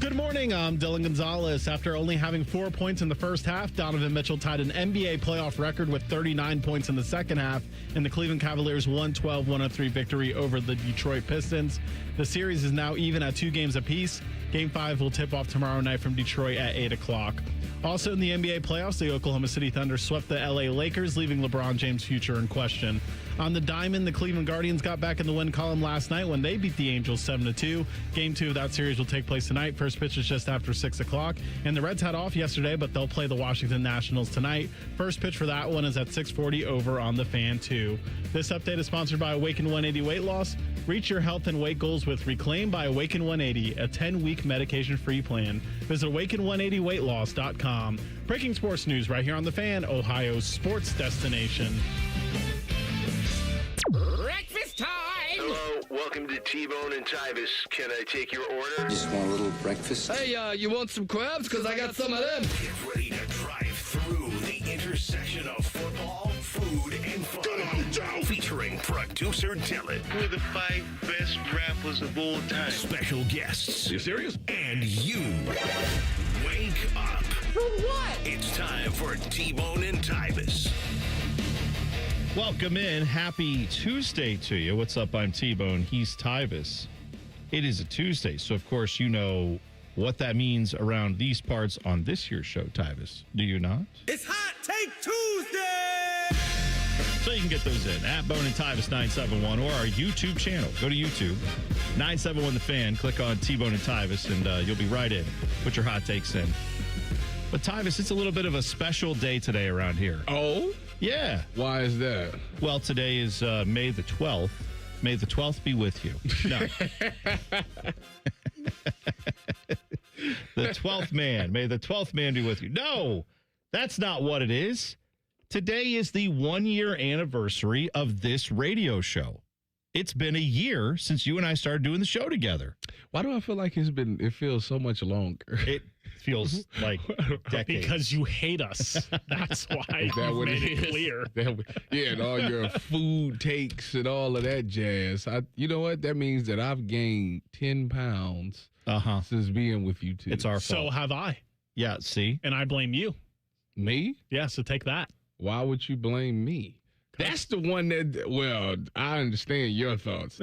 Good morning, I'm Dylan Gonzalez. After only having 4 points in the first half, Donovan Mitchell tied an NBA playoff record with 39 points in the second half in the Cleveland Cavaliers' 112-103 victory over the Detroit Pistons. The series is now even at 2 games apiece. Game 5 will tip off tomorrow night from Detroit at 8 o'clock. Also in the NBA playoffs, the Oklahoma City Thunder swept the LA Lakers, leaving LeBron James' future in question. On the diamond, the Cleveland Guardians got back in the win column last night when they beat the Angels 7-2. Game 2 of that series will take place tonight. First pitch is just after 6 o'clock. And the Reds had off yesterday, but they'll play the Washington Nationals tonight. First pitch for that one is at 6:40 over on the Fan 2. This update is sponsored by Awaken 180 Weight Loss. Reach your health and weight goals with Reclaim by Awaken 180, a 10-week medication-free plan. Visit awaken180weightloss.com. Breaking sports news right here on the Fan, Ohio's sports destination. Breakfast time! Hello, welcome to T-Bone and Tyvis. Can I take your order? Just want a little breakfast? Hey, you want some crabs? Because I got some of them. Get ready to drive through the intersection of football, food, and fun. Come on, Joe! Featuring producer Dylan. Who are the 5 best rappers of all time? Special guests. You serious? And you. Wake up. For what? It's time for T-Bone and Tyvis. Welcome in. Happy Tuesday to you. What's up? I'm T-Bone. He's Tyvis. It is a Tuesday, so of course you know what that means around these parts on this year's show, Tyvis. Do you not? It's Hot Take Tuesday! So you can get those in at Bone and Tyvis 971 or our YouTube channel. Go to YouTube, 971 The Fan. Click on T-Bone and Tyvis, and you'll be right in. Put your hot takes in. But Tyvis, it's a little bit of a special day today around here. Oh? Yeah. Why is that? Well, today is May the 12th. May the 12th be with you. No. The 12th man. May the 12th man be with you. No, that's not what it is. Today is the 1-year anniversary of this radio show. It's been a year since you and I started doing the show together. Why do I feel like it feels so much longer? It feels like decades. Because you hate us. That's why Is that you what made it it is? clear. Yeah, and all your food takes and all of that jazz. You know what? That means that I've gained 10 pounds since being with you two. It's our So fault. have I. Yeah, see? And I blame you. Me? Yeah, so take that. Why would you blame me? That's the one that, well, I understand your thoughts.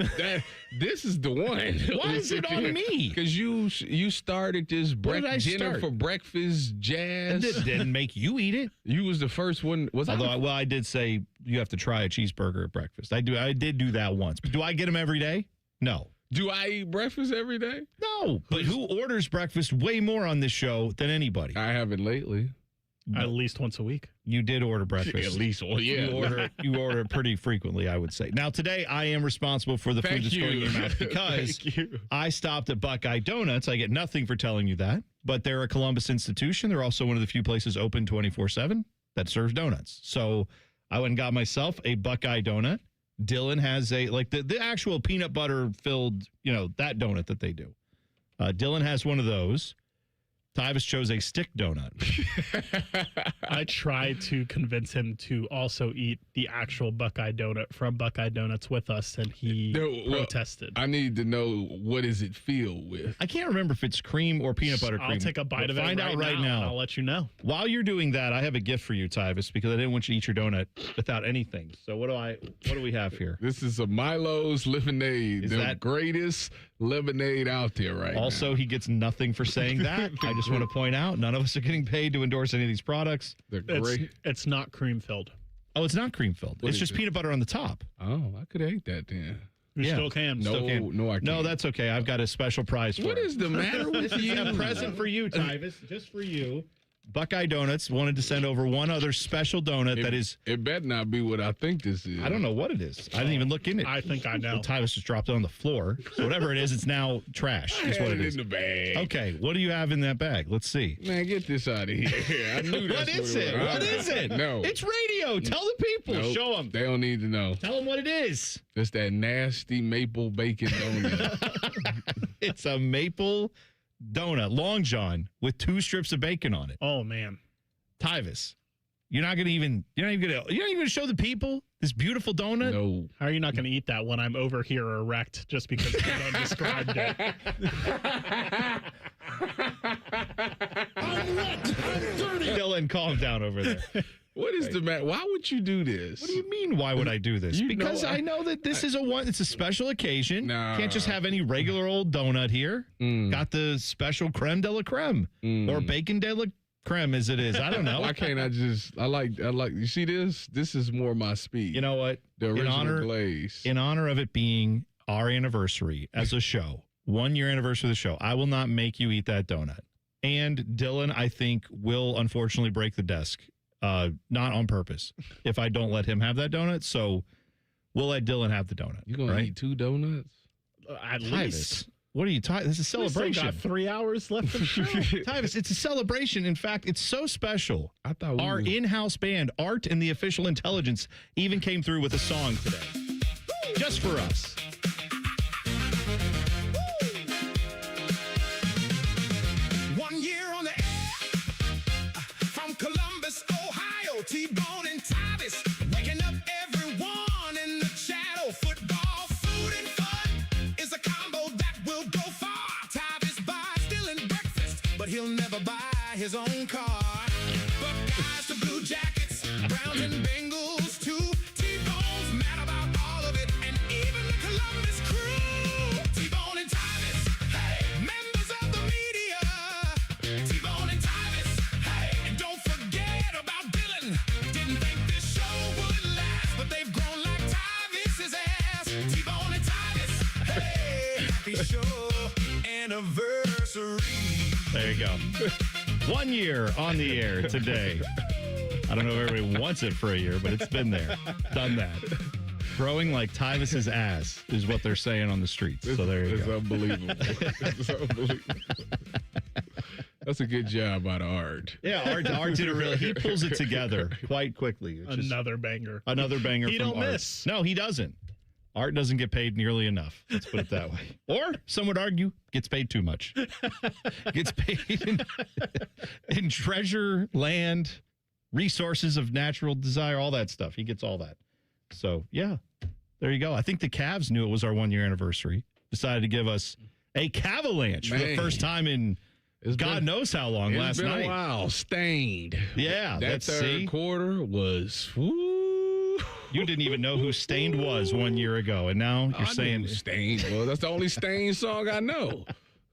This is the one. Why is it on me? Because you started this did I dinner start? for breakfast jazz. It didn't make you eat it. You was the first one. Although, I did say you have to try a cheeseburger at breakfast. I did do that once. But do I get them every day? No. Do I eat breakfast every day? No. But who orders breakfast way more on this show than anybody? I haven't lately. At least once a week. You did order breakfast. At least, well, yeah. You order pretty frequently, I would say. Now, today, I am responsible for the food that's going in your mouth because I stopped at Buckeye Donuts. I get nothing for telling you that, but they're a Columbus institution. They're also one of the few places open 24/7 that serves donuts. So I went and got myself a Buckeye donut. Dylan has the actual peanut butter filled, that donut that they do. Dylan has one of those. Tyvis chose a stick donut. I tried to convince him to also eat the actual Buckeye donut from Buckeye Donuts with us, and he protested. I need to know, what does it feel with? I can't remember if it's cream or peanut butter cream. I'll take a bite of it Find out right now. And I'll let you know. While you're doing that, I have a gift for you, Tyvis, because I didn't want you to eat your donut without anything. So what do we have here? This is a Milo's lemonade. Is the that greatest lemonade out there right now. Also, he gets nothing for saying that. I just want to point out, none of us are getting paid to endorse any of these products. They're great. It's not cream filled. Oh, it's not cream filled. It's just peanut butter on the top. Oh, I could have ate that then. You still can. No, I can't. No, that's okay. I've got a special prize for What it. is the matter with you? A present for you, Tyvis, just for you. Buckeye Donuts wanted to send over one other special donut that is... It better not be what I think this is. I don't know what it is. I didn't even look in it. I think I know. Well, Tyvis just dropped it on the floor. So whatever it is, it's now trash. I Is had what it it is. in the bag. Okay, what do you have in that bag? Let's see. Man, get this out of here. I knew What that's is it? was. What is it? No. It's radio. Tell the people. Nope. Show them. They don't need to know. Tell them what it is. It's that nasty maple bacon donut. It's a maple donut, Long John, with 2 strips of bacon on it. Oh, man. Tyvis, you're not even gonna show the people this beautiful donut? No. How are you not going to eat that when I'm over here erect just because you don't described it? I'm wet. I'm dirty. Dylan, calm down over there. What is the matter? Why would you do this? What do you mean, why would I do this? Because I know that this is it's a special occasion. Nah. Can't just have any regular old donut here. Got the special creme de la creme or bacon de la creme as it is. I don't know. Why can't I just, I like, you see this? This is more my speed. You know what? The original glaze. In honor of it being our anniversary as a show, 1 year anniversary of the show, I will not make you eat that donut. And Dylan, I think, will unfortunately break the desk. Not on purpose, if I don't let him have that donut. So we'll let Dylan have the donut. You gonna eat 2 donuts? At Tyvis, least. what are you talking? This is a We still celebration. got 3 hours left of the show. Tyvis, it's a celebration. In fact, it's so special. I thought Our in-house band, Art and the Official Intelligence, even came through with a song today, just for us. 1 year on the air from Columbus, Ohio. T-Bone and Tyvis waking up everyone in the shadow. Football, food, and fun is a combo that will go far. Tyvis buys Dylan breakfast, but he'll never buy his own car. Buckeyes to Blue Jackets, Browns and Bengals too. T-Bone's mad about all of it, and even the Columbus crew. T-Bone and Tyvis, hey, members of the media. T-Bone and Tyvis, hey, and don't forget about Dylan. Didn't think this show would last, but they've grown like Tyvis's ass. T-Bone and Tyvis, hey, happy show anniversary. There you go. 1 year on the air today. I don't know if everybody wants it for a year, but it's been there. Done that. Growing like Tyvis's ass is what they're saying on the streets. So there you It's go. unbelievable. It's unbelievable. That's a good job by the Art. Yeah, Art did it really. He pulls it together quite quickly. It's just Another banger. another banger He from don't Art. miss. No, he doesn't. Art doesn't get paid nearly enough. Let's put it that way. Or some would argue gets paid too much. Gets paid in treasure, land, resources of natural desire, all that stuff. He gets all that. So, yeah, there you go. I think the Cavs knew it was our 1 year anniversary. Decided to give us a Cavalanche for the Man. first time in God knows how long last It's been night. a while. Stained. Yeah, That let's third see. quarter was, woo. You didn't even know who Stained was 1 year ago, and now you're I saying knew Stained. Well, that's the only Stained song I know.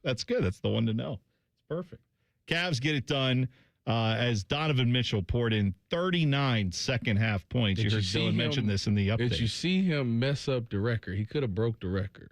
that's good. That's the one to know. It's perfect. Cavs get it done as Donovan Mitchell poured in 39 second half points. Did you you heard see Dylan him- mention this in the update. Did you see him mess up the record? He could have broke the record.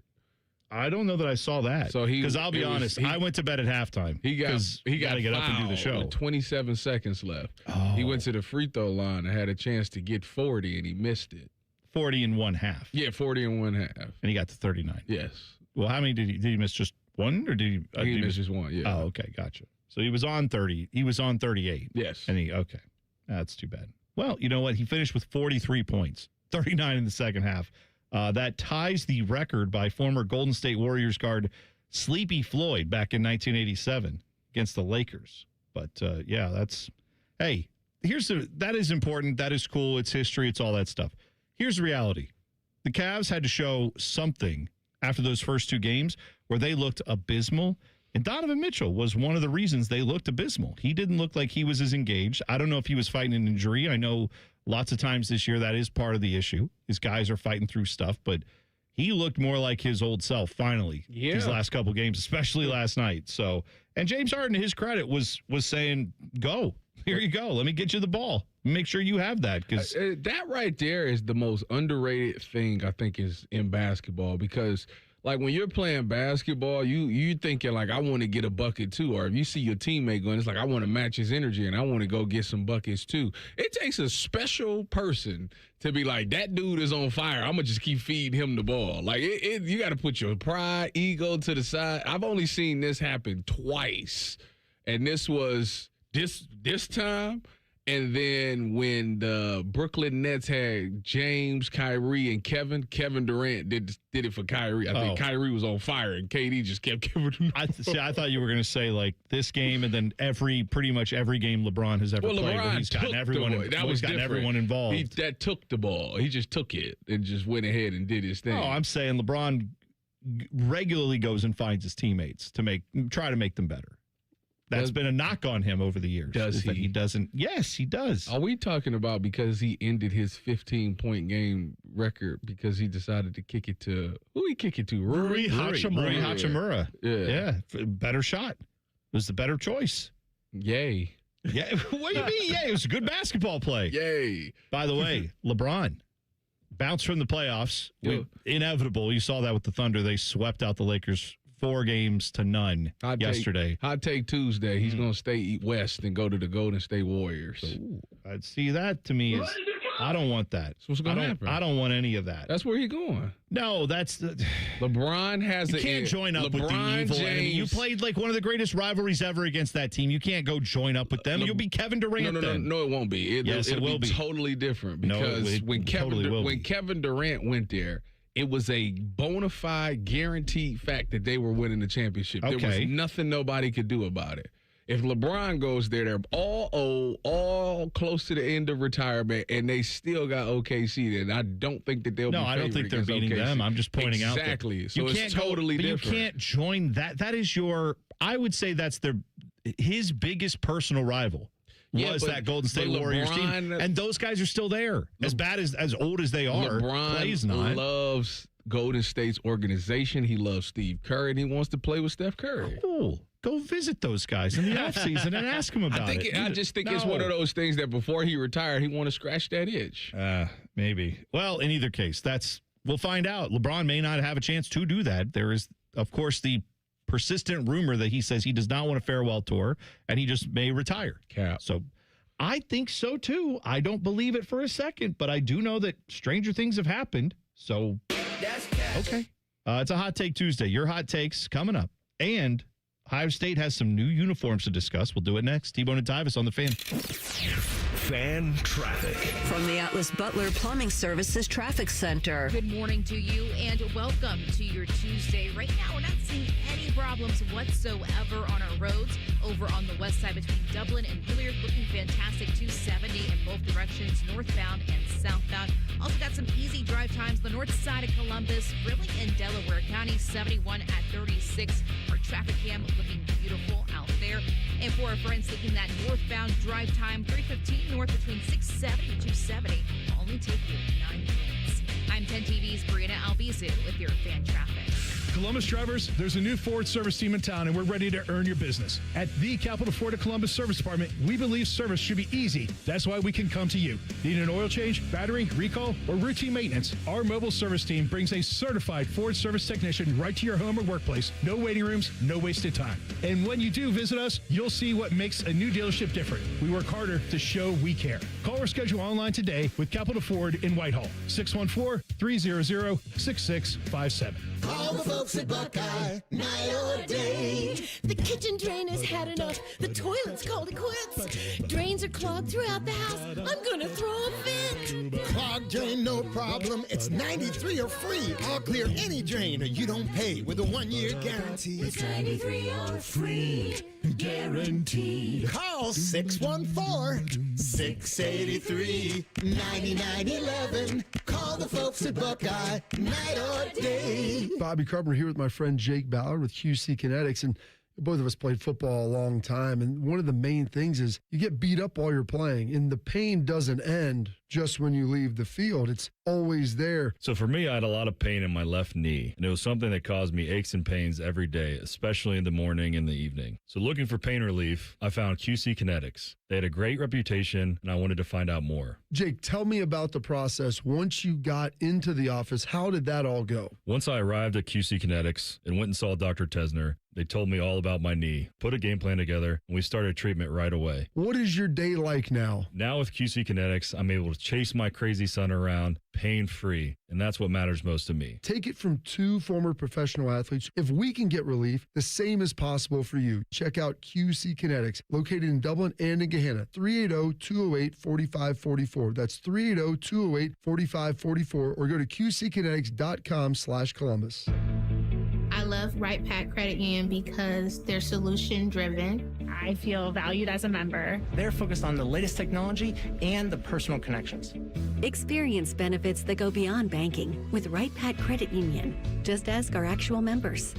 I don't know that I saw that. So because I'll be it was- honest, he- I went to bed at halftime. He got to get up and do the fouled show. with 27 seconds left. He went to the free throw line and had a chance to get 40, and he missed it. 40 in one half. Yeah, 40 and 1/2. And he got to 39. Yes. Well, how many did he miss? Just one, or did he? He missed just one. Yeah. Oh, okay, gotcha. So he was on 30. He was on 38. Yes. And okay, that's too bad. Well, you know what? He finished with 43 points, 39 in the second half. That ties the record by former Golden State Warriors guard Sleepy Floyd back in 1987 against the Lakers. But yeah, hey, that is important. That is cool. It's history. It's all that stuff. Here's the reality. The Cavs had to show something after those first 2 games where they looked abysmal. And Donovan Mitchell was one of the reasons they looked abysmal. He didn't look like he was as engaged. I don't know if he was fighting an injury. I know lots of times this year that is part of the issue. His guys are fighting through stuff, but he looked more like his old self finally these last couple games, especially last night. So, and James Harden, to his credit, was saying, go. Here you go. Let me get you the ball. Make sure you have that. Because that right there is the most underrated thing I think is in basketball, because like when you're playing basketball, you thinking like, I want to get a bucket too. Or if you see your teammate going, it's like, I want to match his energy and I want to go get some buckets too. It takes a special person to be like, that dude is on fire. I'm going to just keep feeding him the ball. Like you got to put your pride, ego to the side. I've only seen this happen twice. And this was this time. And then when the Brooklyn Nets had James, Kyrie, and Kevin Durant did it for Kyrie. I think Kyrie was on fire, and KD just kept giving him. I thought you were going to say like this game, and then pretty much every game LeBron has ever played, where he's gotten everyone. Everyone involved. That took the ball. He just took it and just went ahead and did his thing. Oh, I'm saying LeBron regularly goes and finds his teammates to try to make them better. That's been a knock on him over the years. Does That he? he doesn't. Yes, he does. Are we talking about because he ended his 15-point game record because he decided to kick it to who he kick it to? Rui Hachimura. Yeah. Better shot. It was the better choice. Yay. Yeah. What do you mean? Yeah, it was a good basketball play. Yay. By the way, LeBron bounced from the playoffs. Inevitable. You saw that with the Thunder. They swept out the Lakers 4-0 yesterday. Hot take Tuesday. He's going to stay west and go to the Golden State Warriors. Ooh, I'd see that to me is I don't want that. That's what's going to happen. I don't want any of that. That's where he's going. No, that's LeBron has you can't join up with the evil enemy. You played like one of the greatest rivalries ever against that team. You can't go join up with them. You'll be Kevin Durant. No, it won't be. It'll will be totally different because when Kevin Durant went there, it was a bona fide, guaranteed fact that they were winning the championship. There was nothing nobody could do about it. If LeBron goes there, they're all old, all close to the end of retirement, and they still got OKC. And I don't think that they'll be I don't think they're beating them. I'm just pointing out. Exactly. So it's totally different. You can't join that. That is I would say that's his biggest personal rival. That Golden State Warriors team. And those guys are still there. As bad as old as they are, Clay's not. Loves Golden State's organization. He loves Steve Kerr, and he wants to play with Steph Curry. Cool. Go visit those guys in the offseason and ask them about it. I just think it's one of those things that before he retired, he want to scratch that itch. Maybe. Well, in either case, we'll find out. LeBron may not have a chance to do that. There is, of course, the persistent rumor that he says he does not want a farewell tour and he just may retire. Cap. So I think so too. I don't believe it for a second, but I do know that stranger things have happened. So okay. It's a Hot Take Tuesday. Your hot takes coming up. And Ohio State has some new uniforms to discuss. We'll do it next. T-Bone and Tyvis on the Fan. Fan traffic. From the Atlas Butler Plumbing Services Traffic Center. Good morning to you and welcome to your Tuesday. Right now, we're not seeing any problems whatsoever on our roads. Over on the west side between Dublin and Hilliard, looking fantastic. 270 in both directions, northbound and southbound. Also got some easy drive times. The north side of Columbus, really in Delaware County, 71 at 36. Our traffic cam looking beautiful out there. And for our friends taking that northbound drive time, 315 north between 670 and 270 will only take you 9 minutes. I'm 10 TV's Brianna Albizu with your fan traffic. Columbus drivers, there's a new Ford service team in town, and we're ready to earn your business. At the Capital Ford of Columbus Service Department, we believe service should be easy. That's why we can come to you. Need an oil change, battery, recall, or routine maintenance? Our mobile service team brings a certified Ford service technician right to your home or workplace. No waiting rooms, no wasted time. And when you do visit us, you'll see what makes a new dealership different. We work harder to show we care. Call or schedule online today with Capital Ford in Whitehall. 614-300-6657. All the folks at Buckeye, night or day. The kitchen drain has had enough. The toilet's called it quits. Drains are clogged throughout the house. I'm gonna throw a fit. Clogged drain, no problem. It's 93 or free. I'll clear any drain or you don't pay with a 1-year guarantee. It's 93 or free. Guaranteed. Call 614-683-9911. Call the folks at Buckeye, night or day. Bobby Carpenter here with my friend Jake Ballard with QC Kinetics, and both of us played football a long time, and one of the main things is you get beat up while you're playing, and the pain doesn't end just when you leave the field. It's always there. So for me, I had a lot of pain in my left knee, and it was something that caused me aches and pains every day, especially in the morning and the evening. So looking for pain relief, I found QC Kinetics. They had a great reputation, and I wanted to find out more. Jake, tell me about the process. Once you got into the office, how did that all go? Once I arrived at QC Kinetics and went and saw Dr. Tesner, they told me all about my knee, put a game plan together, and we started treatment right away. What is your day like now? Now with QC Kinetics, I'm able to chase my crazy son around pain-free, and that's what matters most to me. Take it from 2 former professional athletes. If we can get relief, the same is possible for you. Check out QC Kinetics, located in Dublin and in Gahanna. 380-208-4544. That's 380-208-4544, or go to qckinetics.com/Columbus. I love Right Pack Credit Union because they're solution driven. I feel valued as a member. They're focused on the latest technology and the personal connections. Experience benefits that go beyond banking with Right Pack Credit Union. Just ask our actual members.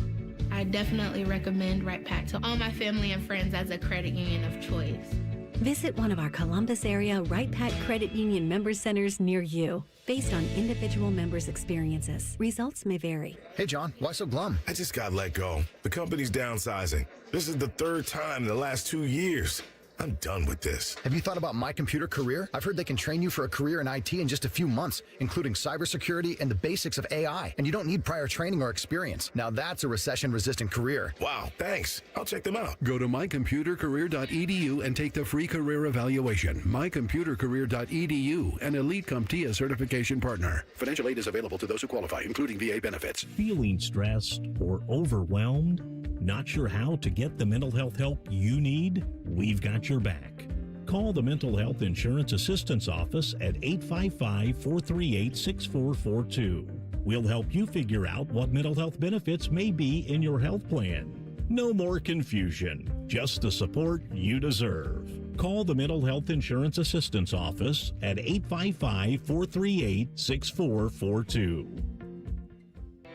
I definitely recommend Right Pack to all my family and friends as a credit union of choice. Visit one of our Columbus area Right Pack Credit Union member centers near you. Based on individual members' experiences, results may vary. Hey, John, why so glum? I just got let go. The company's downsizing. This is the third time in the last 2 years. I'm done with this. Have you thought about My Computer Career? I've heard they can train you for a career in IT in just a few months, including cybersecurity and the basics of AI. And you don't need prior training or experience. Now that's a recession-resistant career. Wow, thanks. I'll check them out. Go to mycomputercareer.edu and take the free career evaluation. Mycomputercareer.edu, an Elite CompTIA certification partner. Financial aid is available to those who qualify, including VA benefits. Feeling stressed or overwhelmed? Not sure how to get the mental health help you need? We've got your back. Call the Mental Health Insurance Assistance Office at 855-438-6442. We'll help you figure out what mental health benefits may be in your health plan. No more confusion, just the support you deserve. Call the Mental Health Insurance Assistance Office at 855-438-6442.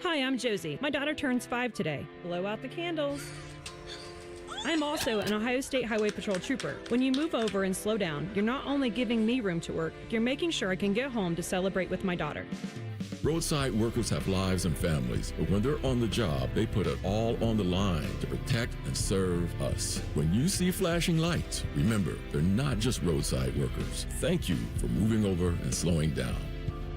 Hi, I'm Josie. My daughter turns 5 today. Blow out the candles. I'm also an Ohio State Highway Patrol trooper. When you move over and slow down, you're not only giving me room to work, you're making sure I can get home to celebrate with my daughter. Roadside workers have lives and families, but when they're on the job, they put it all on the line to protect and serve us. When you see flashing lights, remember, they're not just roadside workers. Thank you for moving over and slowing down.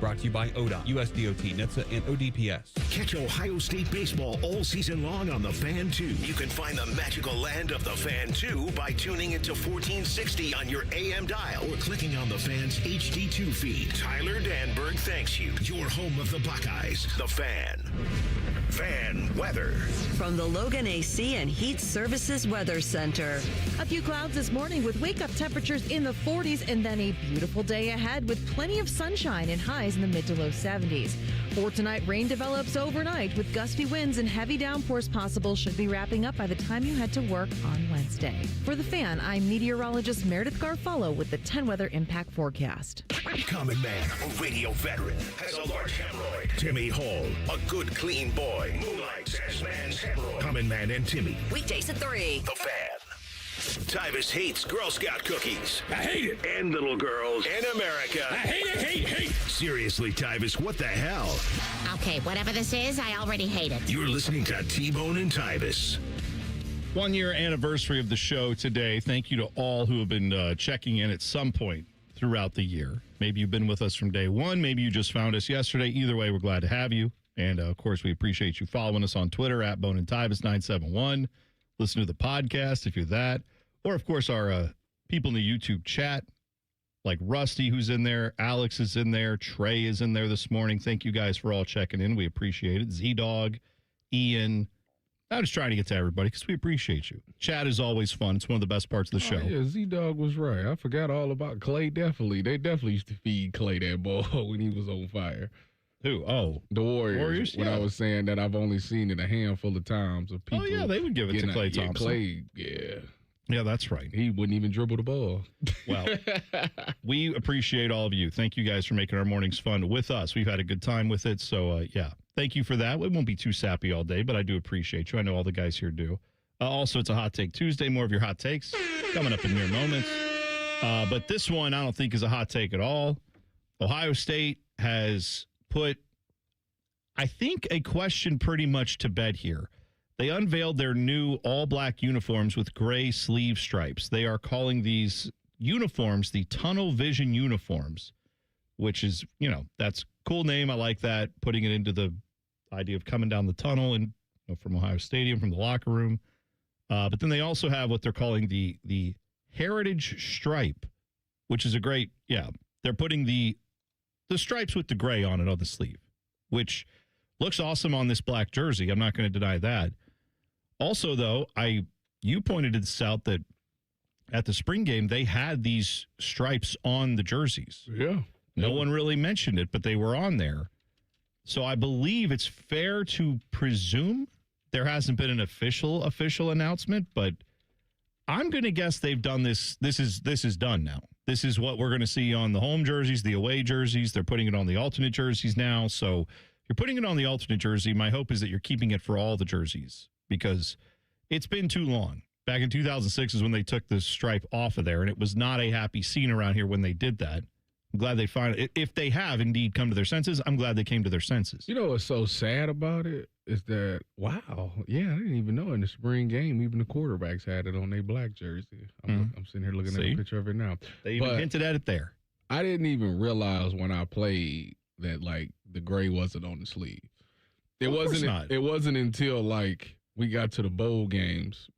Brought to you by ODOT, USDOT, NHTSA, and ODPS. Catch Ohio State baseball all season long on The Fan 2. You can find the magical land of The Fan 2 by tuning into 1460 on your AM dial or clicking on The Fan's HD2 feed. Tyler Danberg thanks you. Your home of the Buckeyes, The Fan. Fan weather. From the Logan AC and Heat Services Weather Center. A few clouds this morning with wake-up temperatures in the 40s and then a beautiful day ahead with plenty of sunshine and highs in the mid to low 70s. For tonight, rain develops overnight with gusty winds and heavy downpours possible. Should be wrapping up by the time you head to work on Wednesday. For The Fan, I'm meteorologist Meredith Garfalo with the 10 Weather Impact Forecast. Common Man, a radio veteran, has a large hemorrhoid. Timmy Hall, a good, clean boy, moonlights as man's hemorrhoid. Common Man and Timmy. Weekdays at 3. The Fan. Tyvis hates Girl Scout cookies. I hate it. And little girls. And America. I hate it, hate. Seriously, Tyvis, what the hell? Okay, whatever this is, I already hate it. You're listening to T-Bone and Tyvis. 1 year anniversary of the show today. Thank you to all who have been checking in at some point throughout the year. Maybe you've been with us from day one. Maybe you just found us yesterday. Either way, we're glad to have you. And, of course, we appreciate you following us on Twitter at Bone and Tyvis 971. Listen to the podcast if you're that. Or, of course, our people in the YouTube chat, like Rusty, who's in there. Alex is in there. Trey is in there this morning. Thank you guys for all checking in. We appreciate it. Z-Dog, Ian. I'm just trying to get to everybody because we appreciate you. Chat is always fun. It's one of the best parts of the show. Yeah, Z-Dog was right. I forgot all about Clay, definitely. They definitely used to feed Clay that ball when he was on fire. Who? Oh. The Warriors. When yeah. I was saying that I've only seen it a handful of times of people. Oh, yeah, they would give it to Klay Thompson. Clay, yeah. Yeah, that's right. He wouldn't even dribble the ball. Well, we appreciate all of you. Thank you guys for making our mornings fun with us. We've had a good time with it. So, yeah, thank you for that. It won't be too sappy all day, but I do appreciate you. I know all the guys here do. Also, it's a Hot Take Tuesday. More of your hot takes coming up in mere moments. But this one I don't think is a hot take at all. Ohio State has put, I think, a question pretty much to bed here. They unveiled their new all-black uniforms with gray sleeve stripes. They are calling these uniforms the Tunnel Vision uniforms, which is, that's a cool name. I like that, putting it into the idea of coming down the tunnel and from Ohio Stadium, from the locker room. But then they also have what they're calling the Heritage Stripe, which is a great, they're putting the stripes with the gray on it on the sleeve, which looks awesome on this black jersey. I'm not going to deny that. Also, though, you pointed this out that at the spring game, they had these stripes on the jerseys. Yeah. No one really mentioned it, but they were on there. So I believe it's fair to presume there hasn't been an official announcement, but I'm going to guess they've done this. This is done now. This is what we're going to see on the home jerseys, the away jerseys. They're putting it on the alternate jerseys now. So you're putting it on the alternate jersey. My hope is that you're keeping it for all the jerseys because it's been too long. Back in 2006 is when they took the stripe off of there, and it was not a happy scene around here when they did that. I'm glad they finally, if they have indeed come to their senses, I'm glad they came to their senses. You know what's so sad about it is that, wow, yeah, I didn't even know in the spring game, even the quarterbacks had it on their black jersey. I'm sitting here looking at a picture of it now. They even hinted at it there. I didn't even realize when I played that, like, the gray wasn't on the sleeve. It wasn't until, like, we got to the bowl games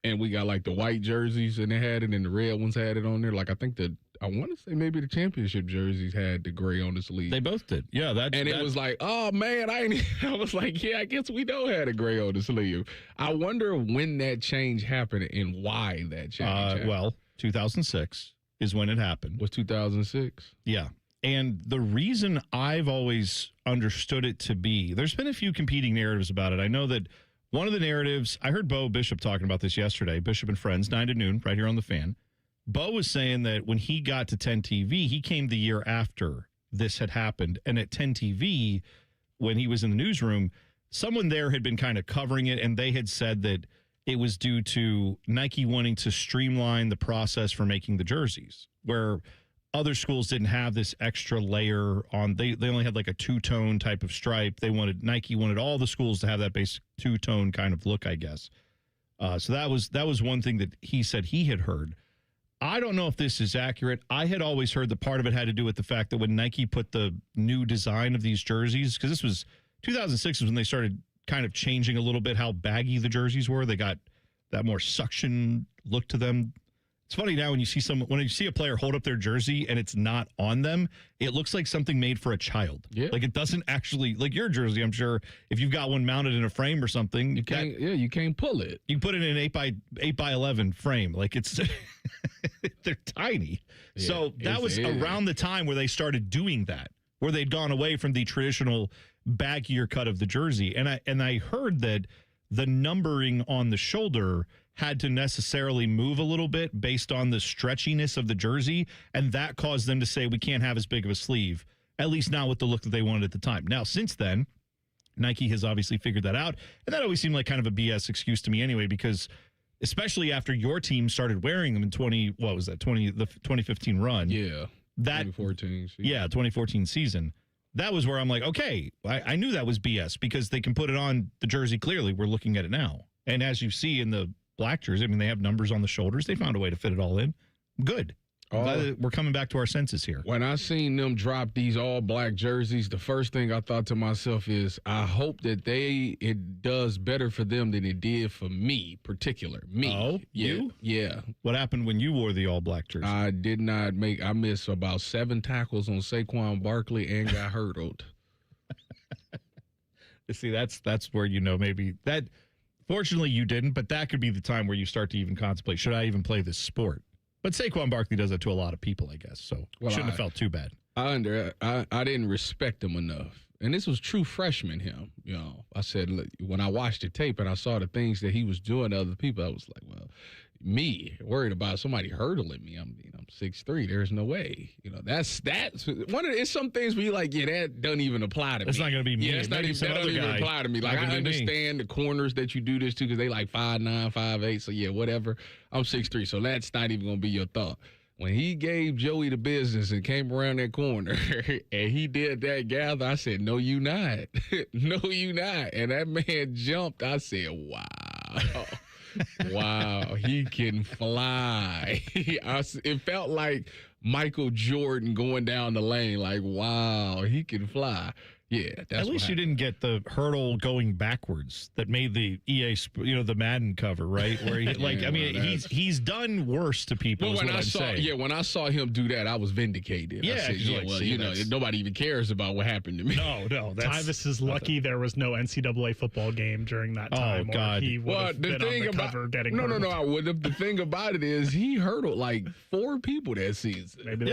and we got, like, the white jerseys and they had it and the red ones had it on there. Like, I want to say maybe the championship jerseys had the gray on the sleeve. They both did. Yeah. It was like, oh, man, I was like, yeah, I guess we don't have a gray on the sleeve. I wonder when that change happened and why that change happened. Well, 2006 is when it happened. Was 2006? Yeah. And the reason I've always understood it to be, there's been a few competing narratives about it. I know that one of the narratives, I heard Bo Bishop talking about this yesterday, Bishop and Friends, 9 to noon, right here on The Fan. Bo was saying that when he got to 10 TV, he came the year after this had happened. And at 10 TV, when he was in the newsroom, someone there had been kind of covering it, and they had said that it was due to Nike wanting to streamline the process for making the jerseys, where other schools didn't have this extra layer on. They only had like a two-tone type of stripe. Nike wanted all the schools to have that basic two-tone kind of look, I guess. So that was one thing that he said he had heard. I don't know if this is accurate. I had always heard that part of it had to do with the fact that when Nike put the new design of these jerseys, because this was 2006 was when they started kind of changing a little bit how baggy the jerseys were. They got that more suction look to them. It's funny now when you see a player hold up their jersey and it's not on them, it looks like something made for a child. Yeah. Like it doesn't actually, like your jersey, I'm sure if you've got one mounted in a frame or something, you can't pull it. You put it in an 8 by 11 frame. Like it's they're tiny. Yeah, so that was around the time where they started doing that, where they'd gone away from the traditional baggier cut of the jersey. And I heard that the numbering on the shoulder had to necessarily move a little bit based on the stretchiness of the jersey, and that caused them to say we can't have as big of a sleeve, at least not with the look that they wanted at the time. Now, since then, Nike has obviously figured that out, and that always seemed like kind of a BS excuse to me anyway, because especially after your team started wearing them in the 2015 run. Yeah, 2014 season. Yeah, 2014 season. That was where I'm like, okay, I knew that was BS because they can put it on the jersey clearly. We're looking at it now. And as you see in the black jersey, I mean, they have numbers on the shoulders. They found a way to fit it all in. Good. Glad that we're coming back to our senses here. When I seen them drop these all black jerseys, the first thing I thought to myself is, I hope that it does better for them than it did for me, Me. Oh, you? Yeah. What happened when you wore the all black jersey? I missed about 7 tackles on Saquon Barkley and got hurdled. See, that's where maybe that. Fortunately, you didn't, but that could be the time where you start to even contemplate, should I even play this sport? But Saquon Barkley does that to a lot of people, I guess, so shouldn't have felt too bad. I didn't respect him enough. And this was true freshman him. I said, look, when I watched the tape and I saw the things that he was doing to other people, I was like, well, me worried about somebody hurdling me. I'm 6'3". There's no way. That's one of it's some things where you're like, yeah, that doesn't even apply to me. That's not going to be me. Yeah, that doesn't even apply to me. Like, I understand the corners that you do this to because they like 5'9", 5'8". So yeah, whatever. I'm 6'3", so that's not even going to be your thought. When he gave Joey the business and came around that corner and he did that gather, I said, no, you not. No, you not. And that man jumped. I said, wow. Wow, he can fly. It felt like Michael Jordan going down the lane. Like, wow, he can fly. Yeah, that's at least you didn't get the hurdle going backwards that made the EA, the Madden cover, right? Where he's done worse to people. Well, when I saw him do that, I was vindicated. Yeah, I said, nobody even cares about what happened to me. No, Tyvis is lucky there was no NCAA football game during that time. Oh God! Or he would have been on the cover getting hurdled. No, I wouldn't. The thing about it is he hurdled like 4 people that season. Maybe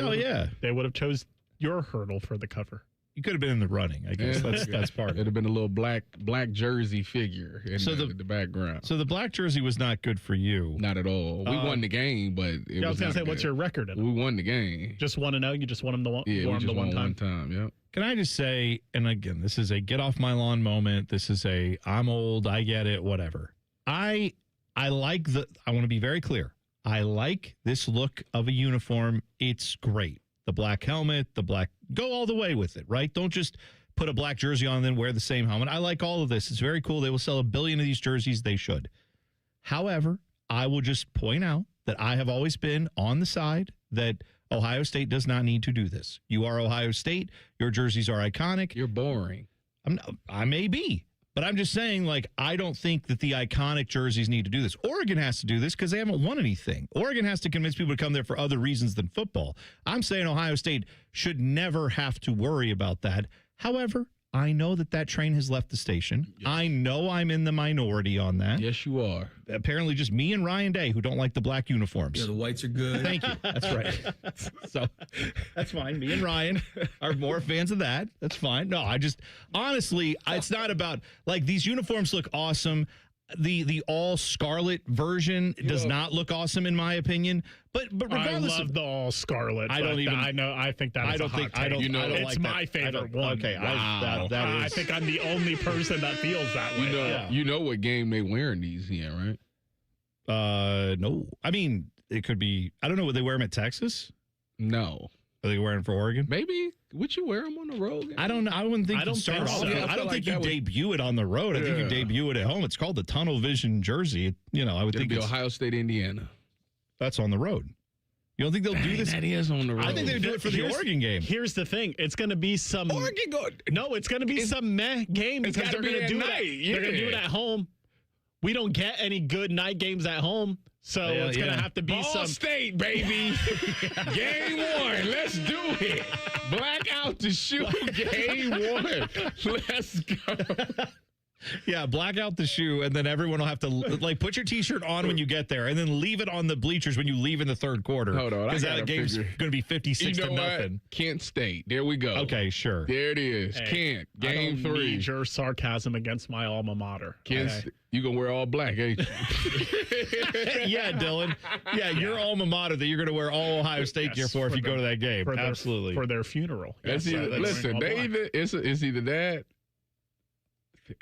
they would have chose your hurdle for the cover. You could have been in the running, I guess. That's part of it. It'd have been a little black jersey figure in the background. So the black jersey was not good for you. Not at all. We won the game, but I was going to say, what's your record in it? We won the game. Just 1-0? You just won them the one time? Yep. Can I just say, and again, this is a get off my lawn moment. This is I'm old, I get it, whatever. I want to be very clear. I like this look of a uniform. It's great. The black helmet, go all the way with it, right? Don't just put a black jersey on and then wear the same helmet. I like all of this. It's very cool. They will sell 1 billion of these jerseys. They should. However, I will just point out that I have always been on the side that Ohio State does not need to do this. You are Ohio State. Your jerseys are iconic. You're boring. I may be. But I'm just saying, I don't think that the iconic jerseys need to do this. Oregon has to do this because they haven't won anything. Oregon has to convince people to come there for other reasons than football. I'm saying Ohio State should never have to worry about that. However, I know that train has left the station. Yes. I know I'm in the minority on that. Yes, you are. Apparently just me and Ryan Day who don't like the black uniforms. Yeah, the whites are good. Thank you. That's right. So that's fine. Me and Ryan are more fans of that. That's fine. No, honestly, it's not about, these uniforms look awesome. The all scarlet version does not look awesome in my opinion. But regardless, I love the all scarlet. I don't even. I know. I think that is a hot take. I don't. It's like my favorite one. Okay, wow. I think I'm the only person that feels that way. You know what game they wearing these in, right? No. I mean, it could be. I don't know. Would they wear them at Texas? No. Are they wearing for Oregon? Maybe. Would you wear them on the road? I don't know. I wouldn't think. I don't think so. I don't think you debut it on the road. I think you debut it at home. It's called the Tunnel Vision jersey. I would think it's Ohio State, Indiana. That's on the road. You don't think they'll do this? That is on the road. I think they do it for the Oregon game. Here's the thing. It's going to be some Oregon. No, it's going to be some meh game because they're going to do it. They're going to do it at home. We don't get any good night games at home. So it's going to have to be Ball State, baby. Game 1. Let's do it. Black out the shoe. Game 1. Let's go. Yeah, black out the shoe, and then everyone will have to put your T-shirt on when you get there, and then leave it on the bleachers when you leave in the third quarter. Hold on, because that game's going to be 56 to nothing. Kent State. There we go. Okay, sure. There it is. Hey, Kent. Game 3. Need your sarcasm against my alma mater. Kent, you gonna wear all black, ain't you? Yeah, Dylan. Yeah, your alma mater that you're going to wear all Ohio State gear for if you go to that game. Absolutely. For their funeral. Listen, it's either that.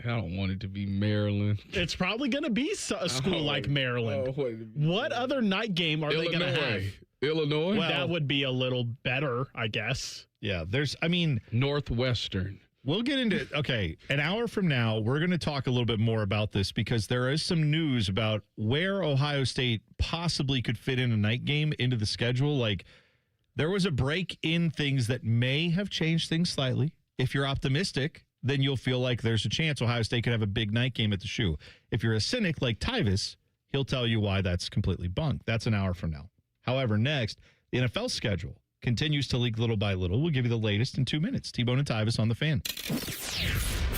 I don't want it to be Maryland. It's probably going to be a school like Maryland. What other night game are they going to have? Illinois? Well, that would be a little better, I guess. Yeah, Northwestern. We'll get into, an hour from now, we're going to talk a little bit more about this because there is some news about where Ohio State possibly could fit in a night game into the schedule. There was a break in things that may have changed things slightly. If you're optimistic, then you'll feel like there's a chance Ohio State could have a big night game at the Shoe. If you're a cynic like Tyvis, he'll tell you why that's completely bunk. That's an hour from now. However, next, the NFL schedule continues to leak little by little. We'll give you the latest in 2 minutes. T-Bone and Tyvis on the Fan.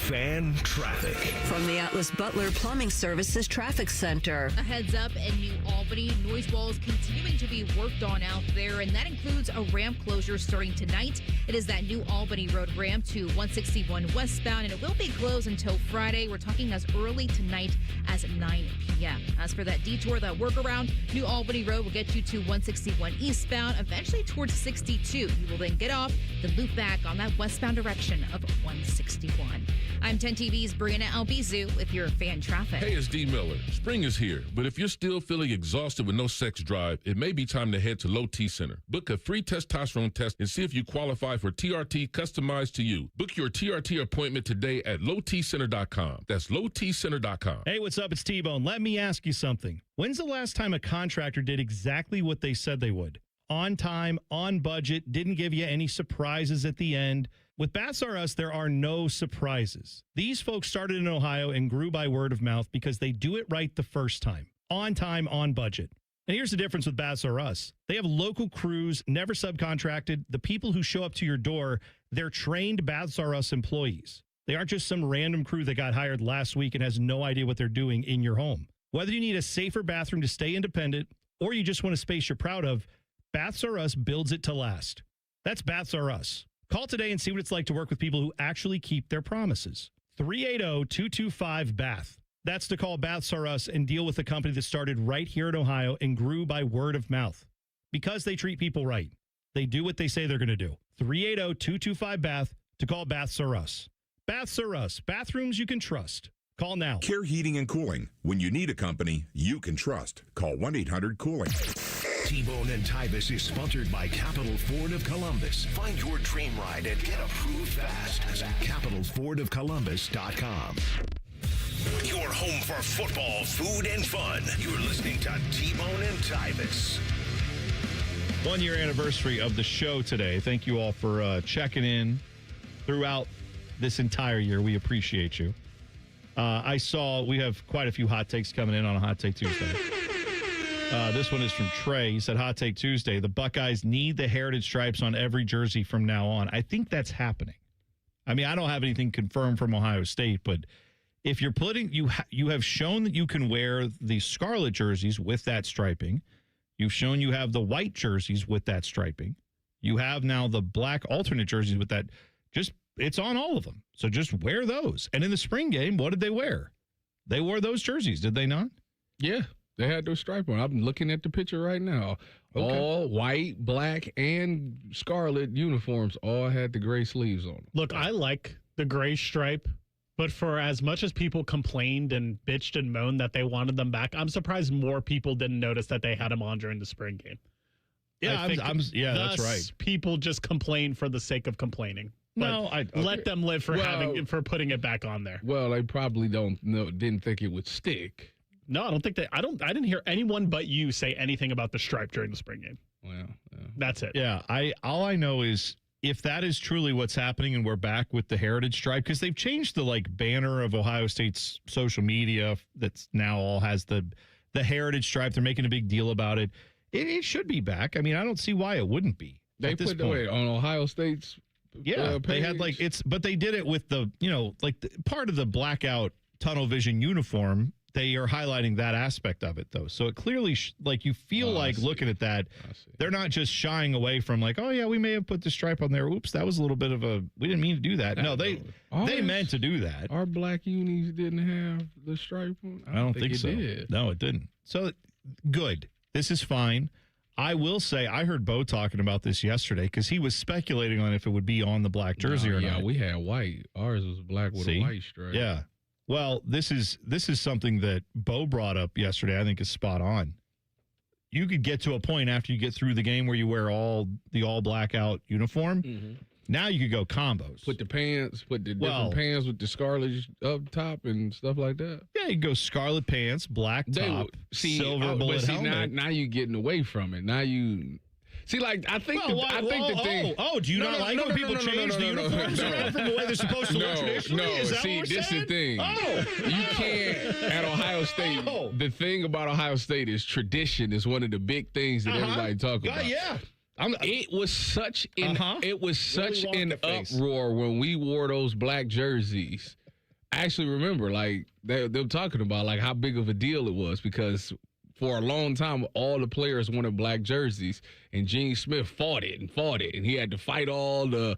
Fan traffic. From the Atlas Butler Plumbing Services Traffic Center. A heads up in New Albany. Noise walls continuing to be worked on out there, and that includes a ramp closure starting tonight. It is that New Albany Road ramp to 161 westbound, and it will be closed until Friday. We're talking as early tonight as 9 p.m. As for that detour, that workaround, New Albany Road will get you to 161 eastbound, eventually towards 62. You will then get off, the loop back on that westbound direction of 161. I'm 10 TV's Brianna Albizu with your fan traffic. Hey, it's D. Miller. Spring is here, but if you're still feeling exhausted with no sex drive, it may be time to head to Low T Center. Book a free testosterone test and see if you qualify for TRT customized to you. Book your TRT appointment today at lowtcenter.com. That's lowtcenter.com. Hey, what's up? It's T-Bone. Let me ask you something. When's the last time a contractor did exactly what they said they would? On time, on budget, didn't give you any surprises at the end. With Baths R Us, there are no surprises. These folks started in Ohio and grew by word of mouth because they do it right the first time. On time, on budget. And here's the difference with Baths R Us. They have local crews, never subcontracted. The people who show up to your door, they're trained Baths R Us employees. They aren't just some random crew that got hired last week and has no idea what they're doing in your home. Whether you need a safer bathroom to stay independent or you just want a space you're proud of, Baths R Us builds it to last. That's Baths R Us. Call today and see what it's like to work with people who actually keep their promises. 380-225-BATH. That's to call Baths R Us and deal with a company that started right here in Ohio and grew by word of mouth. Because they treat people right. They do what they say they're going to do. 380-225-BATH to call Baths R Us. Baths R Us. Bathrooms you can trust. Call now. Care Heating and Cooling. When you need a company you can trust, call 1-800-COOLING. T-Bone and Tyvis is sponsored by Capital Ford of Columbus. Find your dream ride and get approved fast at capitalfordofcolumbus.com. Your home for football, food, and fun. You're listening to T-Bone and Tyvis. 1 year anniversary of the show today. Thank you all for checking in throughout this entire year. We appreciate you. I saw we have quite a few hot takes coming in on a Hot Take Tuesday. This one is from Trey. He said, Hot Take Tuesday, the Buckeyes need the heritage stripes on every jersey from now on. I think that's happening. I mean, I don't have anything confirmed from Ohio State, but if you're putting, you have shown that you can wear the scarlet jerseys with that striping. You've shown you have the white jerseys with that striping. You have now the black alternate jerseys with that. It's on all of them. So just wear those. And in the spring game, what did they wear? They wore those jerseys, did they not? Yeah, they had those stripes on. I'm looking at the picture right now. Okay. All white, black, and scarlet uniforms all had the gray sleeves on them. Look, I like the gray stripe, but for as much as people complained and bitched and moaned that they wanted them back, I'm surprised more people didn't notice that they had them on during the spring game. Yeah, that's right. People just complain for the sake of complaining. No, let them live for putting it back on there. Well, they probably didn't think it would stick. No, I don't think I didn't hear anyone but you say anything about the stripe during the spring game. Well, that's it. Yeah, all I know is if that is truly what's happening and we're back with the heritage stripe, because they've changed the banner of Ohio State's social media that's now all has the heritage stripe. They're making a big deal about it. It should be back. I mean, I don't see why it wouldn't be. They put it on Ohio State's. Yeah, they had but they did it with the part of the blackout tunnel vision uniform. They are highlighting that aspect of it, though. So it clearly, you feel looking at that, they're not just shying away from oh, yeah, we may have put the stripe on there. Oops, that was a little bit of we didn't mean to do that. No, they meant to do that. Our black unis didn't have the stripe on? I don't think so. It did. No, it didn't. So, good. This is fine. I will say, I heard Bo talking about this yesterday because he was speculating on if it would be on the black jersey or not. Yeah, we had white. Ours was black with a white stripe. Yeah. Well, this is something that Bo brought up yesterday. I think is spot on. You could get to a point after you get through the game where you wear the all blackout uniform. Mm-hmm. Now you could go combos. Put the different pants with the scarlet up top and stuff like that. Yeah, you go scarlet pants, black top, silver bullet helmet. Now you're getting away from it. Now you see, I think the thing. Oh, do you not like when people change the uniforms around from the way they're supposed to look traditionally? Is that what we're this saying? Is the thing. Oh, you can't at Ohio State. The thing about Ohio State is tradition is one of the big things that everybody talk about. Yeah. It was such an uproar when we wore those black jerseys. I actually remember them talking about how big of a deal it was because for a long time all the players wanted black jerseys and Gene Smith fought it and he had to fight all the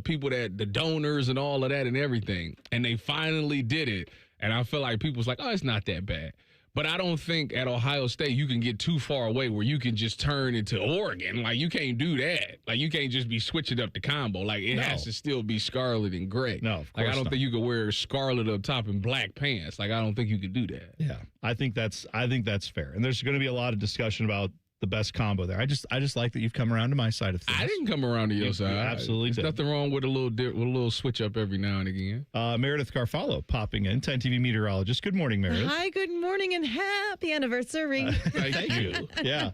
people the donors and all of that and everything, and they finally did it, and I feel like people's oh, it's not that bad. But I don't think at Ohio State you can get too far away where you can just turn into Oregon. You can't do that. You can't just be switching up the combo. It has to still be scarlet and gray. No, of course I don't think you could wear scarlet up top and black pants. I don't think you could do that. Yeah, I think that's fair. And there's going to be a lot of discussion about the best combo there. I just like that you've come around to my side of things. I didn't come around to your side. Absolutely There's nothing wrong with a little switch up every now and again. Meredith Garfalo popping in, 10 TV meteorologist. Good morning, Meredith. Hi, good morning, and happy anniversary. Thank you. Yeah.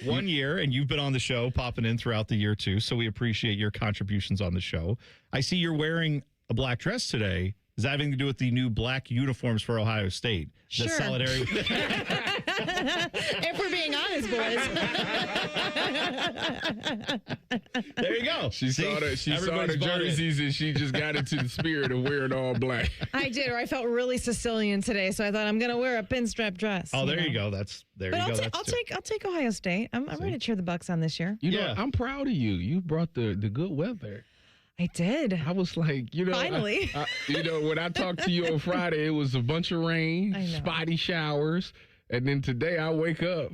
1 year, and you've been on the show, popping in throughout the year, too, so we appreciate your contributions on the show. I see you're wearing a black dress today. Is that having to do with the new black uniforms for Ohio State? Sure. The solidarity. If we're being honest, boys. There you go. She saw the jerseys and she just got into the spirit of wearing all black. I did, or I felt really Sicilian today, so I thought I'm going to wear a pinstripe dress. Oh, there you go. I'll take Ohio State. I'm ready to cheer the Bucks on this year. You know, I'm proud of you. You brought the good weather. I did. I was like, finally. When I talked to you on Friday, it was a bunch of rain, spotty showers, and then today I wake up.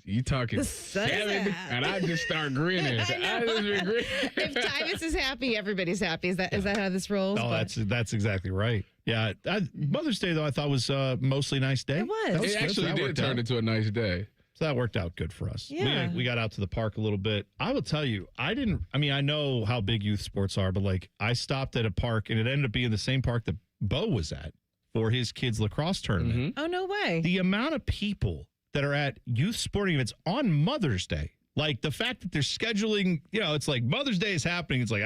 You talking 7, and I just start grinning. I just been grinning. If Tyvis is happy, everybody's happy. Is that how this rolls? Oh, that's exactly right. Yeah. Mother's Day, though, I thought was mostly a nice day. It was. It actually did turn into a nice day. So that worked out good for us. Yeah. We got out to the park a little bit. I will tell you, I know how big youth sports are, but like I stopped at a park and it ended up being the same park that Bo was at for his kids' lacrosse tournament. Oh, no way. The amount of people that are at youth sporting events on Mother's Day, like the fact that they're scheduling, it's like Mother's Day is happening. It's like,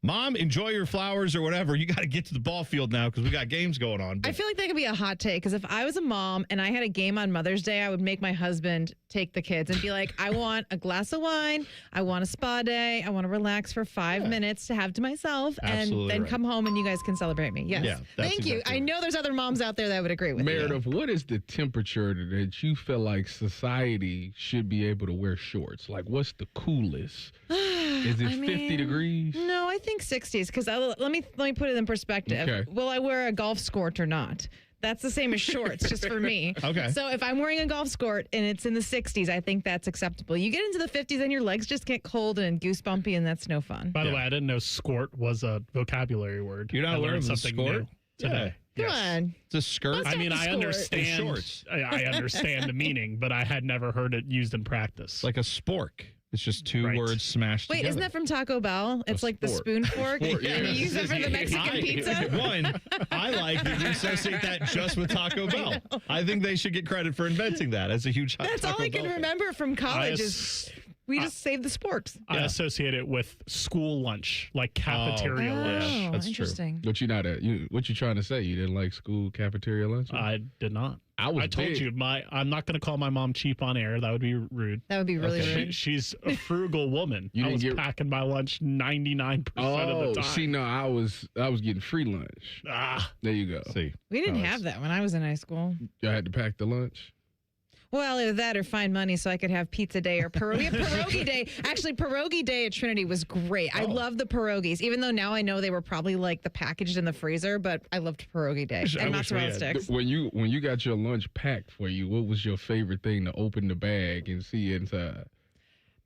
Mom, enjoy your flowers or whatever. You got to get to the ball field now because we got games going on. I feel like that could be a hot take because if I was a mom and I had a game on Mother's Day, I would make my husband take the kids and be like, I want a glass of wine. I want a spa day. I want to relax for 5 minutes to have to myself and then come home and you guys can celebrate me. Yes. Yeah, Thank you. I know there's other moms out there that would agree with Meredith, what is the temperature that you feel like society should be able to wear shorts? Like, what's the coolest? Is it 50 degrees? No, I think 60s because let me put it in perspective. Okay. Will I wear a golf skirt or not? That's the same as shorts, just for me. Okay. So if I'm wearing a golf skirt and it's in the 60s, I think that's acceptable. You get into the 50s and your legs just get cold and goosebumpy, and that's no fun. By the way, I didn't know skort was a vocabulary word. You're not learning something skort new today. Come on. It's a skirt. I mean, I understand. Shorts. I understand the meaning, but I had never heard it used in practice. Like a spork. It's just two words smashed Wait, together. isn't that from Taco Bell? It's like the spoon fork, and you use it for the Mexican pizza? One, I like that you associate that just with Taco Bell. I think they should get credit for inventing that as a huge That's Taco all I can Bell. remember from college is we just saved the sporks. I associate it with school lunch, like cafeteria lunch. Oh, That's interesting. But you're not what you trying to say? You didn't like school cafeteria lunch? I did not. I told big. you, I'm not going to call my mom cheap on air. That would be rude. That would be really rude. She's a frugal woman. You I was didn't packing my lunch 99% of the time. See, no, I was getting free lunch. There you go. See, We didn't have that when I was in high school. I had to pack the lunch. Well, either that or find money so I could have pizza day or pierogi day. Actually, pierogi day at Trinity was great. I love the pierogies, even though now I know they were probably like the packaged in the freezer, but I loved pierogi day and mozzarella sticks. When you got your lunch packed for you, what was your favorite thing to open the bag and see inside?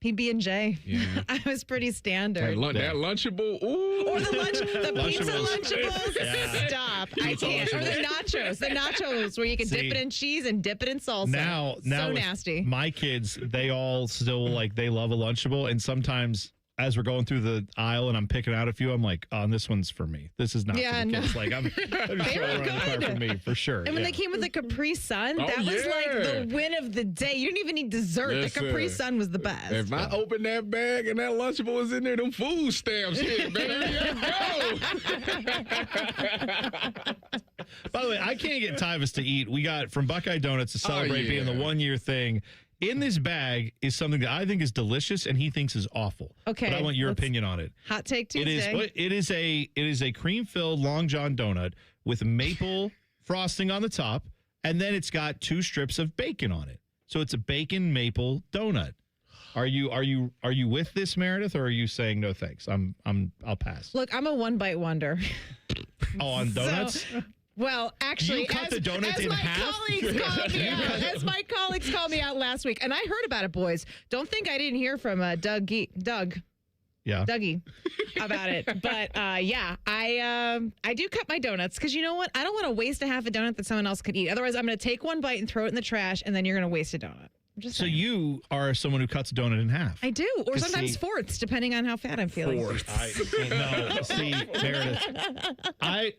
PB&J. Yeah. I was pretty standard. That Lunchable. Ooh. Or the pizza Lunchables. Lunchables. Yeah. Stop. I can't. Or the nachos. The nachos where you can dip it in cheese and dip it in salsa. Now so with nasty. My kids, they all still they love a Lunchable, and sometimes as we're going through the aisle and I'm picking out a few, I'm like, oh, this one's for me. This is not for the kids. Like, I'm just throwing it in the car for me, for sure. And when they came with the Capri Sun, that was like the win of the day. You didn't even need dessert. Listen, the Capri Sun was the best. If I open that bag and that Lunchable was in there, them food stamps hit, baby. By the way, I can't get Tyvis to eat. We got from Buckeye Donuts to celebrate being the 1 year thing. In this bag is something that I think is delicious and he thinks is awful. Okay. But I want your opinion on it. Hot take Tuesday. It is a cream-filled Long John donut with maple frosting on the top, and then it's got 2 strips of bacon on it. So it's a bacon maple donut. Are you with this, Meredith, or are you saying no thanks? I'll pass. Look, I'm a one-bite wonder. Oh, on donuts? Well, actually, you cut the donuts in half? As my colleagues called me out last week, and I heard about it, boys. Don't think I didn't hear from Doug. Yeah. Dougie about it. But I do cut my donuts because you know what? I don't want to waste a half a donut that someone else could eat. Otherwise, I'm going to take one bite and throw it in the trash, and then you're going to waste a donut. So you are someone who cuts a donut in half. I do, or sometimes fourths, depending on how fat I'm feeling. No, see, Meredith, I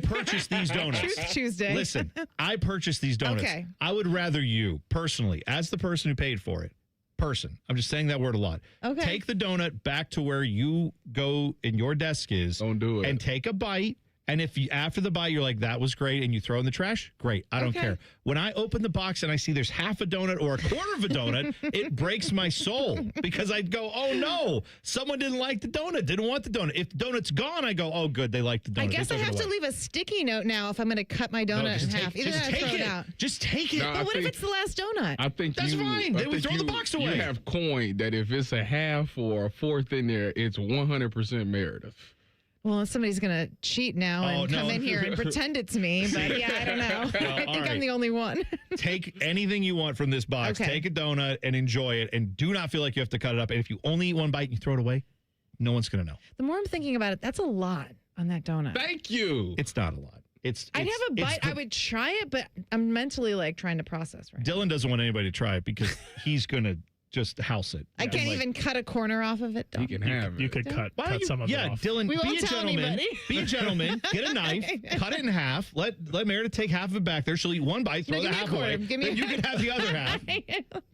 purchased these donuts. Truth Tuesday. Listen, I purchased these donuts. Okay. I would rather you, personally, as the person who paid for it, I'm just saying that word a lot. Okay. Take the donut back to where you go and your desk is. Don't do it. And take a bite. And if you, after the bite, you're like, that was great, and you throw in the trash, great. I don't care. When I open the box and I see there's half a donut or a quarter of a donut, it breaks my soul because I'd go, oh, no, someone didn't like the donut, didn't want the donut. If the donut's gone, I go, oh, good, they like the donut. I guess I have to leave a sticky note now if I'm going to cut my donut in half. Either that or throw it out. Just take it. No, But what if it's the last donut? I think that's fine. They would throw the box away. You have coined that if it's a half or a fourth in there, it's 100% Meredith. Well, somebody's going to cheat now and come in here and pretend it's me. But yeah, I don't know. I think I'm the only one. Take anything you want from this box. Okay. Take a donut and enjoy it. And do not feel like you have to cut it up. And if you only eat one bite and you throw it away, no one's going to know. The more I'm thinking about it, that's a lot. on that donut. Thank you. It's not a lot. I'd have a bite. I would try it, but I'm mentally like trying to process right now. Dylan doesn't want anybody to try it because he's going to just house it. I can't even cut a corner off of it. You can have it. You could cut some of it off. Dylan, We be won't a tell gentleman. anybody. Be a gentleman. Get a knife. Cut it in half. Let Meredith take half of it back there. She'll eat one bite, throw No, the give me a half quarter. away. Give me Then a- you can have the other half.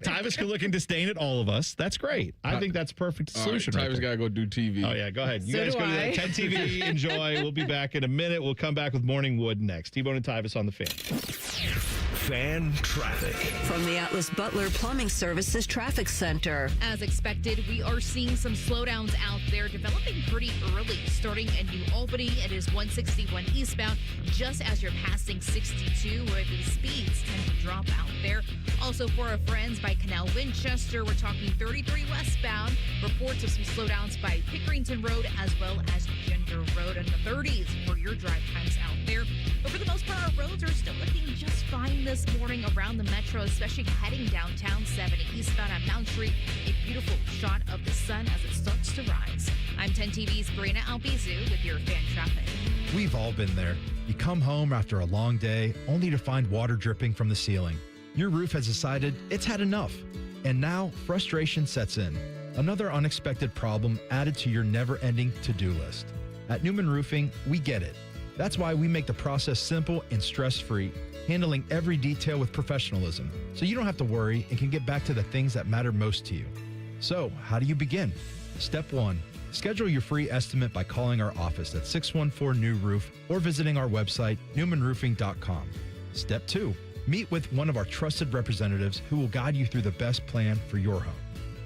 Tyvis can look in disdain at all of us. That's great. I think that's a perfect solution. All Right right, Tyvis got to go do TV. Oh, yeah. Go ahead. You So guys do go to I. 10 TV. Enjoy. We'll be back in a minute. We'll come back with Morning Wood next. T-Bone and Tyvis on the Fan. Fan traffic. From the Atlas Butler Plumbing Services Traffic Center. As expected, we are seeing some slowdowns out there developing pretty early. Starting in New Albany, it is 161 eastbound, just as you're passing 62, where the speeds tend to drop out there. Also, for our friends by Canal Winchester, we're talking 33 westbound. Reports of some slowdowns by Pickerington Road as well as Gender Road in the 30s for your drive times out there. But for the most part, our roads are still looking just fine this morning around the metro, especially heading downtown 70 eastbound on Mount Street. A beautiful shot of the sun as it starts to rise. I'm 10 TV's Brina Albizu with your fan traffic. We've all been there. You come home after a long day only to find water dripping from the ceiling. Your roof has decided it's had enough. And now frustration sets in. Another unexpected problem added to your never-ending to-do list. At Newman Roofing, we get it. That's why we make the process simple and stress-free, handling every detail with professionalism, so you don't have to worry and can get back to the things that matter most to you. So, how do you begin? Step 1. Schedule your free estimate by calling our office at 614-NEW-ROOF or visiting our website, newmanroofing.com. Step 2. Meet with one of our trusted representatives who will guide you through the best plan for your home.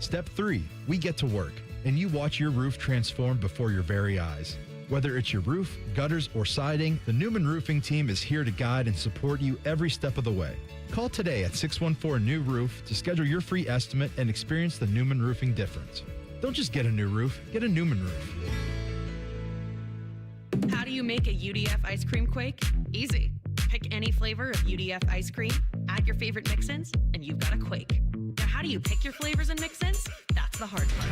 Step 3. We get to work, and you watch your roof transform before your very eyes. Whether it's your roof, gutters, or siding, the Newman Roofing team is here to guide and support you every step of the way. Call today at 614-NEW-ROOF to schedule your free estimate and experience the Newman Roofing difference. Don't just get a new roof, get a Newman roof. How do you make a UDF ice cream quake? Easy. Pick any flavor of UDF ice cream, add your favorite mix-ins, and you've got a quake. Now, how do you pick your flavors and mix-ins? That's the hard part.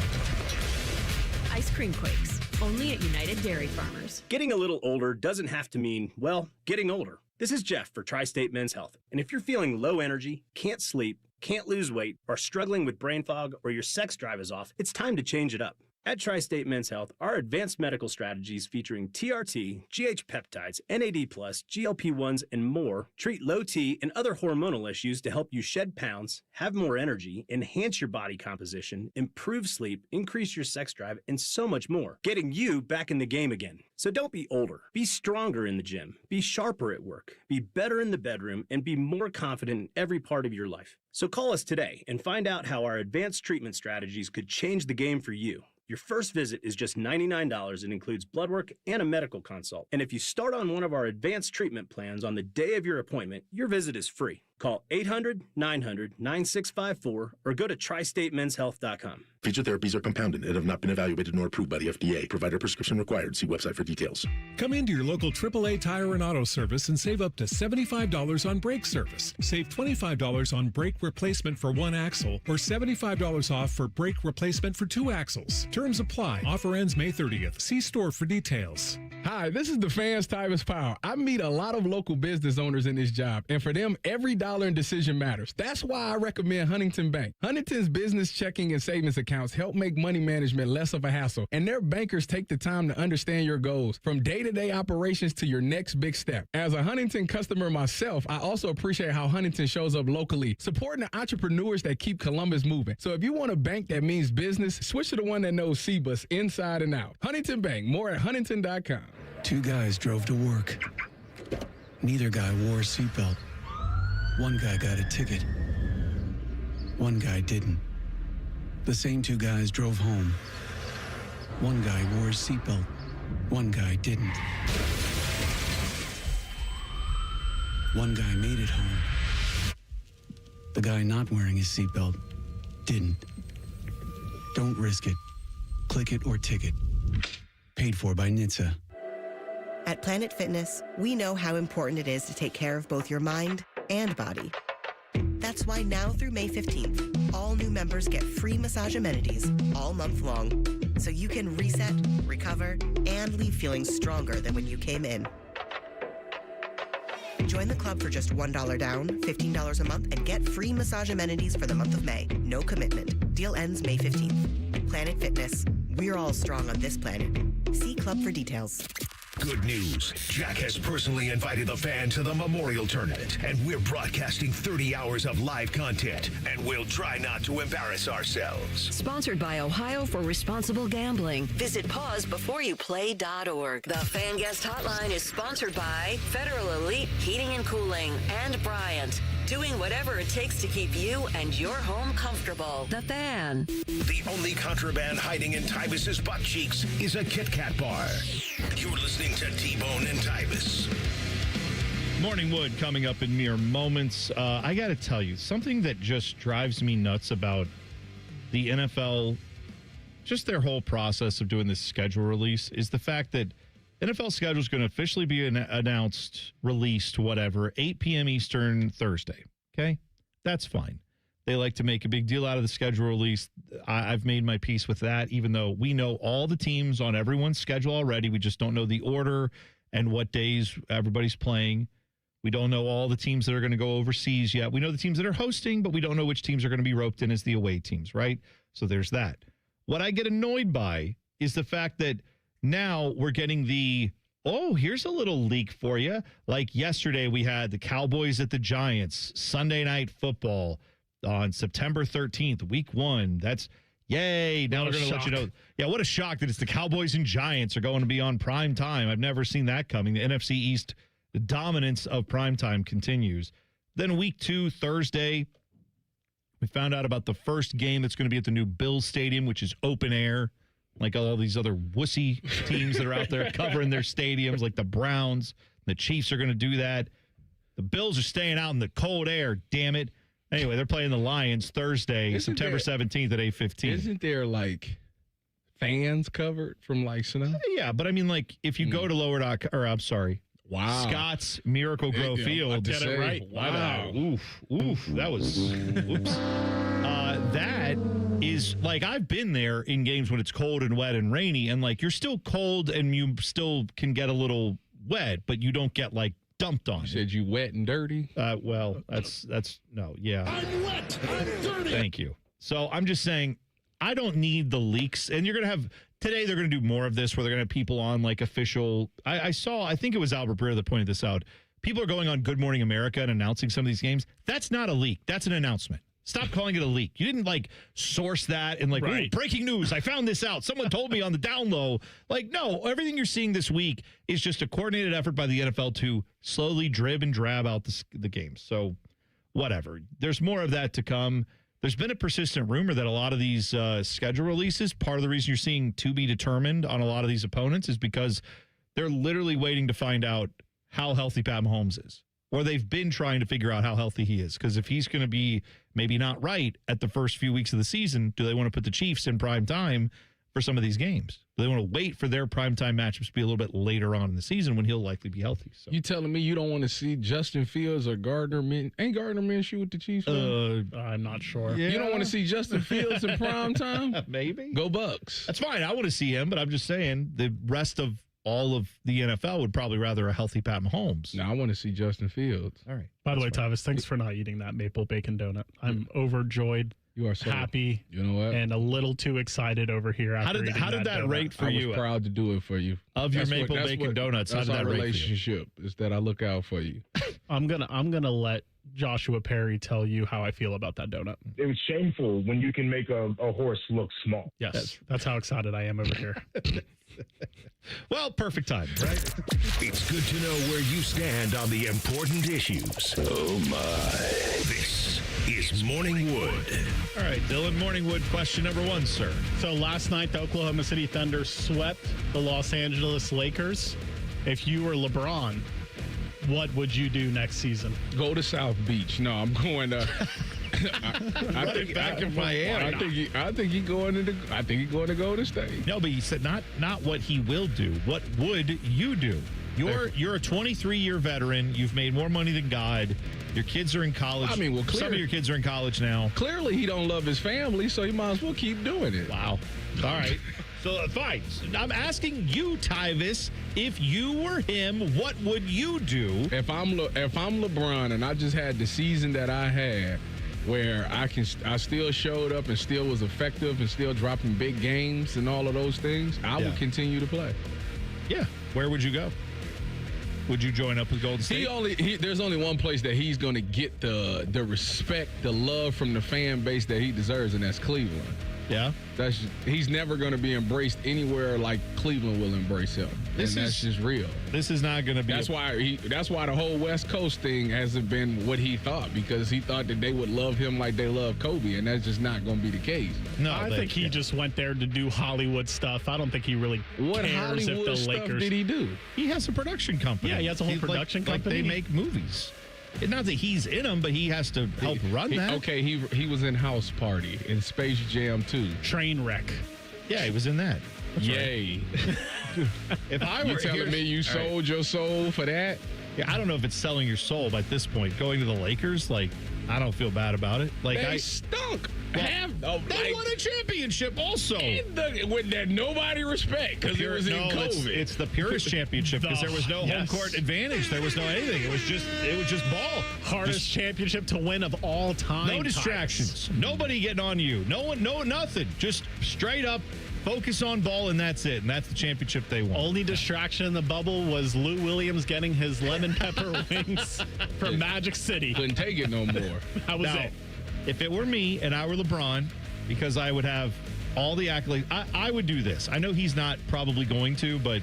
Ice cream quakes, only at United Dairy Farmers. Getting a little older doesn't have to mean, well, getting older. This is Jeff for Tri-State Men's Health. And if you're feeling low energy, can't sleep, can't lose weight, are struggling with brain fog, or your sex drive is off, it's time to change it up. At Tri-State Men's Health, our advanced medical strategies featuring TRT, GH peptides, NAD+, GLP-1s, and more treat low T and other hormonal issues to help you shed pounds, have more energy, enhance your body composition, improve sleep, increase your sex drive, and so much more, getting you back in the game again. So don't be older. Be stronger in the gym. Be sharper at work. Be better in the bedroom, and be more confident in every part of your life. So call us today and find out how our advanced treatment strategies could change the game for you. Your first visit is just $99 and includes blood work and a medical consult. And if you start on one of our advanced treatment plans on the day of your appointment, your visit is free. Call 800-900-9654 or go to tristatemenshealth.com. Featured therapies are compounded and have not been evaluated nor approved by the FDA. Provider prescription required. See website for details. Come into your local AAA Tire and Auto Service and save up to $75 on brake service. Save $25 on brake replacement for one axle or $75 off for brake replacement for two axles. Terms apply. Offer ends May 30th. See store for details. Hi, this is the Fans Tyvis Powell. I meet a lot of local business owners in this job, and for them, every dollar in decision matters. That's why I recommend Huntington Bank. Huntington's business checking and savings accounts help make money management less of a hassle, and their bankers take the time to understand your goals, from day-to-day operations to your next big step. As a Huntington customer myself, I also appreciate how Huntington shows up locally, supporting the entrepreneurs that keep Columbus moving. So if you want a bank that means business, switch to the one that knows CBUS inside and out. Huntington Bank, more at huntington.com. Two guys drove to work. Neither guy wore a seatbelt. One guy got a ticket. One guy didn't. The same two guys drove home. One guy wore a seatbelt. One guy didn't. One guy made it home. The guy not wearing his seatbelt didn't. Don't risk it. Click it or ticket. Paid for by NHTSA. At Planet Fitness, we know how important it is to take care of both your mind and body. That's why now through May 15th, all new members get free massage amenities all month long. so you can reset, recover, and leave feeling stronger than when you came in. Join the club for just $1 down, $15 a month, and get free massage amenities for the month of May. No commitment. Deal ends May 15th. Planet Fitness. We're all strong on this planet. See club for details. Good news. Jack has personally invited the fan to the Memorial Tournament, and we're broadcasting 30 hours of live content, and we'll try not to embarrass ourselves. Sponsored by Ohio for Responsible Gambling. Visit pausebeforeyouplay.org. The Fan Guest Hotline is sponsored by Federal Elite Heating and Cooling and Bryant. Doing whatever it takes to keep you and your home comfortable. The Fan. The only contraband hiding in Tyvis's butt cheeks is a Kit Kat bar. You're listening to T-Bone and Tyvis. Morning Wood coming up in mere moments. I got to tell you, something that just drives me nuts about the NFL, just their whole process of doing this schedule release, is the fact that NFL schedule is going to officially be announced, released, whatever, 8 p.m. Eastern Thursday. Okay? That's fine. They like to make a big deal out of the schedule release. I've made my peace with that, even though we know all the teams on everyone's schedule already. We just don't know the order and what days everybody's playing. We don't know all the teams that are going to go overseas yet. We know the teams that are hosting, but we don't know which teams are going to be roped in as the away teams, right? So there's that. What I get annoyed by is the fact that now we're getting here's a little leak for you. Like yesterday, we had the Cowboys at the Giants, Sunday Night Football on September 13th, week 1. That's yay. Now we're going to let you know. Yeah, what a shock that it's the Cowboys and Giants are going to be on prime time. I've never seen that coming. The NFC East, the dominance of prime time continues. Then week 2, Thursday, we found out about the first game that's going to be at the new Bills Stadium, which is open air. Like all these other wussy teams that are out there covering their stadiums, like the Browns. The Chiefs are going to do that. The Bills are staying out in the cold air, damn it. Anyway, they're playing the Lions Thursday, September 17th at 8:15. Isn't there, like, fans covered from, like, snow? Yeah, but I mean, like, if you go to Scott's Miracle Grow Field. Get it right. Wow. Oof. That was, oops. That is, like, I've been there in games when it's cold and wet and rainy, and, like, you're still cold and you still can get a little wet, but you don't get, like, dumped on. You said you wet and dirty? Well, that's no, yeah. I'm wet. I'm dirty. Thank you. So I'm just saying, I don't need the leaks. And you're going to have, today they're going to do more of this where they're going to have people on like official. I think it was Albert Breer that pointed this out. People are going on Good Morning America and announcing some of these games. That's not a leak. That's an announcement. Stop calling it a leak. You didn't like source that and like, right. Breaking news. I found this out. Someone told me on the down low. Like, no, everything you're seeing this week is just a coordinated effort by the NFL to slowly drib and drab out the games. So whatever. There's more of that to come. There's been a persistent rumor that a lot of these schedule releases, part of the reason you're seeing to be determined on a lot of these opponents is because they're literally waiting to find out how healthy Pat Mahomes is. Or they've been trying to figure out how healthy he is. Because if he's going to be maybe not right at the first few weeks of the season, do they want to put the Chiefs in prime time for some of these games? Do they want to wait for their primetime matchups to be a little bit later on in the season when he'll likely be healthy? So. You telling me you don't want to see Justin Fields or Gardner Minshew? Ain't Gardner Minshew with the Chiefs? I'm not sure. Yeah. You don't want to see Justin Fields in prime time? Maybe. Go Bucks. That's fine. I want to see him, but I'm just saying the rest of all of the NFL would probably rather a healthy Pat Mahomes. No, I want to see Justin Fields. All right. By the way, Tyvis, thanks for not eating that maple bacon donut. I'm overjoyed. You are so happy. You know what? And a little too excited over here. How did that rate for you? I was proud to do it for you. Of your maple bacon donuts, how did that rate for you? Relationship is that I look out for you. I'm gonna let Joshua Perry tell you how I feel about that donut. It was shameful when you can make a horse look small. Yes, that's how excited I am over here. Well, perfect time, right? It's good to know where you stand on the important issues. Oh, my. This is Morning Wood. All right, Dylan, Morning Wood, question number 1, sir. So last night, the Oklahoma City Thunder swept the Los Angeles Lakers. If you were LeBron, what would you do next season? Go to South Beach. No, I'm going to... I think back in Miami. I think he's going to Golden State. No, but he said not what he will do. What would you do? You're a 23-year veteran. You've made more money than God. Your kids are in college. I mean, well, some of your kids are in college now. Clearly, he don't love his family, so he might as well keep doing it. Wow. All right. So, fine. I'm asking you, Tyvis, if you were him, what would you do? If I'm LeBron and I just had the season that I had, where I still showed up and still was effective and still dropping big games and all of those things, I would continue to play. Yeah. Where would you go? Would you join up with Golden State? There's only one place that he's going to get the respect, the love from the fan base that he deserves, and that's Cleveland. Yeah. He's never going to be embraced anywhere like Cleveland will embrace him. That's just real. This is not going to be. That's why the whole West Coast thing hasn't been what he thought, because he thought that they would love him like they love Kobe, and that's just not going to be the case. No, I think he just went there to do Hollywood stuff. I don't think he really cares if the Lakers. Did he do? He has a production company. Yeah, he has a whole production company. Like they make movies. Not that he's in them, but he has to help run that. Okay, he was in House Party in Space Jam 2. Trainwreck. Yeah, he was in that. That's Yay. Right. If I were telling me you sold your soul for that? Yeah, I don't know if it's selling your soul, but at this point, going to the Lakers, like, I don't feel bad about it. Like they stunk. Well, they won a championship also. With that nobody respect, because it was in COVID. It's the purest championship, because there was no home court advantage. There was no anything. It was just ball. Hardest championship to win of all time. No distractions. Nobody getting on you. No nothing. Just straight up. Focus on ball, and that's it. And that's the championship they won. Only distraction in the bubble was Lou Williams getting his lemon pepper wings from Magic City. Couldn't take it no more. That was it. If it were me and I were LeBron, because I would have all the accolades, I would do this. I know he's not probably going to, but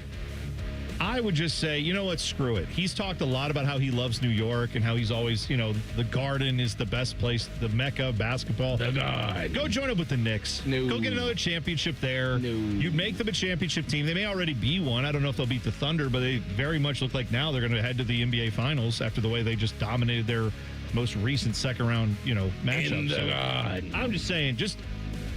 I would just say, you know what, screw it. He's talked a lot about how he loves New York and how he's always, the Garden is the best place, the Mecca of basketball. The God. Go join up with the Knicks. No. Go get another championship there. No. You make them a championship team. They may already be one. I don't know if they'll beat the Thunder, but they very much look like now they're going to head to the NBA Finals after the way they just dominated their most recent second round, matchup. So I'm just saying, just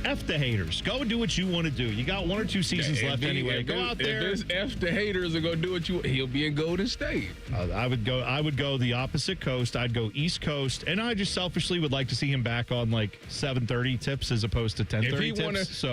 F the haters. Go and do what you want to do. You got 1 or 2 seasons left anyway. Go out there. If F the haters are going to do what he'll be in Golden State. I would go the opposite coast. I'd go East Coast, and I just selfishly would like to see him back on like 7:30 tips as opposed to 10:30 tips.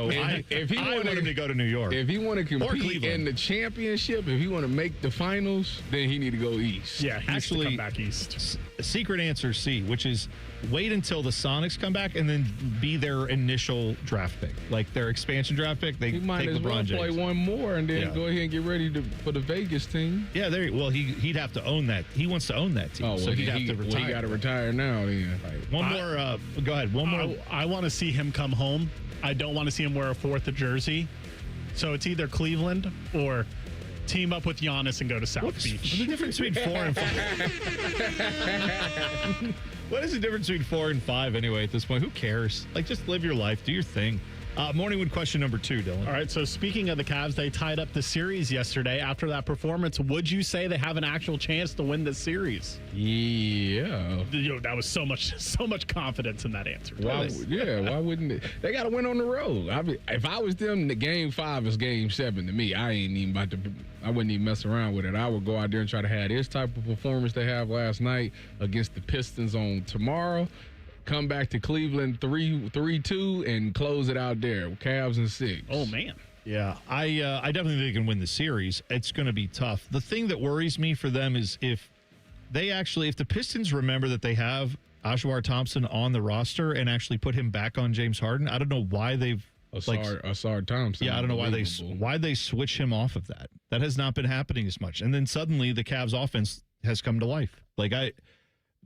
If he wanted him to go to New York. If he want to compete in the championship, if he want to make the finals, then he need to go East. Yeah, he needs to come back East. Secret answer C, which is wait until the Sonics come back and then be their initial draft pick, like their expansion draft pick. They might as well play one more and then go ahead and get ready for the Vegas team. Yeah, he'd have to own that. He wants to own that team, so he'd have to retire. He got to retire now. Then one more. Go ahead. One more. I want to see him come home. I don't want to see him wear a 4th jersey. So it's either Cleveland or team up with Giannis and go to South Beach. What's the difference between 4 and 5? What is the difference between 4 and 5 anyway at this point? Who cares? Like, just live your life. Do your thing. Morningwood question number 2, Dylan. All right, so speaking of the Cavs, they tied up the series yesterday. After that performance, would you say they have an actual chance to win the series? Yeah. That was so much confidence in that answer. Why wouldn't they? They got to win on the road. If I was them, the game 5 is game 7 to me. I wouldn't even mess around with it. I would go out there and try to have this type of performance they have last night against the Pistons on tomorrow. Come back to Cleveland 3-2 and close it out there. Cavs in 6. Oh, man. Yeah, I definitely think they can win the series. It's going to be tough. The thing that worries me for them is if the Pistons remember that they have Ashwar Thompson on the roster and actually put him back on James Harden, I don't know why they've Asar Thompson. Yeah, I don't know why they switch him off of that. That has not been happening as much. And then suddenly the Cavs offense has come to life.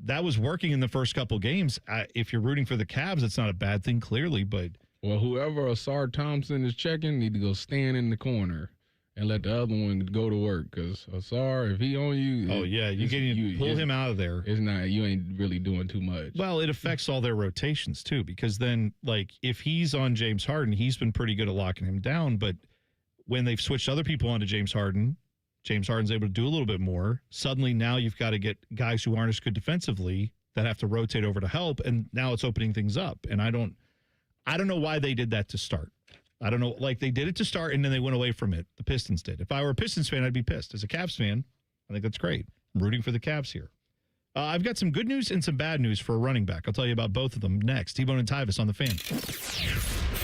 That was working in the first couple games. If you're rooting for the Cavs, it's not a bad thing, clearly. But whoever Asar Thompson is checking need to go stand in the corner and let the other one go to work. Because Asar, if he on you, you pull him out of there. It's not. You ain't really doing too much. Well, it affects all their rotations too, because then if he's on James Harden, he's been pretty good at locking him down. But when they've switched other people onto James Harden's able to do a little bit more. Suddenly now you've got to get guys who aren't as good defensively that have to rotate over to help, and now it's opening things up. And I don't know why they did that to start. I don't know. They did it to start, and then they went away from it. The Pistons did. If I were a Pistons fan, I'd be pissed. As a Cavs fan, I think that's great. I'm rooting for the Cavs here. I've got some good news and some bad news for a running back. I'll tell you about both of them next. T-Bone and Tyvis on the Fan.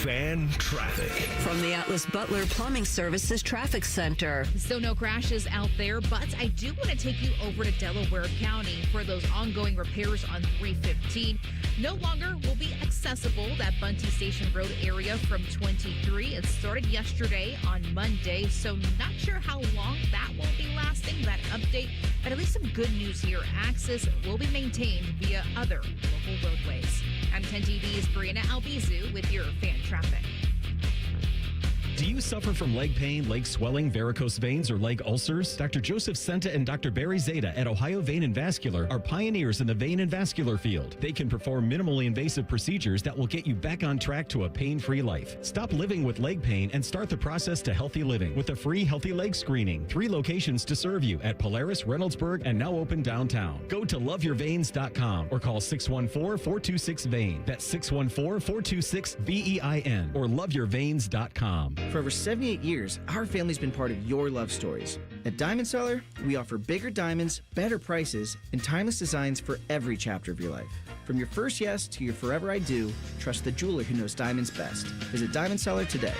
Fan traffic. From the Atlas Butler Plumbing Services Traffic Center. Still no crashes out there, but I do want to take you over to Delaware County for those ongoing repairs on 315. No longer will be accessible that Bunty Station Road area from 23. It started yesterday on Monday, so not sure how long that will be lasting, that update, but at least some good news here. Access will be maintained via other local roadways. I'm 10 TV's Brianna Albizu with your fan traffic. Do you suffer from leg pain, leg swelling, varicose veins, or leg ulcers? Dr. Joseph Senta and Dr. Barry Zeta at Ohio Vein and Vascular are pioneers in the vein and vascular field. They can perform minimally invasive procedures that will get you back on track to a pain-free life. Stop living with leg pain and start the process to healthy living with a free healthy leg screening. 3 locations to serve you at Polaris, Reynoldsburg, and now open downtown. Go to loveyourveins.com or call 614-426-VEIN. That's 614-426-VEIN or loveyourveins.com. For over 78 years, our family's been part of your love stories. At Diamond Seller, we offer bigger diamonds, better prices, and timeless designs for every chapter of your life. From your first yes to your forever I do, trust the jeweler who knows diamonds best. Visit Diamond Seller today.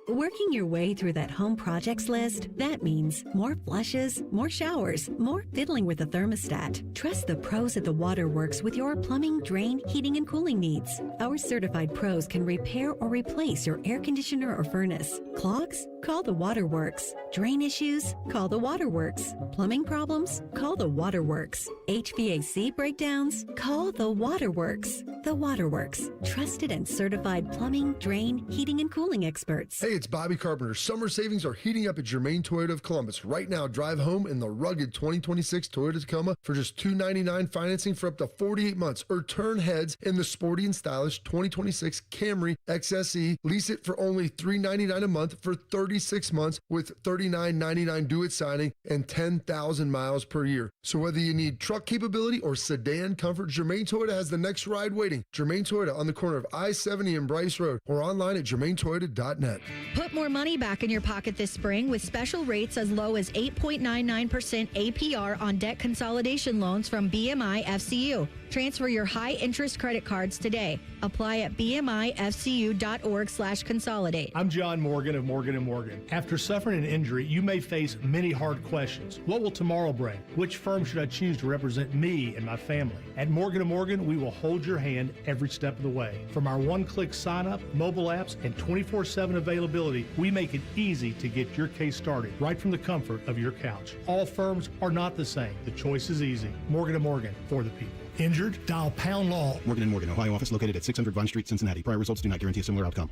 Working your way through that home projects list, that means more flushes, more showers, more fiddling with the thermostat. Trust the pros at the Waterworks with your plumbing, drain, heating, and cooling needs. Our certified pros can repair or replace your air conditioner or furnace. Clogs? Call the Waterworks. Drain issues? Call the Waterworks. Plumbing problems? Call the Waterworks. HVAC breakdowns? Call the Waterworks. The Waterworks. Trusted and certified plumbing, drain, heating, and cooling experts. Hey, it's Bobby Carpenter. Summer savings are heating up at Germain Toyota of Columbus. Right now, drive home in the rugged 2026 Toyota Tacoma for just $299 financing for up to 48 months, or turn heads in the sporty and stylish 2026 Camry XSE. Lease it for only $399 a month for 36 months with $39.99 due at signing and 10,000 miles per year. So whether you need truck capability or sedan comfort, Germain Toyota has the next ride waiting. Germain Toyota on the corner of I-70 and Bryce Road, or online at germaintoyota.net. Put more money back in your pocket this spring with special rates as low as 8.99% APR on debt consolidation loans from BMI FCU. Transfer your high-interest credit cards today. Apply at bmifcu.org/consolidate. I'm John Morgan of Morgan & Morgan. After suffering an injury, you may face many hard questions. What will tomorrow bring? Which firm should I choose to represent me and my family? At Morgan & Morgan, we will hold your hand every step of the way. From our one-click sign-up, mobile apps, and 24/7 availability, we make it easy to get your case started right from the comfort of your couch. All firms are not the same. The choice is easy. Morgan & Morgan, for the people. Injured? Dial pound law. Morgan & Morgan, Ohio office located at 600 Vine Street, Cincinnati. Prior results do not guarantee a similar outcome.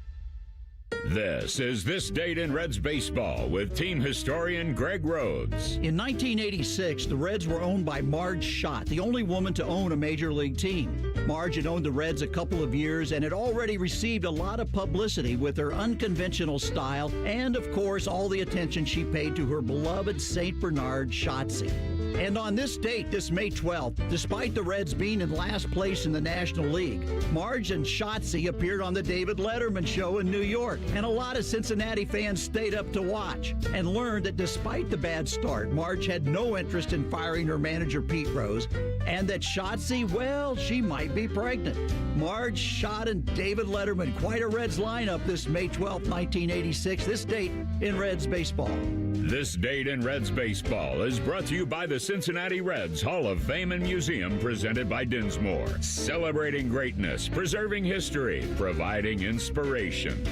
This is This Date in Reds Baseball with team historian Greg Rhodes. In 1986, the Reds were owned by Marge Schott, the only woman to own a major league team. Marge had owned the Reds a couple of years and had already received a lot of publicity with her unconventional style and, of course, all the attention she paid to her beloved St. Bernard Shotzi. And on this date, this May 12th, despite the Reds being in last place in the National League, Marge and Shotzi appeared on the David Letterman Show in New York, and a lot of Cincinnati fans stayed up to watch and learned that despite the bad start, Marge had no interest in firing her manager Pete Rose, and that Shotzi, well, she might be pregnant. Marge, Schott, and David Letterman, quite a Reds lineup this May 12th, 1986, this date in Reds baseball. This Date in Reds Baseball is brought to you by the Cincinnati Reds Hall of Fame and Museum, presented by Dinsmore. Celebrating greatness, preserving history, providing inspiration.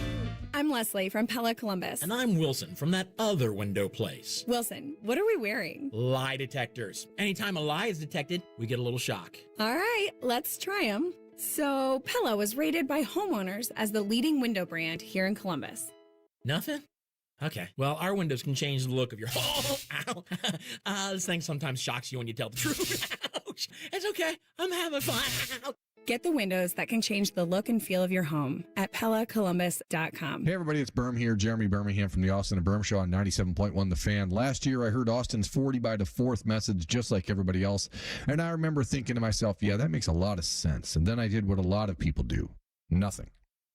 I'm Leslie from Pella Columbus. And I'm Wilson from that other window place. Wilson, what are we wearing? Lie detectors. Anytime a lie is detected, we get a little shock. All right, let's try them. So, Pella was rated by homeowners as the leading window brand here in Columbus. Nothing? Okay. Well, our windows can change the look of your home. Ow. This thing sometimes shocks you when you tell the truth. Ouch. It's okay. I'm having fun. Get the windows that can change the look and feel of your home at PellaColumbus.com. Hey, everybody, it's Berm here. Jeremy Birmingham from the Austin and Berm Show on 97.1 The Fan. Last year, I heard Austin's 40 by the 4th message just like everybody else. And I remember thinking to myself, yeah, that makes a lot of sense. And then I did what a lot of people do. Nothing.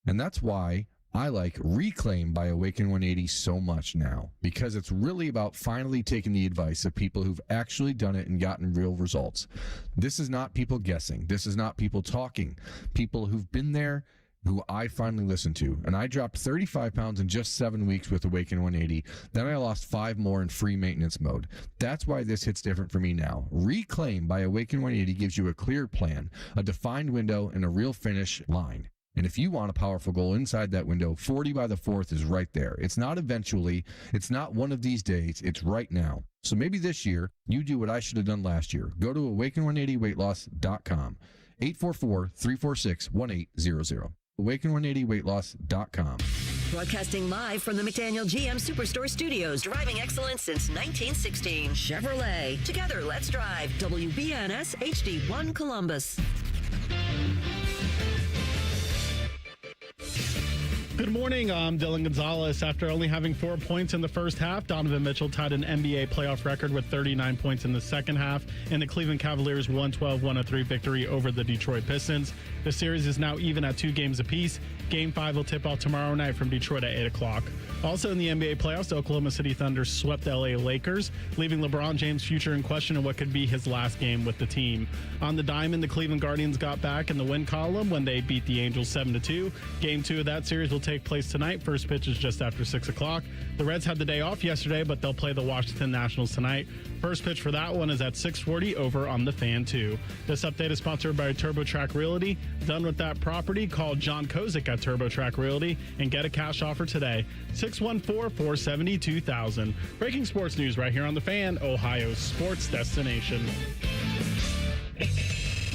And that's why I like Reclaim by Awaken 180 so much now because it's really about finally taking the advice of people who've actually done it and gotten real results. This is not people guessing. This is not people talking. People who've been there, who I finally listened to. And I dropped 35 pounds in just 7 weeks with Awaken 180. Then I lost 5 more in free maintenance mode. That's why this hits different for me now. Reclaim by Awaken 180 gives you a clear plan, a defined window, and a real finish line. And if you want a powerful goal inside that window, 40 by the 4th is right there. It's not eventually. It's not one of these days. It's right now. So maybe this year, you do what I should have done last year. Go to awaken180weightloss.com. 844-346-1800. awaken180weightloss.com. Broadcasting live from the McDaniel GM Superstore Studios. Driving excellence since 1916. Chevrolet. Together, let's drive. WBNS HD1 Columbus. Good morning. I'm Dylan Gonzalez. After only having 4 points in the first half, Donovan Mitchell tied an NBA playoff record with 39 points in the second half in the Cleveland Cavaliers' 112-103 victory over the Detroit Pistons. The series is now even at 2 games apiece. Game 5 will tip off tomorrow night from Detroit at 8 o'clock. Also in the NBA playoffs, the Oklahoma City Thunder swept the LA Lakers, leaving LeBron James' future in question in what could be his last game with the team. On the diamond, the Cleveland Guardians got back in the win column when they beat the Angels 7-2. Game 2 of that series will take place tonight. First pitch is just after 6 o'clock. The Reds had the day off yesterday, but they'll play the Washington Nationals tonight. First pitch for that one is at 6:40 over on the Fan 2. This update is sponsored by TurboTrack Realty. Done with that property? Call John Kozik at TurboTrack Realty and get a cash offer today. 614-470-2000. Breaking sports news right here on the Fan, Ohio's sports destination.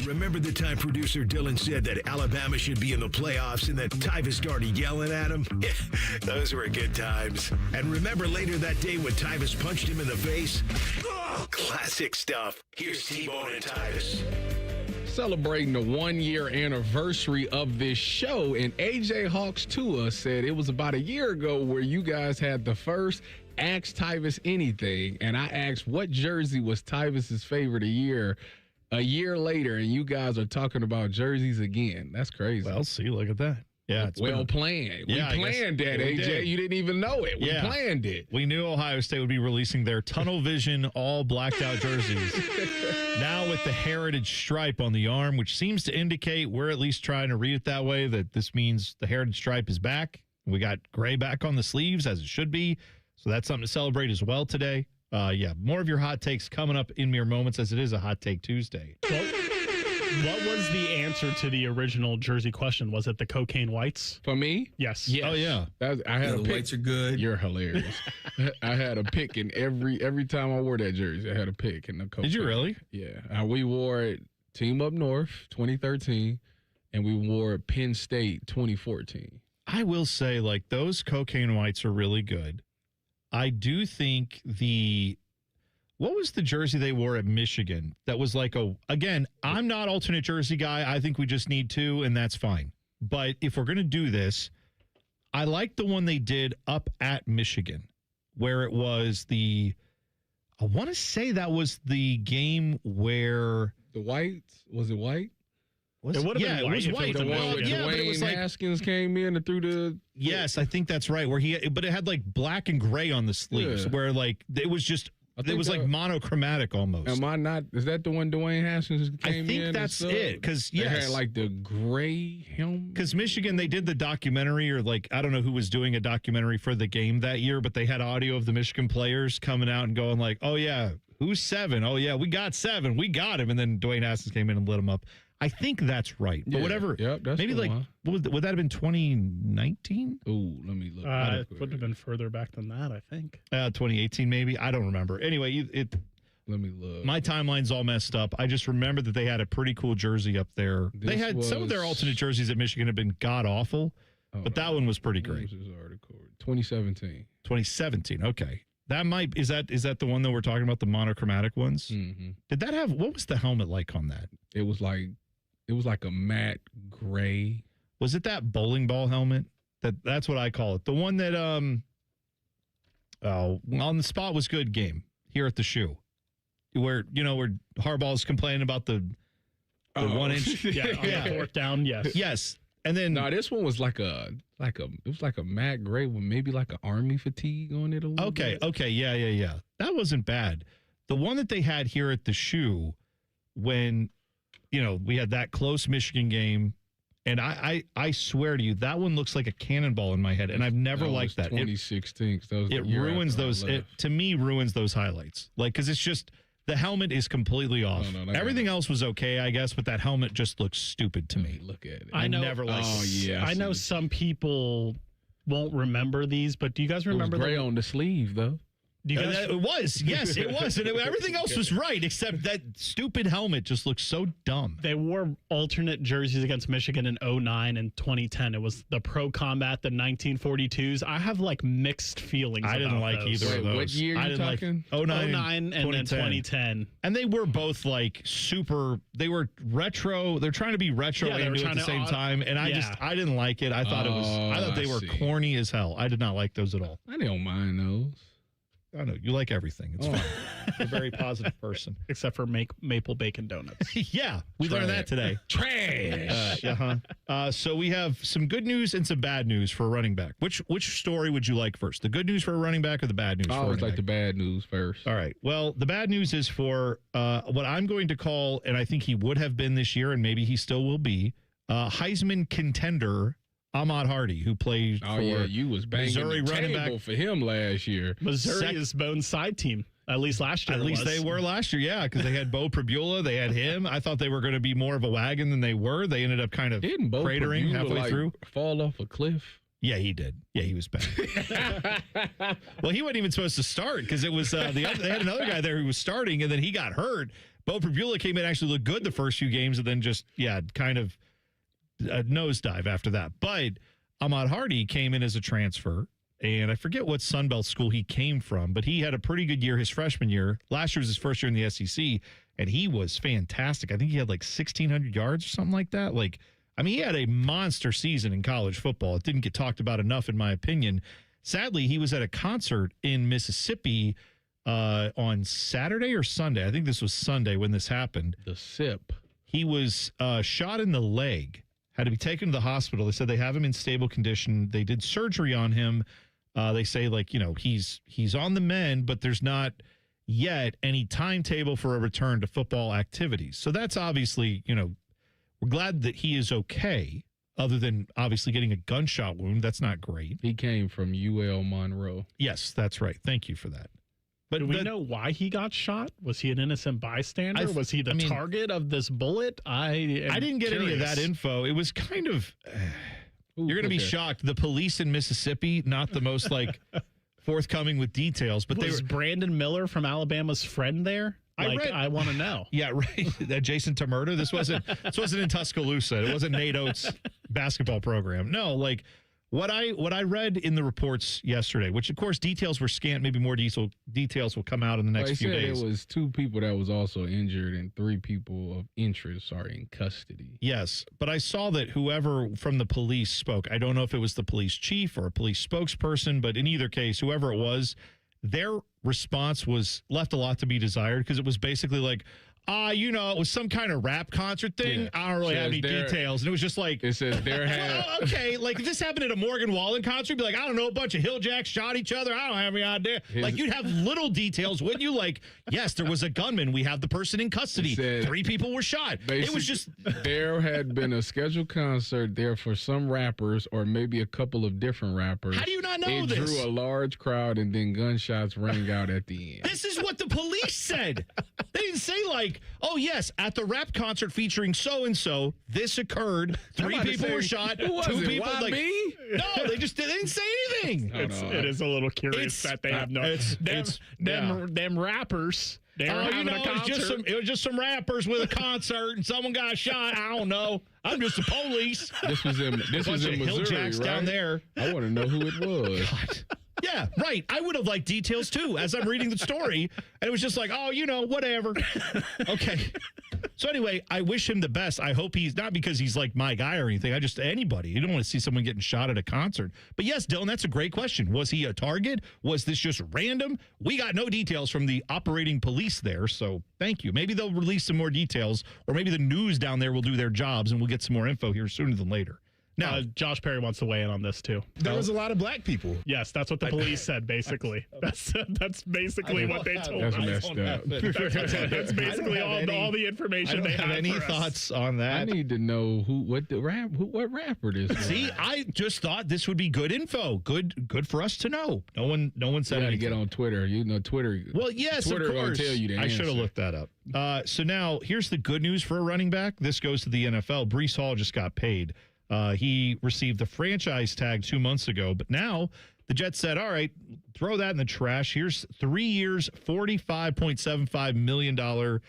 Remember the time producer Dylan said that Alabama should be in the playoffs and that Tyvis started yelling at him? Yeah, those were good times. And remember later that day when Tyvis punched him in the face? Oh, classic stuff. Here's T-Bone and Tyvis. Celebrating the 1-year anniversary of this show, and AJ Hawks Tua said it was about a year ago where you guys had the first Ask Tyvis Anything, and I asked what jersey was Tyvis's favorite a year later, and you guys are talking about jerseys again. That's crazy. Well, see, look at that. Yeah, it's well planned. Yeah, we planned that, AJ. Did. You didn't even know it. We Yeah. planned it. We knew Ohio State would be releasing their tunnel vision, all blacked out jerseys. Now with the heritage stripe on the arm, which seems to indicate, we're at least trying to read it that way, that this means the heritage stripe is back. We got gray back on the sleeves, as it should be. So that's something to celebrate as well today. Yeah, more of your hot takes coming up in mere moments, as it is a Hot Take Tuesday. What was the answer to the original jersey question? Was it the cocaine whites? For me? Yes. Yes. Oh, yeah. I had the a pick. whites are good. You're hilarious. I had a pick in every time I wore that jersey. I had a pick in the cocaine. Did you really? Yeah. We wore it Team Up North 2013, and we wore it Penn State 2014. I will say, like, those cocaine whites are really good. I do think what was the jersey they wore at Michigan that was like again, I'm not alternate jersey guy. I think we just need 2, and that's fine. But if we're going to do this, I like the one they did up at Michigan, where it was I want to say that was the game where the white, was it white? It would have been white. It was white. The one with Dwayne Haskins came in and threw the... Yes, I think that's right. But it had like black and gray on the sleeves, where like it was just... It was like monochromatic almost. Am I not? Is that the one Dwayne Haskins came in? I think that's it. Because they had like the gray helmet. Because Michigan, they did the documentary, or like I don't know who was doing a documentary for the game that year, but they had audio of the Michigan players coming out and going like, "Oh yeah, who's 7? Oh yeah, we got 7, we got him." And then Dwayne Haskins came in and lit him up. I think that's right. But whatever. Yep, that's maybe like would that have been 2019? Oh, let me look. It would have been further back than that, I think. 2018 maybe. I don't remember. Anyway, let me look. My timeline's all messed up. I just remember that they had a pretty cool jersey up there. They had some of their alternate jerseys at Michigan have been god awful, but that one was pretty great. This article 2017. 2017. Okay. That is that the one that we're talking about, the monochromatic ones? Mm-hmm. Did that have, what was the helmet like on that? It was like a matte gray. Was it that bowling ball helmet? That's what I call it. The one that on the spot was good game here at the shoe. Where Harbaugh's complaining about the 1 inch. Yeah, 4th down, yes. Yes. And then this one was like a matte gray with maybe like an army fatigue on it a little bit. Okay, yeah. That wasn't bad. The one that they had here at the shoe when, we had that close Michigan game, and I swear to you, that one looks like a cannonball in my head, and I've never liked that. 2016. It ruins those. To me, ruins those highlights. Because it's just the helmet is completely off. Everything else was okay, I guess, but that helmet just looks stupid to me. Look at it. I never liked it. I know some people won't remember these, but do you guys remember it was gray on the sleeve though? It was. Yes, it was. And everything else was right, except that stupid helmet just looks so dumb. They wore alternate jerseys against Michigan in 2009 and 2010. It was the Pro Combat, the 1942s. I have mixed feelings I didn't like those. either of those. What year are you talking? 09 and then 2010. And they were both super, they were retro. They're trying to be retro and new at the same time. And I didn't like it. I thought they were corny as hell. I did not like those at all. I don't mind those. I know you like everything. It's fine. You're a very positive person, except for maple bacon donuts. Yeah, we learned that today. Trash. So we have some good news and some bad news for a running back. Which story would you like first? The good news for a running back or the bad news? I always like the bad news first. All right. Well, the bad news is for what I'm going to call, and I think he would have been this year, and maybe he still will be, Heisman contender. Ahmad Hardy, who played for you was banging Missouri the running table back for him last year. Missouri is Bone's side team. At least last year. At least they were last year, yeah, because they had Bo Pribula, they had him. I thought they were going to be more of a wagon than they were. They ended up kind of cratering halfway through. Fall off a cliff. Yeah, he did. Yeah, he was bad. Well, he wasn't even supposed to start because it was they had another guy there who was starting, and then he got hurt. Bo Pribula came in, actually looked good the first few games, and then just kind of a nosedive after that. But Ahmad Hardy came in as a transfer, and I forget what Sunbelt school he came from, but he had a pretty good year his freshman year. Last year was his first year in the SEC, and he was fantastic. I think he had 1,600 yards or something like that. He had a monster season in college football. It didn't get talked about enough, in my opinion. Sadly, he was at a concert in Mississippi on Saturday or Sunday. I think this was Sunday when this happened. The SIP. He was shot in the leg. Had to be taken to the hospital. They said they have him in stable condition. They did surgery on him. They say he's on the mend, but there's not yet any timetable for a return to football activities. So that's obviously, we're glad that he is okay, other than obviously getting a gunshot wound. That's not great. He came from UL Monroe. Yes, that's right. Thank you for that. But do we know why he got shot? Was he an innocent bystander? Was he the target of this bullet? I didn't get any of that info. It was kind of you're going to be shocked. The police in Mississippi, not the most forthcoming with details, but was Brandon Miller from Alabama's friend there? I want to know. Yeah, right. That Jason Tamurda. This wasn't in Tuscaloosa. It wasn't Nate Oates' basketball program. No, what I read in the reports yesterday, which of course details were scant, maybe more details will come out in the next few days. There was 2 people that was also injured and 3 people of interest are in custody. Yes, but I saw that whoever from the police spoke, I don't know if it was the police chief or a police spokesperson, but in either case, whoever it was, their response was left a lot to be desired because it was basically it was some kind of rap concert thing. Yeah. I don't really have any details. And it was just it says there had. Okay, if this happened at a Morgan Wallen concert, you'd be I don't know, a bunch of Hilljacks shot each other. I don't have any idea. You'd have little details, wouldn't you? Yes, there was a gunman. We have the person in custody. 3 people were shot. It was just. There had been a scheduled concert there for some rappers or maybe a couple of different rappers. How do you not know this? It drew a large crowd and then gunshots rang out at the end. This is what the police said. They didn't say oh, yes, at the rap concert featuring so-and-so, this occurred. 3 people were shot. 2 people. No, they didn't say anything. It is a little curious that they have no. Them rappers. It was just some rappers with a concert and someone got shot. I don't know. I'm just the police. This was in Missouri, Hilljacks down there. I want to know who it was. God. Yeah, right. I would have liked details, too, as I'm reading the story. And it was just whatever. Okay. So anyway, I wish him the best. I hope he's not because he's my guy or anything. Anybody. You don't want to see someone getting shot at a concert. But yes, Dylan, that's a great question. Was he a target? Was this just random? We got no details from the operating police there. So thank you. Maybe they'll release some more details, or maybe the news down there will do their jobs and we'll get some more info here sooner than later. Now, Josh Perry wants to weigh in on this too. There was a lot of black people. Yes, that's what the police said. Basically, that's basically what they told That's us. messed up. That's basically all the information they have. Any for us. thoughts on that? I need to know what rapper this was. See, I just thought this would be good info. Good for us to know. No one said You got to anything. get on Twitter. You know, Twitter. Well, yes, Twitter of course. will tell you the I should have answer. looked that up. So now here's the good news for a running back. This goes to the NFL. Breece Hall just got paid. He received the franchise tag 2 months ago, but now the Jets said, all right, throw that in the trash. Here's 3 years, $45.75 million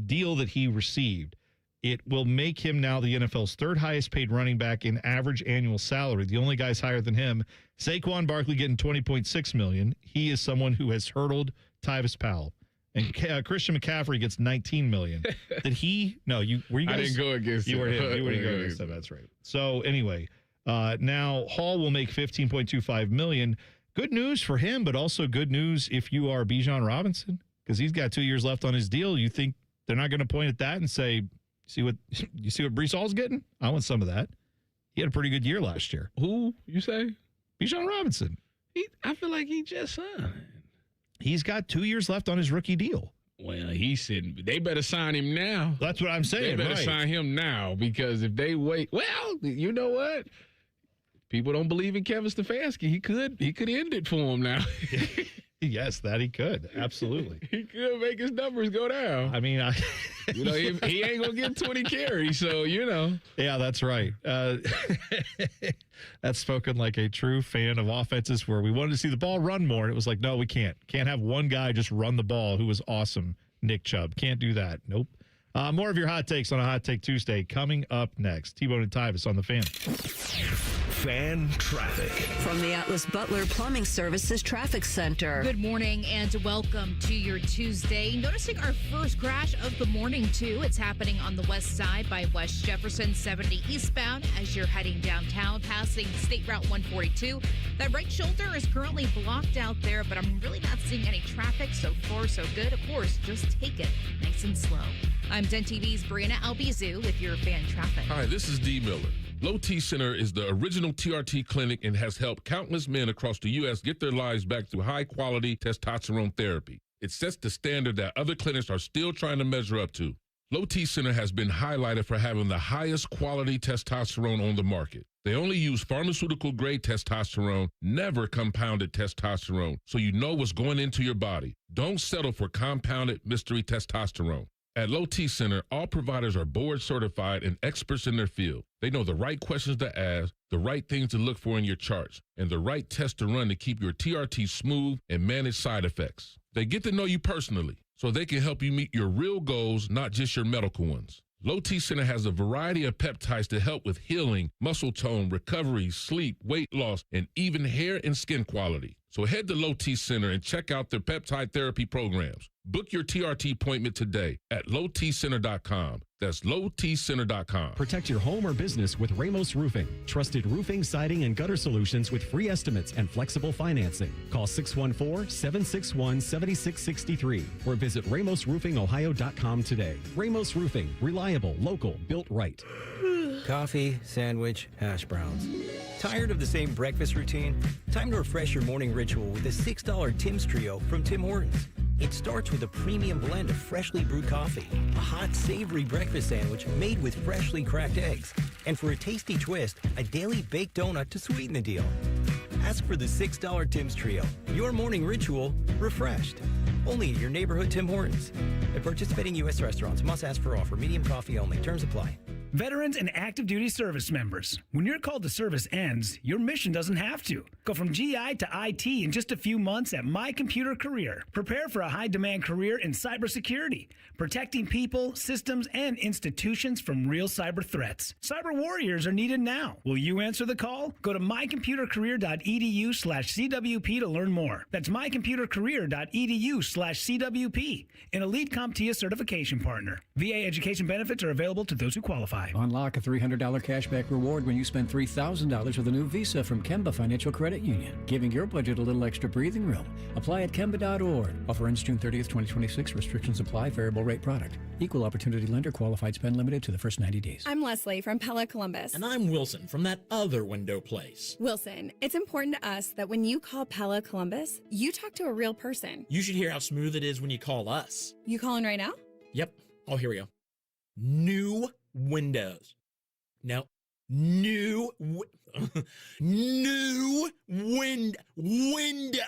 deal that he received. It will make him now the NFL's third highest paid running back in average annual salary. The only guys higher than him, Saquon Barkley getting $20.6 million. He is someone who has hurdled Tyvis Powell. And Christian McCaffrey gets $19 million. Did he? No, you were you guys? I didn't go against you. him. Were him. You wouldn't go against him. That's right. So anyway, now Hall will make $15.25 million. Good news for him, but also good news if you are Bijan Robinson, because he's got 2 years left on his deal. You think they're not going to point at that and say, "See what Breece Hall's getting? I want some of that." He had a pretty good year last year. Who you say? Bijan Robinson. I feel like he just signed. He's got 2 years left on his rookie deal. Well, he's sitting. They better sign him now. That's what I'm saying. They better right. sign him now, because if they wait, well, you know what? People don't believe in Kevin Stefanski. He could end it for him now. Yes, that he could. Absolutely. He could make his numbers go down. I mean, he ain't gonna get 20 carries, so Yeah, that's right. That's spoken like a true fan of offenses where we wanted to see the ball run more, and it was like, no, we can't. Can't have one guy just run the ball who was awesome. Nick Chubb. Can't do that. Nope. More of your hot takes on a Hot Take Tuesday coming up next. T-Bone and Tyvis on the Fan. Fan traffic. From the Atlas Butler Plumbing Services Traffic Center. Good morning and welcome to your Tuesday. Noticing our first crash of the morning, too. It's happening on the west side by West Jefferson 70 eastbound as you're heading downtown, passing State Route 142. That right shoulder is currently blocked out there, but I'm really not seeing any traffic. So far, so good. Of course, just take it nice and slow. I'm 10 TV's Brianna Albizu with your fan traffic. Hi, this is Dee Miller. Low T Center is the original TRT clinic and has helped countless men across the U.S. get their lives back through high-quality testosterone therapy. It sets the standard that other clinics are still trying to measure up to. Low T Center has been highlighted for having the highest quality testosterone on the market. They only use pharmaceutical-grade testosterone, never compounded testosterone, so you know what's going into your body. Don't settle for compounded mystery testosterone. At Low T Center, all providers are board certified and experts in their field. They know the right questions to ask, the right things to look for in your charts, and the right test to run to keep your TRT smooth and manage side effects. They get to know you personally, so they can help you meet your real goals, not just your medical ones. Low T Center has a variety of peptides to help with healing, muscle tone, recovery, sleep, weight loss, and even hair and skin quality. So head to Low T Center and check out their peptide therapy programs. Book your TRT appointment today at lowtcenter.com. That's lowtcenter.com. Protect your home or business with Ramos Roofing. Trusted roofing, siding, and gutter solutions with free estimates and flexible financing. Call 614-761-7663 or visit ramosroofingohio.com today. Ramos Roofing. Reliable, local, built right. Coffee, sandwich, hash browns. Tired of the same breakfast routine? Time to refresh your morning ritual with a $6 Tim's Trio from Tim Hortons. It starts with a premium blend of freshly brewed coffee, a hot, savory breakfast sandwich made with freshly cracked eggs, and for a tasty twist, a daily baked donut to sweeten the deal. Ask for the $6 Tim's Trio. Your morning ritual refreshed. Only at your neighborhood Tim Hortons. At participating U.S. restaurants, must ask for offer. Medium coffee only. Terms apply. Veterans and active duty service members, when your call to service ends, your mission doesn't have to. Go from GI to IT in just a few months at My Computer Career. Prepare for a high-demand career in cybersecurity, protecting people, systems, and institutions from real cyber threats. Cyber warriors are needed now. Will you answer the call? Go to mycomputercareer.edu/CWP to learn more. That's mycomputercareer.edu/CWP, an elite CompTIA certification partner. VA education benefits are available to those who qualify. apply. Unlock a $300 cashback reward when you spend $3,000 with a new Visa from Kemba Financial Credit Union, giving your budget a little extra breathing room. Apply at Kemba.org. Offer ends June 30th, 2026. Restrictions apply. Variable rate product. Equal opportunity lender. Qualified spend limited to the first 90 days. I'm Leslie from Pella Columbus. And I'm Wilson from that other window place. Wilson, it's important to us that when you call Pella Columbus, you talk to a real person. You should hear how smooth it is when you call us. You calling right now? Yep. Oh, here we go. New windows. No. New window.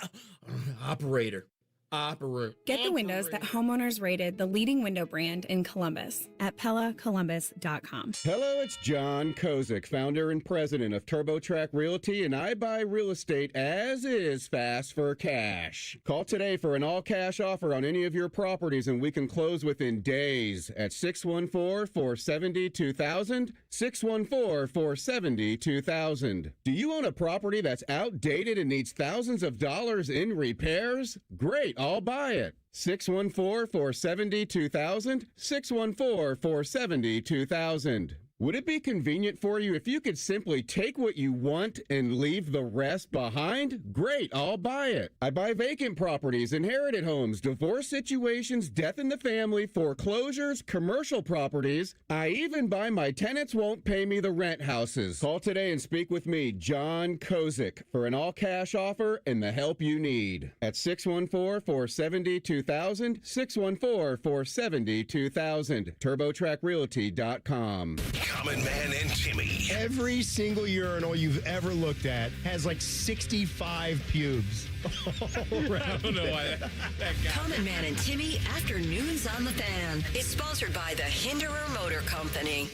Operator. Get the windows that homeowners rated the leading window brand in Columbus at PellaColumbus.com. Hello, it's John Kozik, founder and president of TurboTrack Realty, and I buy real estate as is fast for cash. Call today for an all-cash offer on any of your properties, and we can close within days at 614-470-2000, 614-470-2000. Do you own a property that's outdated and needs thousands of dollars in repairs? Great, I'll buy it. 614-470-2000, 614-470-2000. Would it be convenient for you if you could simply take what you want and leave the rest behind? Great, I'll buy it. I buy vacant properties, inherited homes, divorce situations, death in the family, foreclosures, commercial properties. I even buy my tenants won't pay me the rent houses. Call today and speak with me, John Kozik, for an all-cash offer and the help you need. At 614-470-2000, 614-470-2000, TurboTrackRealty.com. Common Man and Timmy. Every single urinal you've ever looked at has like 65 pubes. I don't know why that guy. Common Man and Timmy Afternoons on the Fan is sponsored by the Hinderer Motor Company.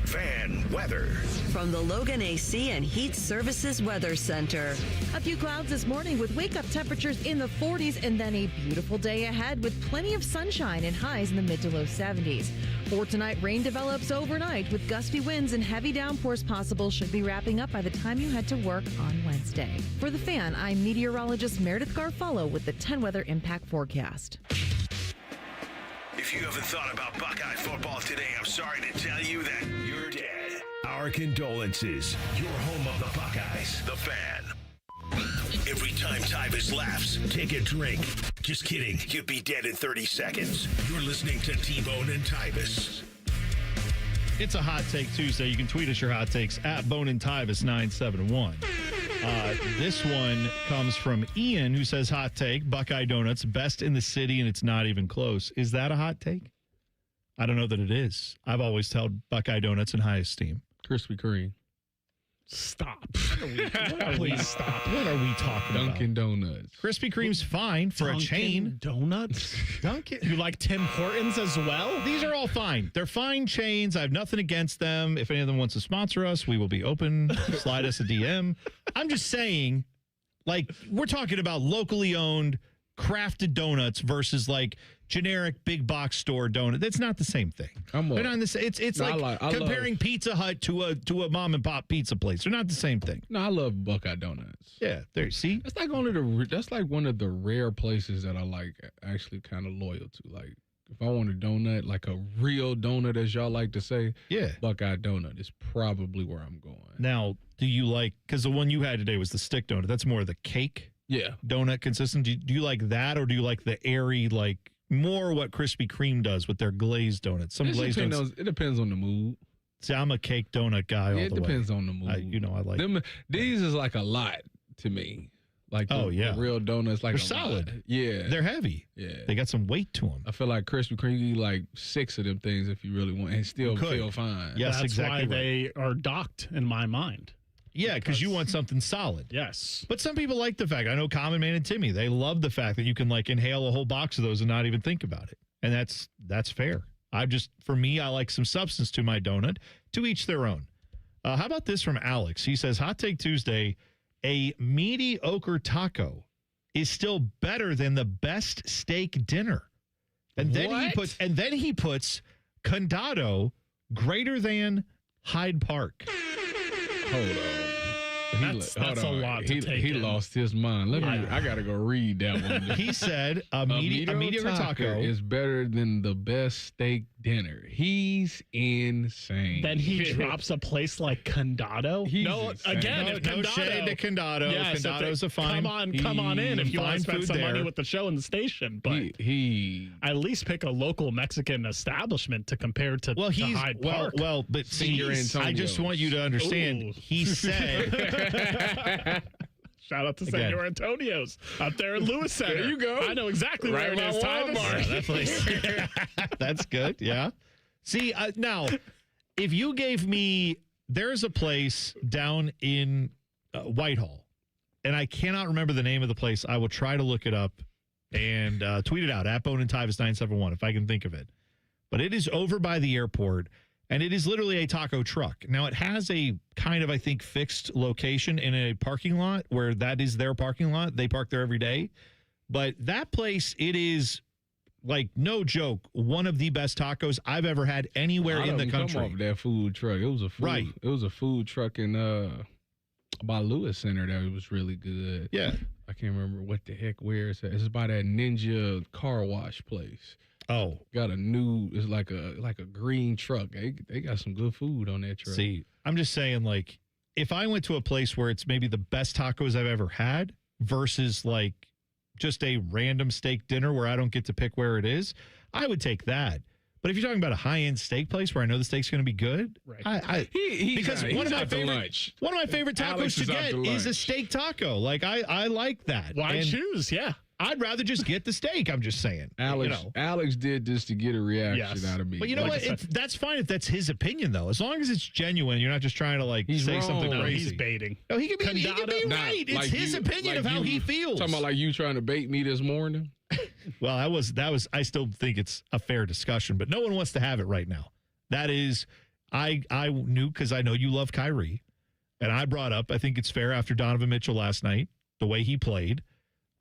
Fan weather. From the Logan AC and Heat Services Weather Center. A few clouds this morning with wake-up temperatures in the 40s and then a beautiful day ahead with plenty of sunshine and highs in the mid to low 70s. For tonight, rain develops overnight with gusty winds and heavy downpours possible. Should be wrapping up by the time you head to work on Wednesday. For The Fan, I'm meteorologist Meredith Garfalo with the 10 Weather Impact Forecast. If you haven't thought about Buckeye football today, I'm sorry to tell you that you're dead. Our condolences. You're home of the Buckeyes. The Fan. Every time Tyvis laughs, take a drink. Just kidding. You'd be dead in 30 seconds. You're listening to T-Bone and Tyvis. It's a Hot Take Tuesday. You can tweet us your hot takes at Bone and Tyvis 971. This one comes from Ian, who says, hot take, Buckeye Donuts, best in the city, and it's not even close. Is that a hot take? I don't know that it is. I've always held Buckeye Donuts in high esteem. Krispy Kreme. Stop. Please stop. What are we talking about? Dunkin' Donuts. Krispy Kreme's fine for Dunkin' a chain. Donuts? Dunkin'. You like Tim Hortons as well? These are all fine. They're fine chains. I have nothing against them. If any of them wants to sponsor us, we will be open. Slide us a DM. I'm just saying, like, we're talking about locally owned, crafted donuts versus like generic big box store donut. That's not the same thing. They're not the same. It's like comparing Pizza Hut to a mom and pop pizza place. They're not the same thing. No, I love Buckeye Donuts. Yeah, there. See, that's like one of the rare places that I like actually kind of loyal to. Like, if I want a donut, like a real donut, as y'all like to say, yeah, Buckeye Donut is probably where I'm going. Now, do you like, because the one you had today was the stick donut. That's more of the cake, donut consistent. Do you like that, or do you like the airy, like more what Krispy Kreme does with their glazed donuts? Some glazed donuts. It depends on the mood. See, I'm a cake donut guy all the way. It depends on the mood. I like them. These is like a lot to me. Like the real donuts, like they're solid. Lot. Yeah, they're heavy. Yeah, they got some weight to them. I feel like Krispy Kreme, you eat like 6 of them things if you really want, and still feel fine. Yes, that's exactly. Why they are docked in my mind. Yeah, because you want something solid. Yes. But some people like the fact. I know Common Man and Timmy, they love the fact that you can like inhale a whole box of those and not even think about it. And that's fair. For me, I like some substance to my donut. To each their own. How about this from Alex? He says, Hot Take Tuesday, a mediocre taco is still better than the best steak dinner. And then he puts Condado greater than Hyde Park. Hold on. That's a lot to take He in. lost his mind. I got to go read that one. He said a mediocre taco is better than the best steak dinner. He's insane. Then he drops a place like Condado. He's No shade to Condado. Yes, Condado's a fine. Come on in if you want to spend some money there with the show and the station. But he at least pick a local Mexican establishment to compare to, to Hyde Park. But Senior I just want you to understand. Ooh. He said. Shout out to Senor Antonio's up there in Lewis Center. There you go. I know exactly where it is. Tyvis. That place. That's good. Yeah. See, now, if you gave me, there's a place down in Whitehall, and I cannot remember the name of the place. I will try to look it up and tweet it out at Bone and Tyvis 971 if I can think of it. But it is over by the airport. And it is literally a taco truck. Now, it has a kind of, I think, fixed location in a parking lot where that is their parking lot. They park there every day. But that place, it is, like, no joke, one of the best tacos I've ever had anywhere in the country. Come off that food truck. It was a food, Right. It was a food truck in by Lewis Center that was really good. Yeah. I can't remember what the heck where it's at. It's by that Ninja car wash place. Oh, got a new. It's like a green truck. They got some good food on that truck. See, I'm just saying, like, if I went to a place where it's maybe the best tacos I've ever had versus like just a random steak dinner where I don't get to pick where it is, I would take that. But if you're talking about a high-end steak place where I know the steak's going to be good, right? Because one of my favorite tacos to get is a steak taco. Like I like that. Why choose? Yeah. I'd rather just get the steak. I'm just saying. Alex did this to get a reaction out of me. But you know what? That's fine if that's his opinion, though. As long as it's genuine, you're not just trying to say wrong. something No, crazy. he's baiting. No, he could be right. It's his opinion of how he feels. Talking about like you trying to bait me this morning. Well, I still think it's a fair discussion, but no one wants to have it right now. That is, I knew because I know you love Kyrie, and I brought up, I think it's fair after Donovan Mitchell last night, the way he played.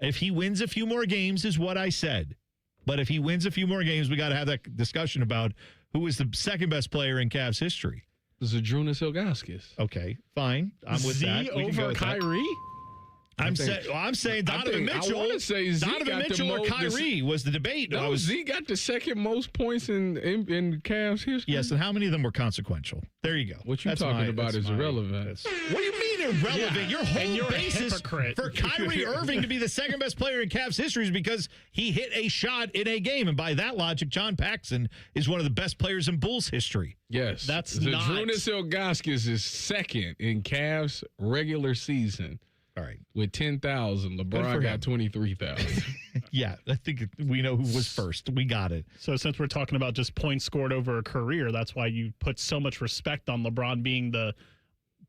If he wins a few more games is what I said. But if he wins a few more games, we got to have that discussion about who is the second best player in Cavs history. Zadrunas Ilgauskas. Okay, fine. I'm with that. We over Kyrie? I'm saying Donovan Mitchell. I want to say Z Donovan got Mitchell or Kyrie was the debate. No, Z got the second most points in Cavs history. Yes, and how many of them were consequential? There you go. What you're talking about is irrelevant. What do you mean irrelevant? Yeah. Your whole basis hypocrite. for Kyrie Irving to be the second best player in Cavs history is because he hit a shot in a game. And by that logic, John Paxson is one of the best players in Bulls history. Yes. That's Zadrunas Ilgauskas is second in Cavs regular season. All right. With 10,000, LeBron got 23,000. Yeah, I think we know who was first. We got it. So since we're talking about just points scored over a career, that's why you put so much respect on LeBron being the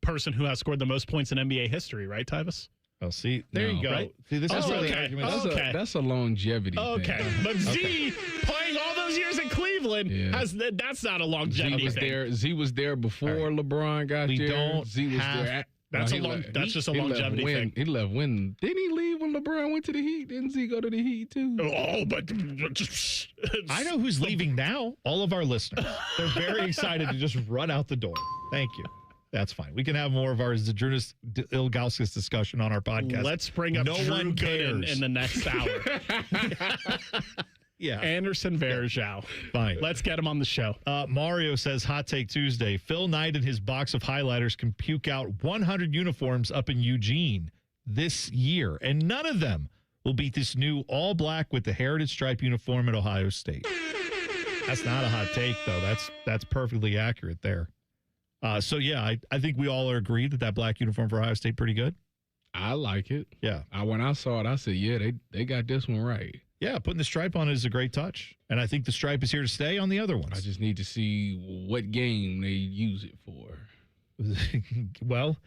person who has scored the most points in NBA history, right, Tyvis? Oh, see, there you go. Right? See, this is where the argument. That's a longevity thing. But Z playing all those years in Cleveland, that's not a longevity thing. Z was there before LeBron got there. Z was there. That's just a longevity thing. He left when? Didn't he leave when LeBron went to the Heat? Didn't he go to the Heat too? Oh, but I know who's leaving now. All of our listeners. They're very excited to just run out the door. Thank you. That's fine. We can have more of our Zadrunas Ilgauskas discussion on our podcast. Let's bring up Drew Gooden in the next hour. Yeah. Anderson Varejao. Fine. Let's get him on the show. Mario says, Hot Take Tuesday. Phil Knight and his box of highlighters can puke out 100 uniforms up in Eugene this year, and none of them will beat this new all black with the heritage stripe uniform at Ohio State. That's not a hot take, though. That's perfectly accurate there. So, yeah, I think we all are agreed that black uniform for Ohio State pretty good. I like it. Yeah. When I saw it, I said, yeah, they got this one right. Yeah, putting the stripe on it is a great touch. And I think the stripe is here to stay on the other ones. I just need to see what game they use it for. Well,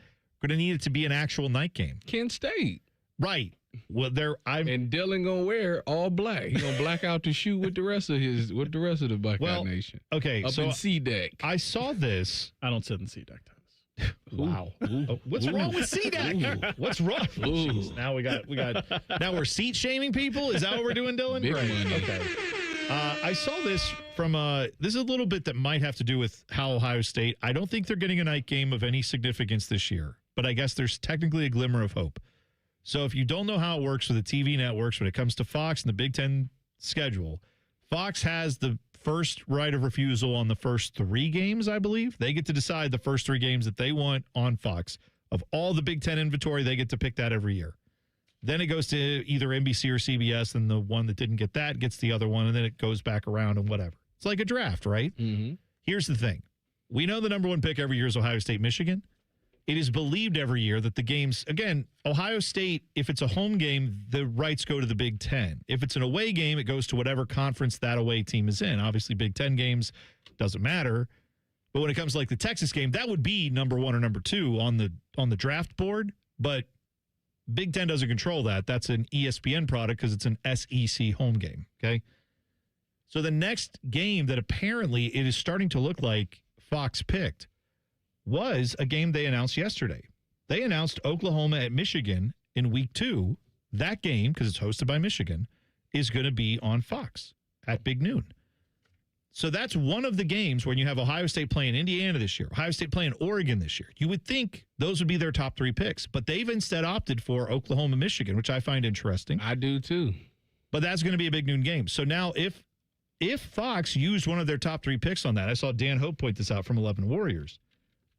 we're going to need it to be an actual night game. Kent State. Right. Well, and Dylan gonna wear all black. He gonna black out the shoe with the rest of the Buckeye Nation. Okay, up in C-Deck. I saw this. I don't sit in C-Deck. Wow. What's wrong with C-Deck? What's wrong? Jeez, now now we're seat shaming people? Is that what we're doing, Dylan? Big money. Okay. I saw this from this is a little bit that might have to do with how Ohio State. I don't think they're getting a night game of any significance this year, but I guess there's technically a glimmer of hope. So if you don't know how it works with the TV networks when it comes to Fox and the Big Ten schedule, Fox has the first right of refusal on the first 3 games, I believe. They get to decide the first 3 games that they want on Fox. Of all the Big Ten inventory, they get to pick that every year. Then it goes to either NBC or CBS, and the one that didn't get that gets the other one, and then it goes back around and whatever. It's like a draft, right? Mm-hmm. Here's the thing. We know the number 1 pick every year is Ohio State, Michigan. It is believed every year that the games, again, Ohio State, if it's a home game, the rights go to the Big Ten. If it's an away game, it goes to whatever conference that away team is in. Obviously, Big Ten games doesn't matter. But when it comes to like the Texas game, that would be number 1 or number 2 on the draft board. But Big Ten doesn't control that. That's an ESPN product because it's an SEC home game, okay? So the next game that apparently it is starting to look like Fox picked was a game they announced yesterday. They announced Oklahoma at Michigan in week 2. That game, because it's hosted by Michigan, is going to be on Fox at big noon. So that's one of the games when you have Ohio State playing Indiana this year, Ohio State playing Oregon this year. You would think those would be their top 3 picks, but they've instead opted for Oklahoma, Michigan, which I find interesting. I do too. But that's going to be a big noon game. So now if Fox used one of their top 3 picks on that, I saw Dan Hope point this out from 11 Warriors,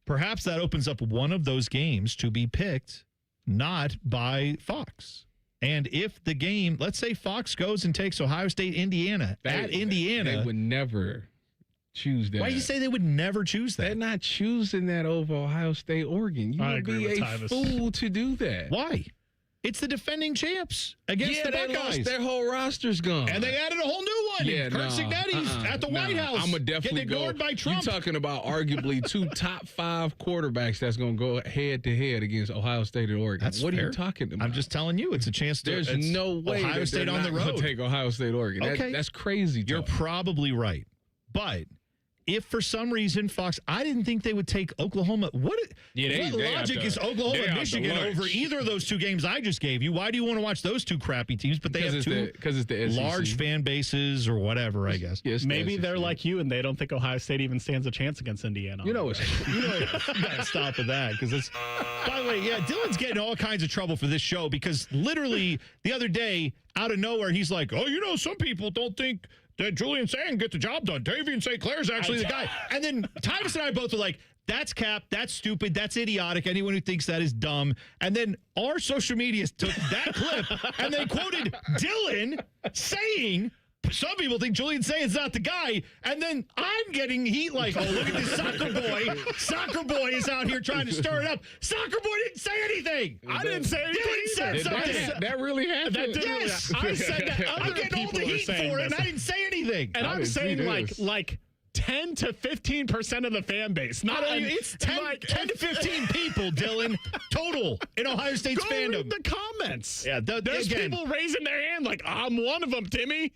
perhaps that opens up one of those games to be picked not by Fox. And if the game, let's say Fox goes and takes Ohio State, Indiana, at Indiana. They would never choose that. Why do you say they would never choose that? They're not choosing that over Ohio State, Oregon. You would be a fool to do that. Why? It's the defending champs against the Buckeyes. Lost. Their whole roster's gone. And they added a whole new one. Yeah, Kurt Cignetti's at the White House. I'm going to definitely getting ignored by Trump. You're talking about arguably 2 top 5 quarterbacks that's going to go head-to-head against Ohio State and Oregon. That's what fair. are you talking about? I'm just telling you, it's a chance to. There's no way Ohio State on the road. Take Ohio State, Oregon. Okay. That's crazy. You're probably right. But if for some reason Fox, I didn't think they would take Oklahoma. What logic is Oklahoma, Michigan over either of those 2 games I just gave you? Why do you want to watch those 2 crappy teams? But they have 2 because it's the SEC. Large fan bases or whatever, I guess. Yes, maybe they're like you and they don't think Ohio State even stands a chance against Indiana. You gotta stop with that because it's. By the way, yeah, Dylan's getting all kinds of trouble for this show because literally the other day, out of nowhere, he's like, "Oh, some people don't think that Julian Sayin can get the job done. Davian St. Clair's actually the guy." And then Tyvis and I both were like, that's cap, that's stupid, that's idiotic. Anyone who thinks that is dumb. And then our social media took that clip and they quoted Dylan saying, some people think Julian Sayin's not the guy. And then I'm getting heat like, oh, look at this soccer boy. Soccer boy is out here trying to stir it up. Soccer boy didn't say anything. I didn't say anything. Dylan said something. That really happened? Yes. I said that. I'm getting all the heat for it, and I didn't say anything. And I'm saying like 10 to 15% of the fan base. It's 10 to 15 people, Dylan, total in Ohio State's fandom. Read the comments. Yeah, there's people raising their hand like, I'm one of them, Timmy.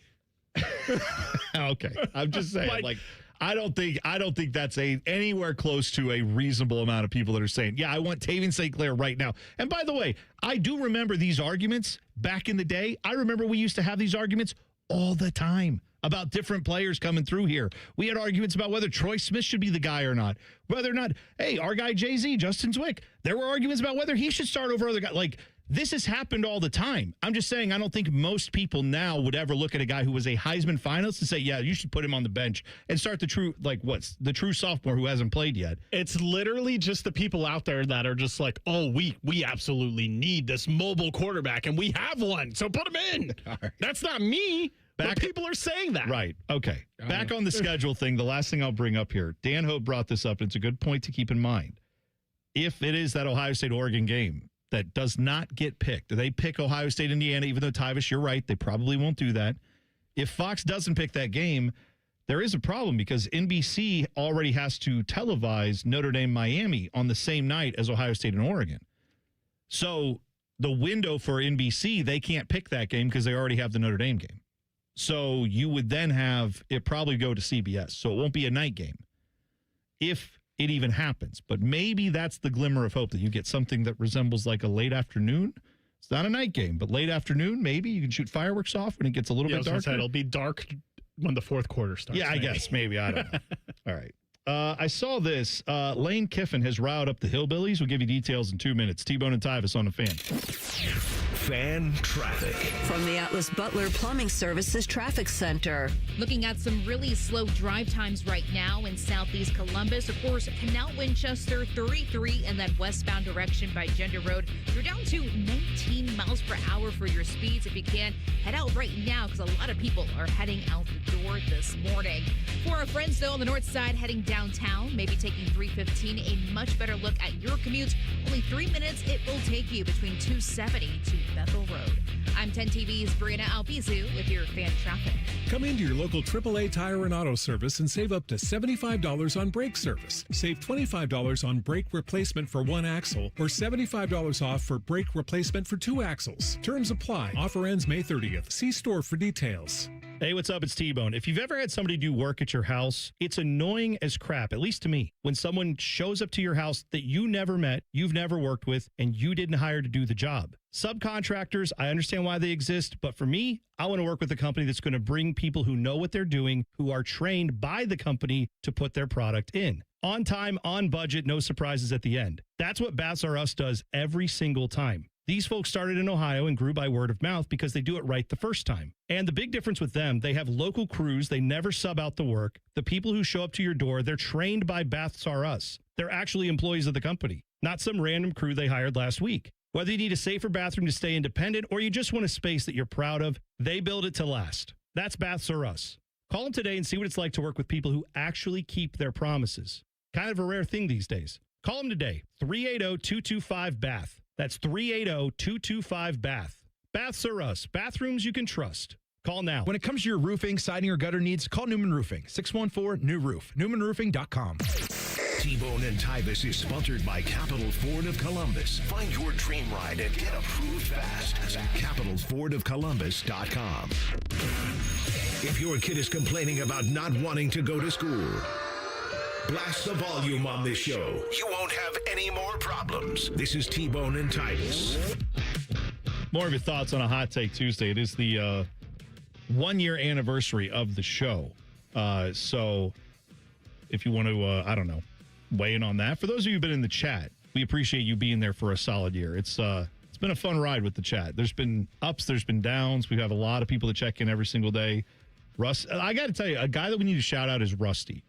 Okay, I'm just saying, I don't think that's anywhere close to a reasonable amount of people that are saying, yeah, I want Tavian St. Clair right now. And by the way, I do remember these arguments back in the day. I remember we used to have these arguments all the time about different players coming through here. We had arguments about whether Troy Smith should be the guy or not, whether or not, hey, our guy Jay-Z, Justin Zwick, there were arguments about whether he should start over other guys. Like, this has happened all the time. I'm just saying I don't think most people now would ever look at a guy who was a Heisman finalist and say, yeah, you should put him on the bench and start the true sophomore who hasn't played yet. It's literally just the people out there that are just like, oh, we absolutely need this mobile quarterback, and we have one, so put him in. Right. That's not me. But people are saying that. Right. Okay. Back on the schedule thing, the last thing I'll bring up here. Dan Hope brought this up, and it's a good point to keep in mind. If it is that Ohio State-Oregon game that does not get picked, they pick Ohio State-Indiana, even though, Tyvis, you're right, they probably won't do that. If Fox doesn't pick that game, there is a problem because NBC already has to televise Notre Dame-Miami on the same night as Ohio State and Oregon. So the window for NBC, they can't pick that game because they already have the Notre Dame game. So you would then have it probably go to CBS. So it won't be a night game if it even happens. But maybe that's the glimmer of hope that you get something that resembles like a late afternoon. It's not a night game, but late afternoon, maybe you can shoot fireworks off when it gets a little bit darker. It'll be dark when the fourth quarter starts. Yeah, I guess. Maybe. I don't know. All right. I saw this. Lane Kiffin has riled up the Hillbillies. We'll give you details in 2 minutes. T-Bone and Tyvis on the Fan. Fan Traffic. From the Atlas Butler Plumbing Services Traffic Center. Looking at some really slow drive times right now in southeast Columbus. Of course, Canal Winchester 33 in that westbound direction by Gender Road. You're down to 19 miles per hour for your speeds. If you can, head out right now because a lot of people are heading out the door this morning. For our friends, though, on the north side heading downtown, maybe taking 315, a much better look at your commute. Only 3 minutes it will take you between 270 to Bethel Road. I'm 10 TV's Brianna Albizu with your fan traffic. Come into your local AAA Tire and Auto Service and save up to $75 on brake service. Save $25 on brake replacement for one axle or $75 off for brake replacement for two axles. Terms apply. Offer ends May 30th. See store for details. Hey, what's up? It's T-Bone. If you've ever had somebody do work at your house, it's annoying as crap, at least to me, when someone shows up to your house that you never met, you've never worked with, and you didn't hire to do the job. Subcontractors, I understand why they exist, but for me, I want to work with a company that's going to bring people who know what they're doing, who are trained by the company to put their product in. On time, on budget, no surprises at the end. That's what Baths R Us does every single time. These folks started in Ohio and grew by word of mouth because they do it right the first time. And the big difference with them, they have local crews. They never sub out the work. The people who show up to your door, they're trained by Baths R Us. They're actually employees of the company, not some random crew they hired last week. Whether you need a safer bathroom to stay independent or you just want a space that you're proud of, they build it to last. That's Baths R Us. Call them today and see what it's like to work with people who actually keep their promises. Kind of a rare thing these days. Call them today, 380-225-BATH. That's 380-225-BATH. Baths R Us. Bathrooms you can trust. Call now. When it comes to your roofing, siding, or gutter needs, call Newman Roofing. 614-NEW-ROOF. NewmanRoofing.com. T-Bone and Tyvis is sponsored by Capital Ford of Columbus. Find your dream ride and get approved fast at CapitalFordOfColumbus.com. If your kid is complaining about not wanting to go to school, blast the volume on this show. You won't have any more problems. This is T-Bone and Tyvis. More of your thoughts on a Hot Take Tuesday. It is the 1 year anniversary of the show. So if you want to, weigh in on that. For those of you who've been in the chat, we appreciate you being there for a solid year. It's been a fun ride with the chat. There's been ups, there's been downs. We have a lot of people that check in every single day. Russ, I got to tell you, a guy that we need to shout out is Rusty.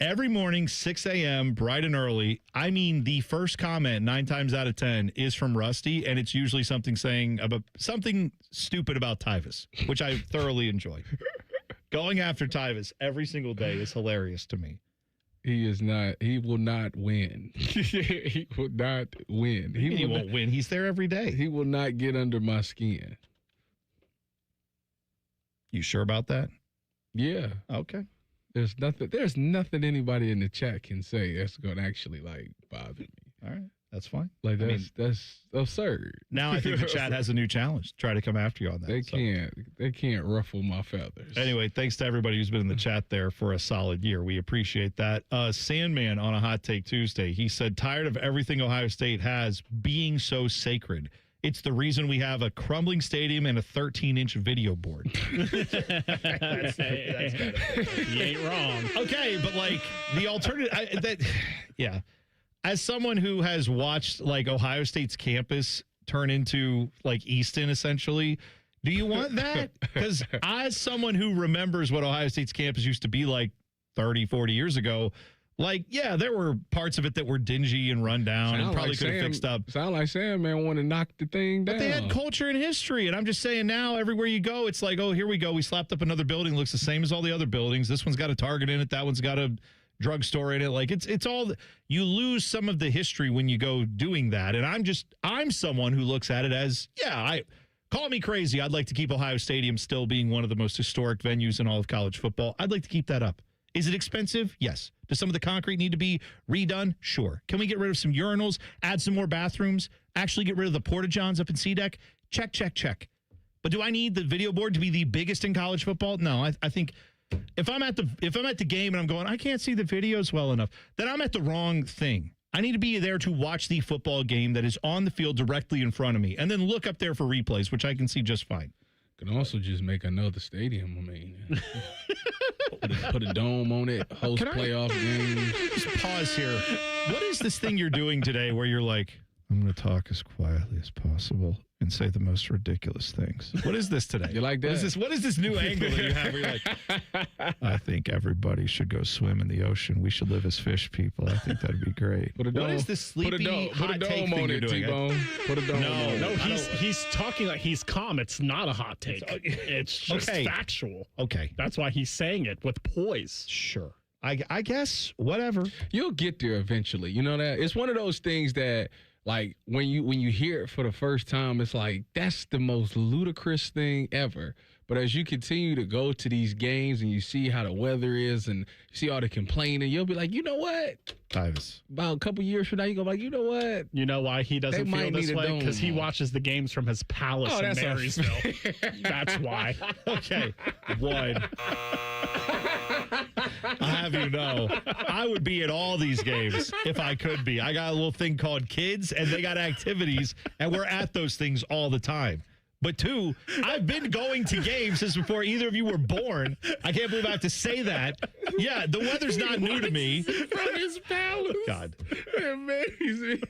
Every morning, 6 a.m., bright and early. I mean, the first comment 9 times out of 10 is from Rusty, and it's usually something saying about something stupid about Tyvis, which I thoroughly enjoy. Going after Tyvis every single day is hilarious to me. He will not win. He will not win. He won't win. He's there every day. He will not get under my skin. You sure about that? Yeah. Okay. There's nothing anybody in the chat can say that's going to actually bother me. All right. That's fine. That's absurd. Now I think the chat has a new challenge. Try to come after you on that. They can't ruffle my feathers. Anyway, thanks to everybody who's been in the chat there for a solid year. We appreciate that. Sandman on a Hot Take Tuesday, he said, tired of everything Ohio State has being so sacred. It's the reason we have a crumbling stadium and a 13-inch video board. that's good. You ain't wrong. Okay, but the alternative, yeah. As someone who has watched Ohio State's campus turn into Easton, essentially, do you want that? Because as someone who remembers what Ohio State's campus used to be 30, 40 years ago, there were parts of it that were dingy and run down and probably could have fixed up. Sound like Sandman want to knock the thing down. But they had culture and history, and I'm just saying now everywhere you go, it's oh, here we go. We slapped up another building, looks the same as all the other buildings. This one's got a Target in it. That one's got a drugstore in it. It's all, you lose some of the history when you go doing that. And I'm someone who looks at it as, call me crazy. I'd like to keep Ohio Stadium still being one of the most historic venues in all of college football. I'd like to keep that up. Is it expensive? Yes. Does some of the concrete need to be redone? Sure. Can we get rid of some urinals, add some more bathrooms, actually get rid of the porta-johns up in C-Deck? Check, check, check. But do I need the video board to be the biggest in college football? No, I think if I'm at the game and I'm going, I can't see the videos well enough, then I'm at the wrong thing. I need to be there to watch the football game that is on the field directly in front of me and then look up there for replays, which I can see just fine. Can also just make another stadium. I mean, put a dome on it, host playoff games. Just pause here. What is this thing you're doing today where you're I'm going to talk as quietly as possible? and say the most ridiculous things. What is this today? You like that? What is this new angle that you have where you're like, I think everybody should go swim in the ocean. We should live as fish people. I think that'd be great. What is this sleepy put a dome on it, T-Bone. Put a dome on it. No, he's talking like he's calm. It's not a hot take. It's just factual. Okay. That's why he's saying it with poise. Sure. I guess, whatever. You'll get there eventually. You know that? It's one of those things that, like, when you hear it for the first time, it's like, that's the most ludicrous thing ever. But as you continue to go to these games and you see how the weather is and you see all the complaining, you'll be like, you know what? Tyvis. About a couple years from now, you go like, you know what? You know why he doesn't feel this way? Because he watches the games from his palace in Marysville. That's why. Okay. One. I have you know, I would be at all these games if I could be. I got a little thing called kids, and they got activities, and we're at those things all the time. But two, I've been going to games since before either of you were born. I can't believe I have to say that. Yeah, the weather's not new to me. From his palace. God. Amazing.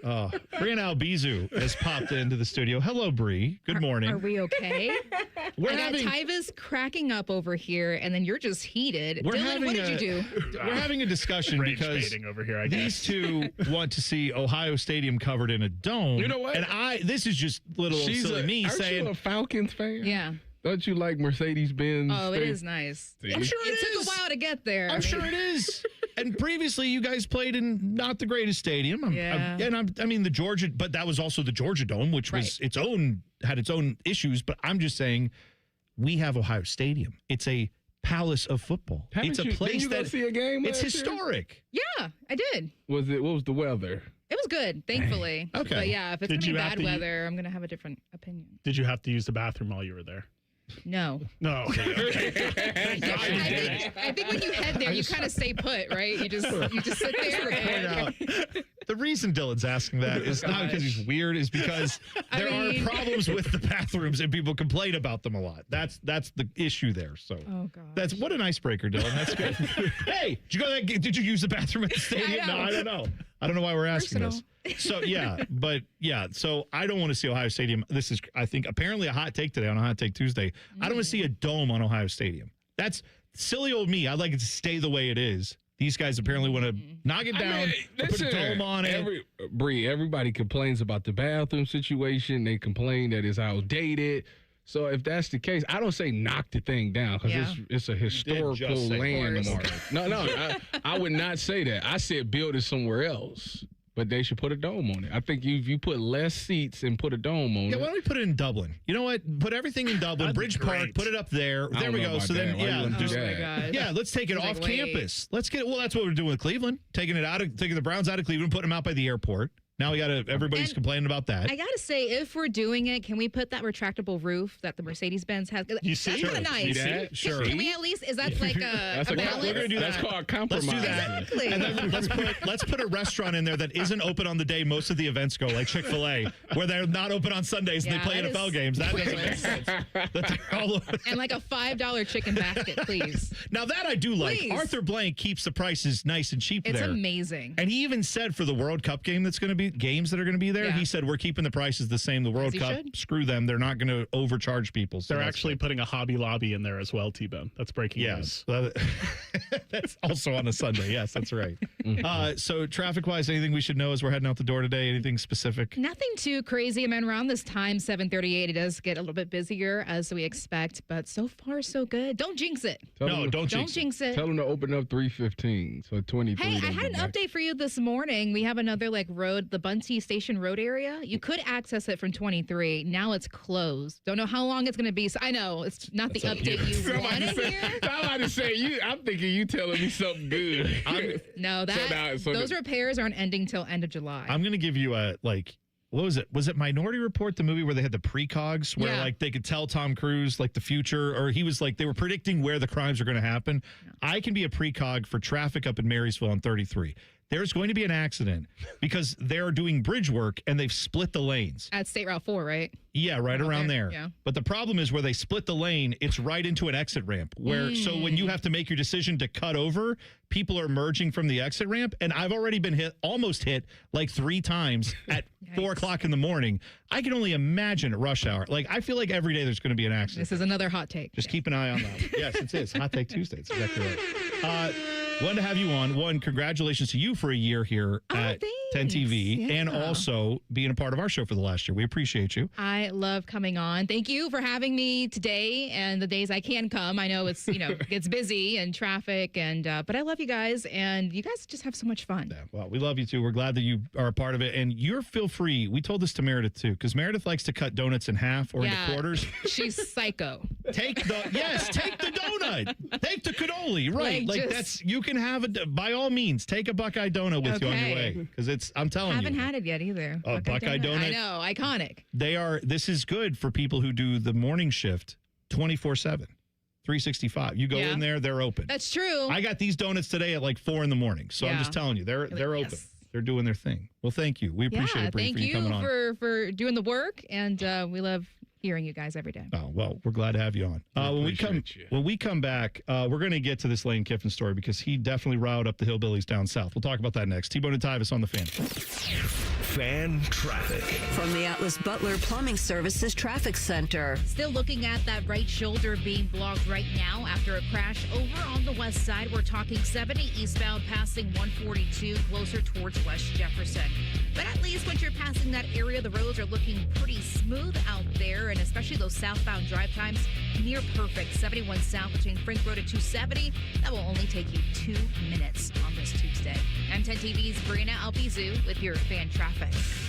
Brian Albizu has popped into the studio. Hello, Bree. Good morning. Are we okay? I got Tyvis cracking up over here, and then you're just heated. Dylan, what did you do? We're having a discussion because over here, these two want to see Ohio Stadium covered in a dome. You know what? And this is just little silly me saying. You a Falcons fan? Yeah. Don't you like Mercedes-Benz? Oh, it is nice. I'm sure it took a while to get there. I'm sure it is. And previously, you guys played in not the greatest stadium. I mean, the Georgia, but that was also the Georgia Dome, which was had its own issues. But I'm just saying, we have Ohio Stadium. It's a palace of football. It's a place didn't you go see a game it's last year? Historic. Yeah, I did. What was the weather? It was good, thankfully. Okay. But yeah, if it's going to be bad weather, I'm going to have a different opinion. Did you have to use the bathroom while you were there? No. No. Okay. I think when you head there, you kind of stay put, right? You just sit there. And... The reason Dylan's asking that is not because he's weird, is because there are problems with the bathrooms and people complain about them a lot. That's the issue there. So that's what an icebreaker, Dylan. That's good. Hey, did you use the bathroom at the stadium? No, I don't know. I don't know why we're asking this. So so I don't want to see Ohio Stadium. This is, I think, apparently a hot take today on a Hot Take Tuesday. I don't want to see a dome on Ohio Stadium. That's silly old me. I'd like it to stay the way it is. These guys apparently want to knock it down, put a dome on it. Everybody complains about the bathroom situation. They complain that it's outdated. So if that's the case, I don't say knock the thing down because it's a historical landmark. No, I would not say that. I said build it somewhere else. But they should put a dome on it. I think if you put less seats and put a dome on it. Yeah, why don't we put it in Dublin? You know what? Put everything in Dublin, Bridge Park, put it up there. There we go. So then, let's take it off campus. Let's get it. Well, that's what we're doing with Cleveland. Taking the Browns out of Cleveland, putting them out by the airport. Now everybody's complaining about that. I gotta say, if we're doing it, can we put that retractable roof that the Mercedes-Benz has? You see? That's kind of nice. See Sure. Can we at least? Is that like a balance? We're gonna do that. That's called compromise. Let's do that. Exactly. And then let's put a restaurant in there that isn't open on the day most of the events go, like Chick-fil-A, where they're not open on Sundays and they play NFL games. That doesn't make sense. And like a $5 chicken basket, please. Now that I do like. Please. Arthur Blank keeps the prices nice and cheap It's there. It's amazing. And he even said for the World Cup game games that are going to be there, he said we're keeping the prices the same. The World Cup, screw them. They're not going to overcharge people. So they're actually putting a Hobby Lobby in there as well, T-Bone. That's breaking news. That's also on a Sunday. Yes, that's right. So traffic-wise, anything we should know as we're heading out the door today? Anything specific? Nothing too crazy. I mean, around this time, 7:38, it does get a little bit busier as we expect, but so far, so good. Don't jinx it. Don't jinx it. Tell them to open up 3:15, so 23. Hey, I had an update for you this morning. We have another road, the Bunty Station Road area. You could access it from 23. Now it's closed. Don't know how long it's going to be. So I know it's not the update you want to hear. I'm about to say, I'm thinking you telling me something good. Those repairs aren't ending till end of July. I'm going to give you a what was it? Was it Minority Report, the movie where they had the precogs, where they could tell Tom Cruise the future, or he was they were predicting where the crimes are going to happen? I can be a precog for traffic up in Marysville on 33. there's going to be an accident because they're doing bridge work and they've split the lanes. At State Route 4, right? Yeah, right around there. Yeah. But the problem is where they split the lane, it's right into an exit ramp so when you have to make your decision to cut over, people are merging from the exit ramp. And I've already been almost hit like 3 times at 4 o'clock in the morning. I can only imagine at rush hour. Like, I feel like every day there's going to be an accident. This is another hot take. Just keep an eye on that. Yes, it is. Hot Take Tuesday. It's exactly right. Wanted to have you on. One, congratulations to you for a year here at 10 TV and also being a part of our show for the last year. We appreciate you. I love coming on. Thank you for having me today and the days I can come. I know it's, gets busy and traffic but I love you guys and you guys just have so much fun. Yeah, well, we love you too. We're glad that you are a part of it and feel free. We told this to Meredith too because Meredith likes to cut donuts in half or into quarters. She's psycho. Take the donut. Take the cannoli. Right. You can have by all means, take a Buckeye donut with you on your way because I'm telling you. I haven't had it yet either. Buckeye donut. I know, iconic. This is good for people who do the morning shift 24/7, 365. You go in there, they're open. That's true. I got these donuts today at like 4 a.m. So I'm just telling you, they're open. They're doing their thing. Well, thank you. We appreciate it, Bree, for you coming on. Thank you for doing the work, and we love hearing you guys every day. Oh, well, we're glad to have you on. When we come back, we're going to get to this Lane Kiffin story because he definitely riled up the hillbillies down south. We'll talk about that next. T-Bone and Tyvis on the Fan. Fan traffic. From the Atlas Butler Plumbing Services Traffic Center. Still looking at that right shoulder being blocked right now after a crash over on the west side. We're talking 70 eastbound passing 142 closer towards West Jefferson. But at least once you're passing that area, the roads are looking pretty smooth out there, and especially those southbound drive times near perfect. 71 south between Frink Road and 270. That will only take you 2 minutes on this Tuesday. I'm 10 TV's Brianna Albizu with your fan traffic.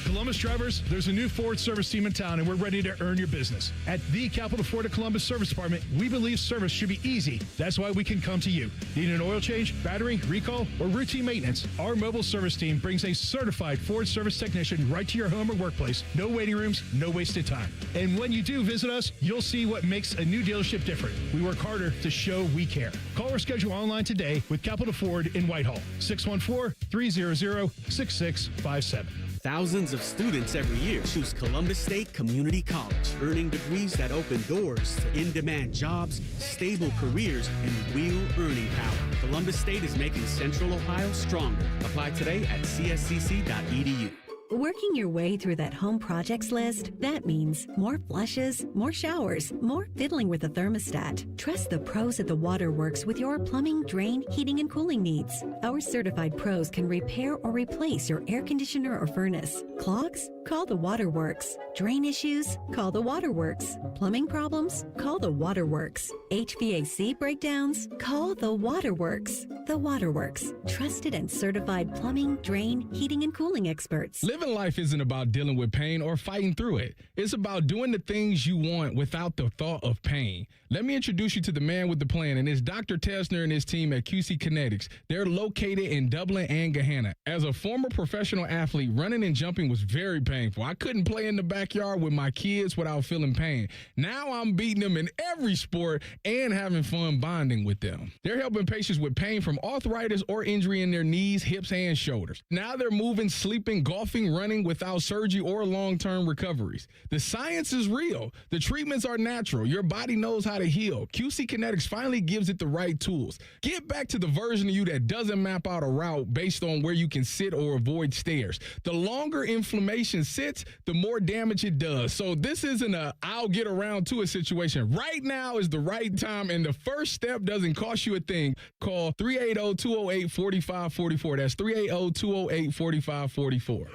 Columbus drivers, there's a new Ford service team in town, and we're ready to earn your business. At the Capital Ford of Columbus Service Department, we believe service should be easy. That's why we can come to you. Need an oil change, battery, recall, or routine maintenance? Our mobile service team brings a certified Ford service technician right to your home or workplace. No waiting rooms, no wasted time. And when you do visit us, you'll see what makes a new dealership different. We work harder to show we care. Call or schedule online today with Capital Ford in Whitehall. 614-300-6657. Thousands of students every year choose Columbus State Community College, earning degrees that open doors to in-demand jobs, stable careers, and real earning power. Columbus State is making Central Ohio stronger. Apply today at cscc.edu. Working your way through that home projects list, that means more flushes, more showers, more fiddling with the thermostat. Trust the pros at the Waterworks with your plumbing, drain, heating, and cooling needs. Our certified pros can repair or replace your air conditioner or furnace. Clogs? Call the Waterworks. Drain issues? Call the Waterworks. Plumbing problems? Call the Waterworks. HVAC breakdowns? Call the Waterworks. The Waterworks. Trusted and certified plumbing, drain, heating, and cooling experts. Living life isn't about dealing with pain or fighting through it. It's about doing the things you want without the thought of pain. Let me introduce you to the man with the plan, and it's Dr. Tesner and his team at QC Kinetics. They're located in Dublin and Gahanna. As a former professional athlete, running and jumping was very painful. I couldn't play in the backyard with my kids without feeling pain. Now I'm beating them in every sport and having fun bonding with them. They're helping patients with pain from arthritis or injury in their knees, hips, and shoulders. Now they're moving, sleeping, golfing, running without surgery or long-term recoveries. The science is real. The treatments are natural. Your body knows how to heal. QC Kinetics finally gives it the right tools. Get back to the version of you that doesn't map out a route based on where you can sit or avoid stairs. The longer inflammation sits, the more damage it does. So this isn't a I'll get around to a situation. Right now is the right time, and the first step doesn't cost you a thing. Call 380-208-4544. That's 380-208-4544.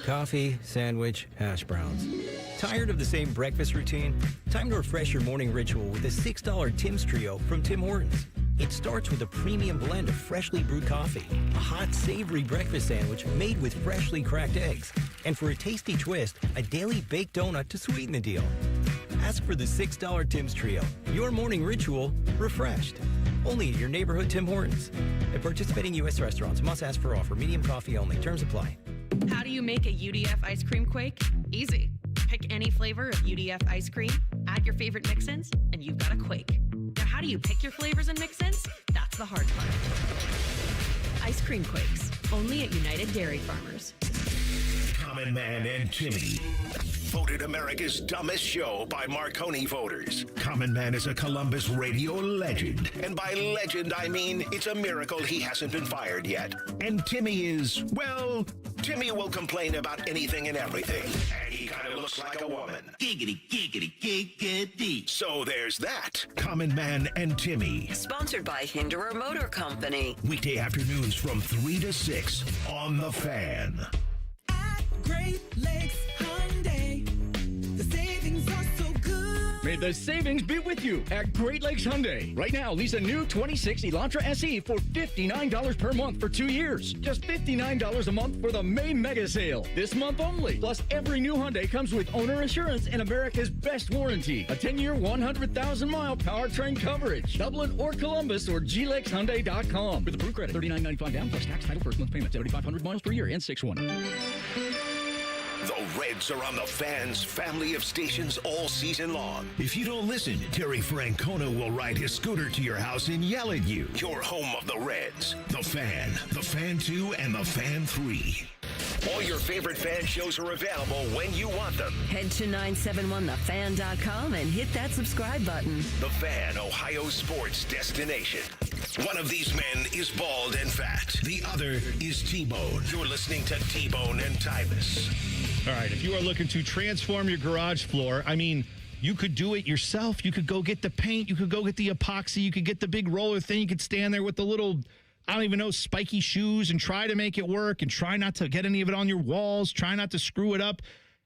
Coffee, sandwich, hash browns. Tired of the same breakfast routine? Time to refresh your morning ritual with a $6 Tim's Trio from Tim Hortons. It starts with a premium blend of freshly brewed coffee, a hot, savory breakfast sandwich made with freshly cracked eggs, and for a tasty twist, a daily baked donut to sweeten the deal. Ask for the $6 Tim's Trio. Your morning ritual refreshed. Only at your neighborhood Tim Hortons. At participating U.S. restaurants, must ask for offer. Medium coffee only. Terms apply. How do you make a UDF ice cream quake? Easy. Pick any flavor of UDF ice cream, add your favorite mix-ins, and you've got a quake. Now, how do you pick your flavors and mix-ins? That's the hard part. Ice cream quakes. Only at United Dairy Farmers. Common Man and Timmy. Voted America's dumbest show by Marconi voters. Common Man is a Columbus radio legend. And by legend, I mean it's a miracle he hasn't been fired yet. And Timmy is, well, Timmy will complain about anything and everything. And he kind of looks like a woman. Giggity, giggity, giggity. So there's that. Common Man and Timmy. Sponsored by Hinderer Motor Company. Weekday afternoons from 3 to 6 on The Fan. Great Lakes Hyundai. The savings are so good. May the savings be with you at Great Lakes Hyundai. Right now, lease a new 26 Elantra SE for $59 per month for 2 years. Just $59 a month for the May mega sale. This month only. Plus, every new Hyundai comes with owner assurance and America's best warranty. A 10-year, 100,000-mile powertrain coverage. Dublin or Columbus or glexhyundai.com. With approved credit, $39.95 down plus tax, title, first month payment, 7,500 miles per year, and 6-1. The Reds are on the Fan's family of stations all season long. If you don't listen, Terry Francona will ride his scooter to your house and yell at you. Your home of the Reds. The Fan, The Fan 2, and The Fan 3. All your favorite fan shows are available when you want them. Head to 971thefan.com and hit that subscribe button. The Fan, Ohio sports destination. One of these men is bald and fat. The other is T-Bone. You're listening to T-Bone and Tyvis. All right, if you are looking to transform your garage floor, I mean, you could do it yourself. You could go get the paint. You could go get the epoxy. You could get the big roller thing. You could stand there with the little, I don't even know, spiky shoes and try to make it work and try not to get any of it on your walls. Try not to screw it up.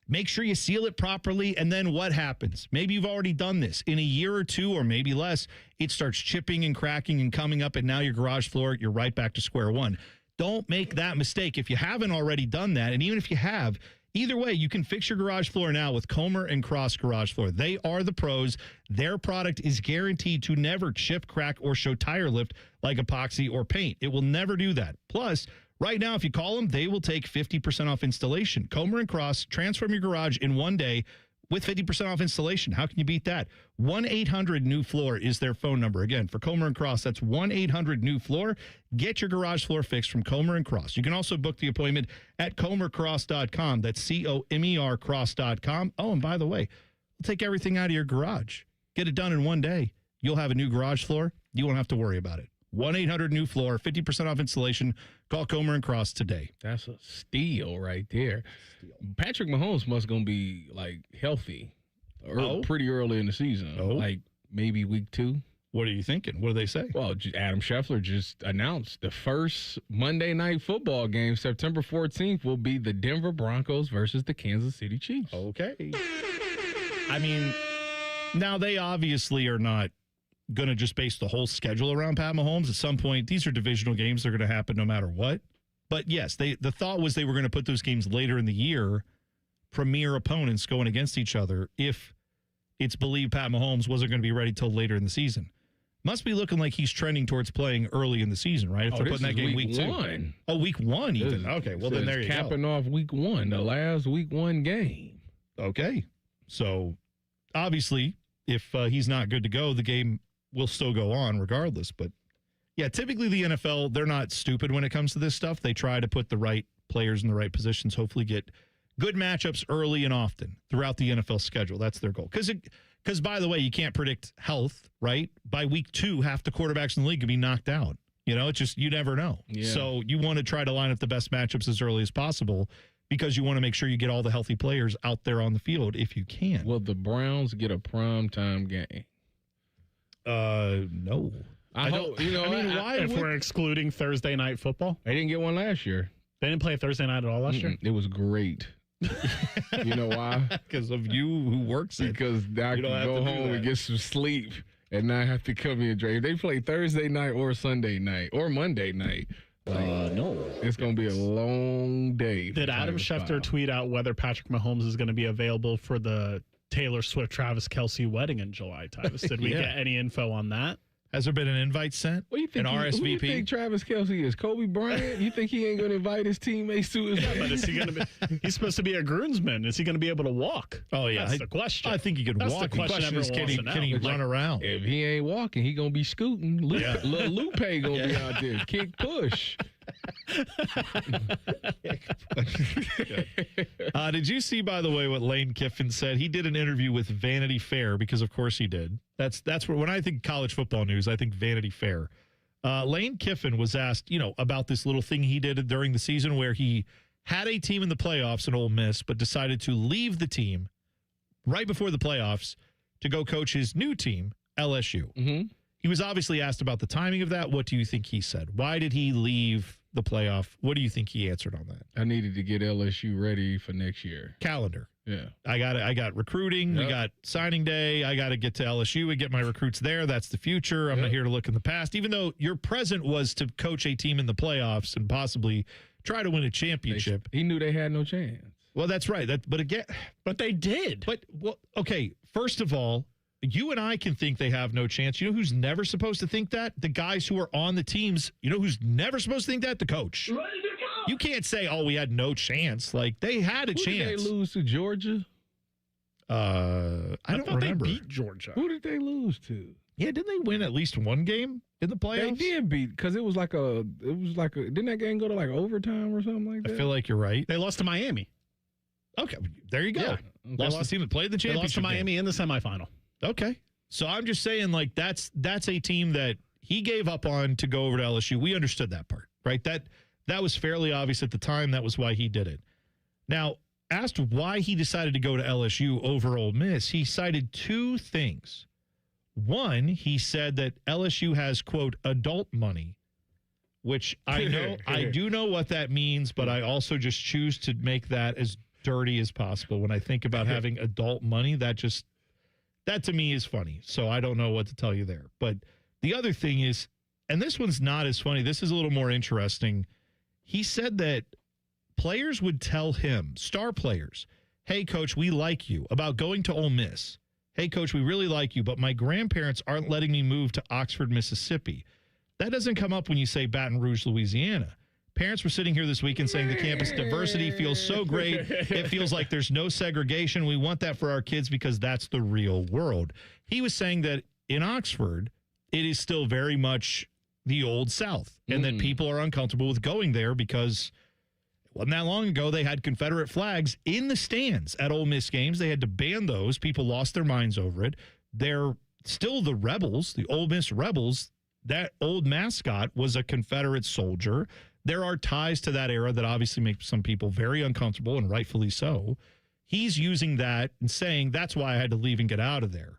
Make sure you seal it properly. And then what happens? Maybe you've already done this. In a year or two or maybe less, it starts chipping and cracking and coming up. And now your garage floor, you're right back to square one. Don't make that mistake. If you haven't already done that, and even if you have, either way, you can fix your garage floor now with Comer and Cross Garage Floor. They are the pros. Their product is guaranteed to never chip, crack, or show tire lift like epoxy or paint. It will never do that. Plus, right now, if you call them, they will take 50% off installation. Comer and Cross, transform your garage in one day with 50% off installation. How can you beat that? 1-800-NEW-FLOOR is their phone number. Again, for Comer and Cross, that's 1-800-NEW-FLOOR. Get your garage floor fixed from Comer and Cross. You can also book the appointment at comercross.com. That's COMER cross.com. Oh, and by the way, we'll take everything out of your garage. Get it done in one day. You'll have a new garage floor. You won't have to worry about it. 1-800-NEW-FLOOR, 50% off installation. Call Comer and Cross today. That's a steal right there. Patrick Mahomes must going to be, like, healthy pretty early in the season. Like, maybe week 2. What are you thinking? What do they say? Well, Adam Scheffler just announced the first Monday Night Football game, September 14th, will be the Denver Broncos versus the Kansas City Chiefs. Okay. I mean, now they obviously are not going to just base the whole schedule around Pat Mahomes. At some point, these are divisional games. They're going to happen no matter what. But yes, the thought was they were going to put those games later in the year, premier opponents going against each other, if it's believed Pat Mahomes wasn't going to be ready till later in the season. Must be looking like he's trending towards playing early in the season, right? If they're putting that game week 2. Oh, week 1 even. Okay, well then there you go. Capping off week 1, the last week 1 game. Okay. So obviously, if he's not good to go, the game will still go on regardless. But yeah, typically the NFL, they're not stupid when it comes to this stuff. They try to put the right players in the right positions, hopefully get good matchups early and often throughout the NFL schedule. That's their goal. Because, by the way, you can't predict health, right? By week 2, half the quarterbacks in the league could be knocked out. You know, it's just, you never know. Yeah. So you want to try to line up the best matchups as early as possible because you want to make sure you get all the healthy players out there on the field if you can. Will the Browns get a primetime game? No. I hope, why? If we're excluding Thursday night football? They didn't get one last year. They didn't play Thursday night at all last year? It was great. You know why? Because of you who works it. Because I can go home and get some sleep and not have to come here and drink. If they play Thursday night or Sunday night or Monday night, no. It's going to be a long day. Did Adam Schefter tweet out whether Patrick Mahomes is going to be available for the Taylor Swift-Travis Kelce wedding in July, Tyvis? Did we get any info on that? Has there been an invite sent? What do you think? An RSVP? Who do you think Travis Kelce is? Kobe Bryant? You think he ain't going to invite his teammates to his wedding? But is he going to be? He's supposed to be a groomsman. Is he going to be able to walk? Oh yeah, that's the question. I think he can walk. The question is, can he run around? If he ain't walking, he going to be scooting. Little Lupe going to be out there. Kick, push. Did you see, by the way, what Lane Kiffin said? He did an interview with Vanity Fair because, of course, he did. That's where, when I think college football news, I think Vanity Fair. Lane Kiffin was asked, about this little thing he did during the season where he had a team in the playoffs in Ole Miss, but decided to leave the team right before the playoffs to go coach his new team, LSU. Mm-hmm. He was obviously asked about the timing of that. What do you think he said? Why did he leave the playoff? What do you think he answered on that? I needed to get LSU ready for next year. Calendar. Yeah. I got recruiting. Yep. We got signing day. I got to get to LSU and get my recruits there. That's the future. I'm not here to look in the past. Even though your present was to coach a team in the playoffs and possibly try to win a championship. He knew they had no chance. Well, that's right. But they did. But, okay, first of all, you and I can think they have no chance. You know who's never supposed to think that? The guys who are on the teams. You know who's never supposed to think that? The coach. You can't say, we had no chance. Like, they had a chance. Did they lose to Georgia? I don't remember. They beat Georgia. Who did they lose to? Yeah, didn't they win at least one game in the playoffs? They did beat, because it was like a, didn't that game go to like overtime or something like that? I feel like you're right. They lost to Miami. Okay, there you go. Yeah. Lost the team that played the championship. They lost to Miami in the semifinal. Okay. So I'm just saying, like, that's a team that he gave up on to go over to LSU. We understood that part, right? That was fairly obvious at the time. That was why he did it. Now, asked why he decided to go to LSU over Ole Miss, he cited two things. One, he said that LSU has, quote, adult money, which I do know what that means, but I also just choose to make that as dirty as possible. When I think about having adult money, that to me is funny. So I don't know what to tell you there. But the other thing is, and this one's not as funny, this is a little more interesting. He said that players would tell him, star players, hey, coach, we like you, about going to Ole Miss. Hey, coach, we really like you, but my grandparents aren't letting me move to Oxford, Mississippi. That doesn't come up when you say Baton Rouge, Louisiana. Parents were sitting here this weekend saying the campus diversity feels so great. It feels like there's no segregation. We want that for our kids because that's the real world. He was saying that in Oxford, it is still very much the old South and that people are uncomfortable with going there because it wasn't that long ago they had Confederate flags in the stands at Ole Miss games. They had to ban those. People lost their minds over it. They're still the Rebels, the Ole Miss Rebels. That old mascot was a Confederate soldier. There are ties to that era that obviously make some people very uncomfortable, and rightfully so. He's using that and saying that's why I had to leave and get out of there.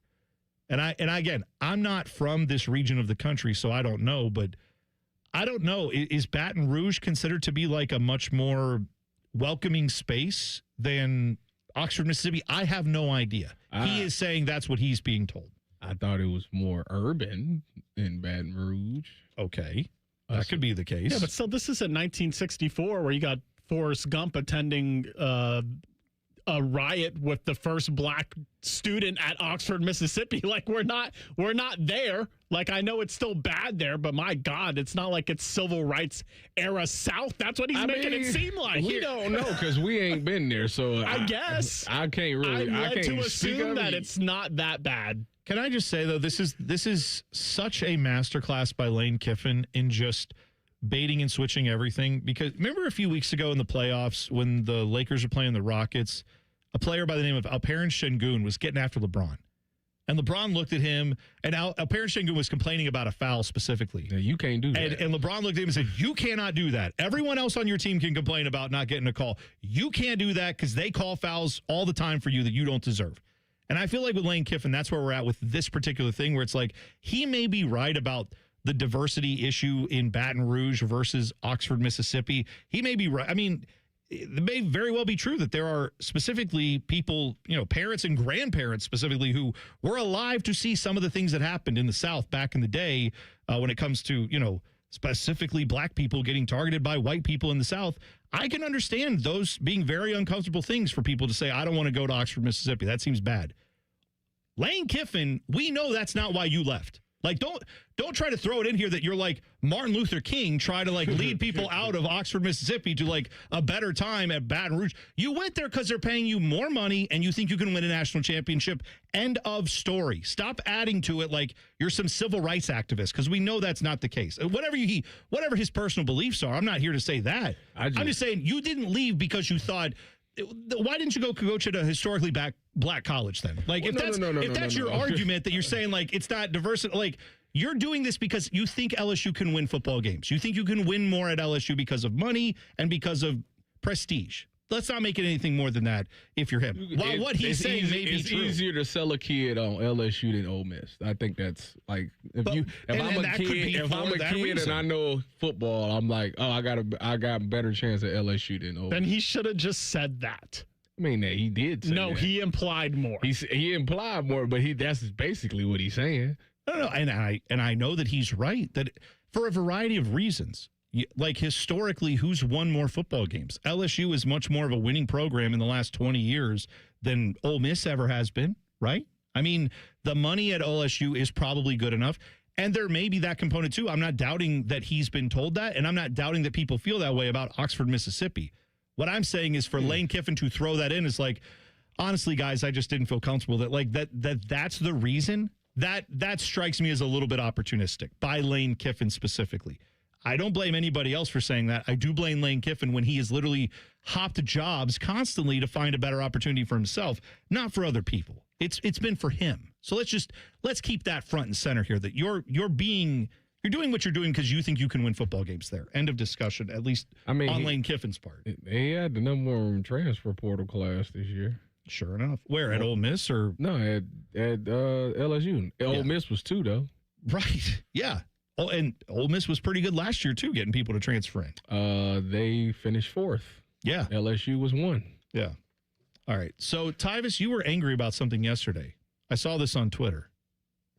And again, I'm not from this region of the country, so I don't know. But I don't know. Is Baton Rouge considered to be like a much more welcoming space than Oxford, Mississippi? I have no idea. He is saying that's what he's being told. I thought it was more urban in Baton Rouge. Okay. That could be the case. Yeah, but still, this is in 1964 where you got Forrest Gump attending a riot with the first black student at Oxford, Mississippi. Like, we're not there. Like, I know it's still bad there, but my God, it's not like it's civil rights era South. That's what he's making it seem like. We don't know because we ain't been there. So I guess I can't really. I'm I led can't to assume that it. it's not that bad. Can I just say, though, this is such a masterclass by Lane Kiffin in just baiting and switching everything. Because remember a few weeks ago in the playoffs when the Lakers were playing the Rockets, a player by the name of Alperen Şengün was getting after LeBron. And LeBron looked at him, and Alperen Şengün was complaining about a foul specifically. Yeah, you can't do that. And LeBron looked at him and said, you cannot do that. Everyone else on your team can complain about not getting a call. You can't do that because they call fouls all the time for you that you don't deserve. And I feel like with Lane Kiffin, that's where we're at with this particular thing, where it's like he may be right about the diversity issue in Baton Rouge versus Oxford, Mississippi. He may be right. I mean, it may very well be true that there are specifically people, parents and grandparents specifically, who were alive to see some of the things that happened in the South back in the day when it comes to, specifically black people getting targeted by white people in the South. I can understand those being very uncomfortable things for people to say, I don't want to go to Oxford, Mississippi. That seems bad. Lane Kiffin, we know that's not why you left. Like, don't try to throw it in here that you're like Martin Luther King, try to like lead people out of Oxford, Mississippi to like a better time at Baton Rouge. You went there because they're paying you more money and you think you can win a national championship. End of story. Stop adding to it like you're some civil rights activist, because we know that's not the case. Whatever his personal beliefs are, I'm not here to say that. I'm just saying you didn't leave because you thought. Why didn't you go coach at a historically black college then? Like, if that's your argument that you're saying like it's not diverse, like you're doing this because you think LSU can win football games. You think you can win more at LSU because of money and because of prestige. Let's not make it anything more than that if you're him. While what he's saying may be true. It's easier to sell a kid on LSU than Ole Miss. I think that's like if I'm a kid and I know football, I'm like, oh, I got a better chance at LSU than Ole Miss. Then he should have just said that. I mean, he did say that. He implied more. He implied more, but that's basically what he's saying. No, and I know that he's right, that for a variety of reasons. Like historically, who's won more football games? LSU is much more of a winning program in the last 20 years than Ole Miss ever has been, right? I mean, the money at LSU is probably good enough. And there may be that component too. I'm not doubting that he's been told that, and I'm not doubting that people feel that way about Oxford, Mississippi. What I'm saying is for Lane Kiffin to throw that in is like, honestly, guys, I just didn't feel comfortable that's the reason. That strikes me as a little bit opportunistic by Lane Kiffin specifically. I don't blame anybody else for saying that. I do blame Lane Kiffin when he has literally hopped jobs constantly to find a better opportunity for himself, not for other people. It's been for him. So let's keep that front and center here, that you're doing what you're doing because you think you can win football games there. End of discussion, at least on Lane Kiffin's part. He had the number one transfer portal class this year. Sure enough. Where, at Ole Miss or? No, at LSU. Ole Miss was 2, though. Right. Yeah. Oh, and Ole Miss was pretty good last year, too, getting people to transfer in. They finished 4th. Yeah. LSU was 1. Yeah. All right. So, Tyvis, you were angry about something yesterday. I saw this on Twitter.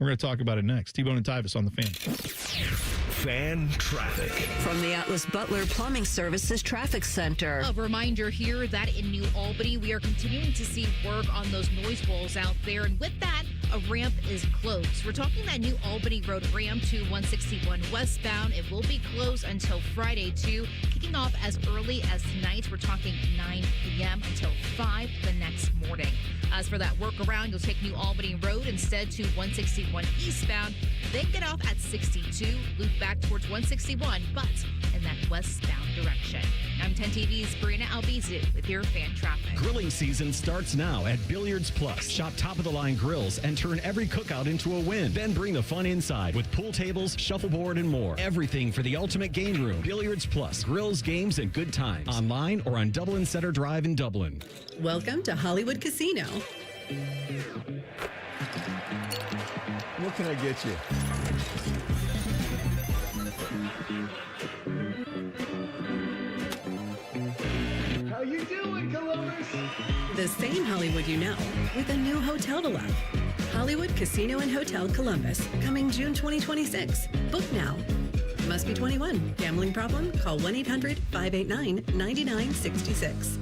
We're going to talk about it next. T-Bone and Tyvis on the Fan. Fan traffic. From the Atlas Butler Plumbing Services Traffic Center. A reminder here that in New Albany, we are continuing to see work on those noise walls out there. And with that, a ramp is closed. We're talking that New Albany Road ramp to 161 westbound. It will be closed until Friday, too. Kicking off as early as tonight. We're talking 9 p.m. until 5 the next morning. As for that workaround, you'll take New Albany Road instead to 161 eastbound, then get off at 62, loop back towards 161, but in that westbound direction. I'm 10 TV's Brianna Albizu with your fan traffic. Grilling season starts now at Billiards Plus. Shop top-of-the-line grills and turn every cookout into a win. Then bring the fun inside with pool tables, shuffleboard, and more. Everything for the ultimate game room. Billiards Plus. Grills, games, and good times. Online or on Dublin Center Drive in Dublin. Welcome to Hollywood Casino. What can I get you? How you doing, Columbus? The same Hollywood you know, with a new hotel to love. Hollywood Casino and Hotel Columbus, coming June 2026. Book now. Must be 21. Gambling problem? Call 1-800-589-9966.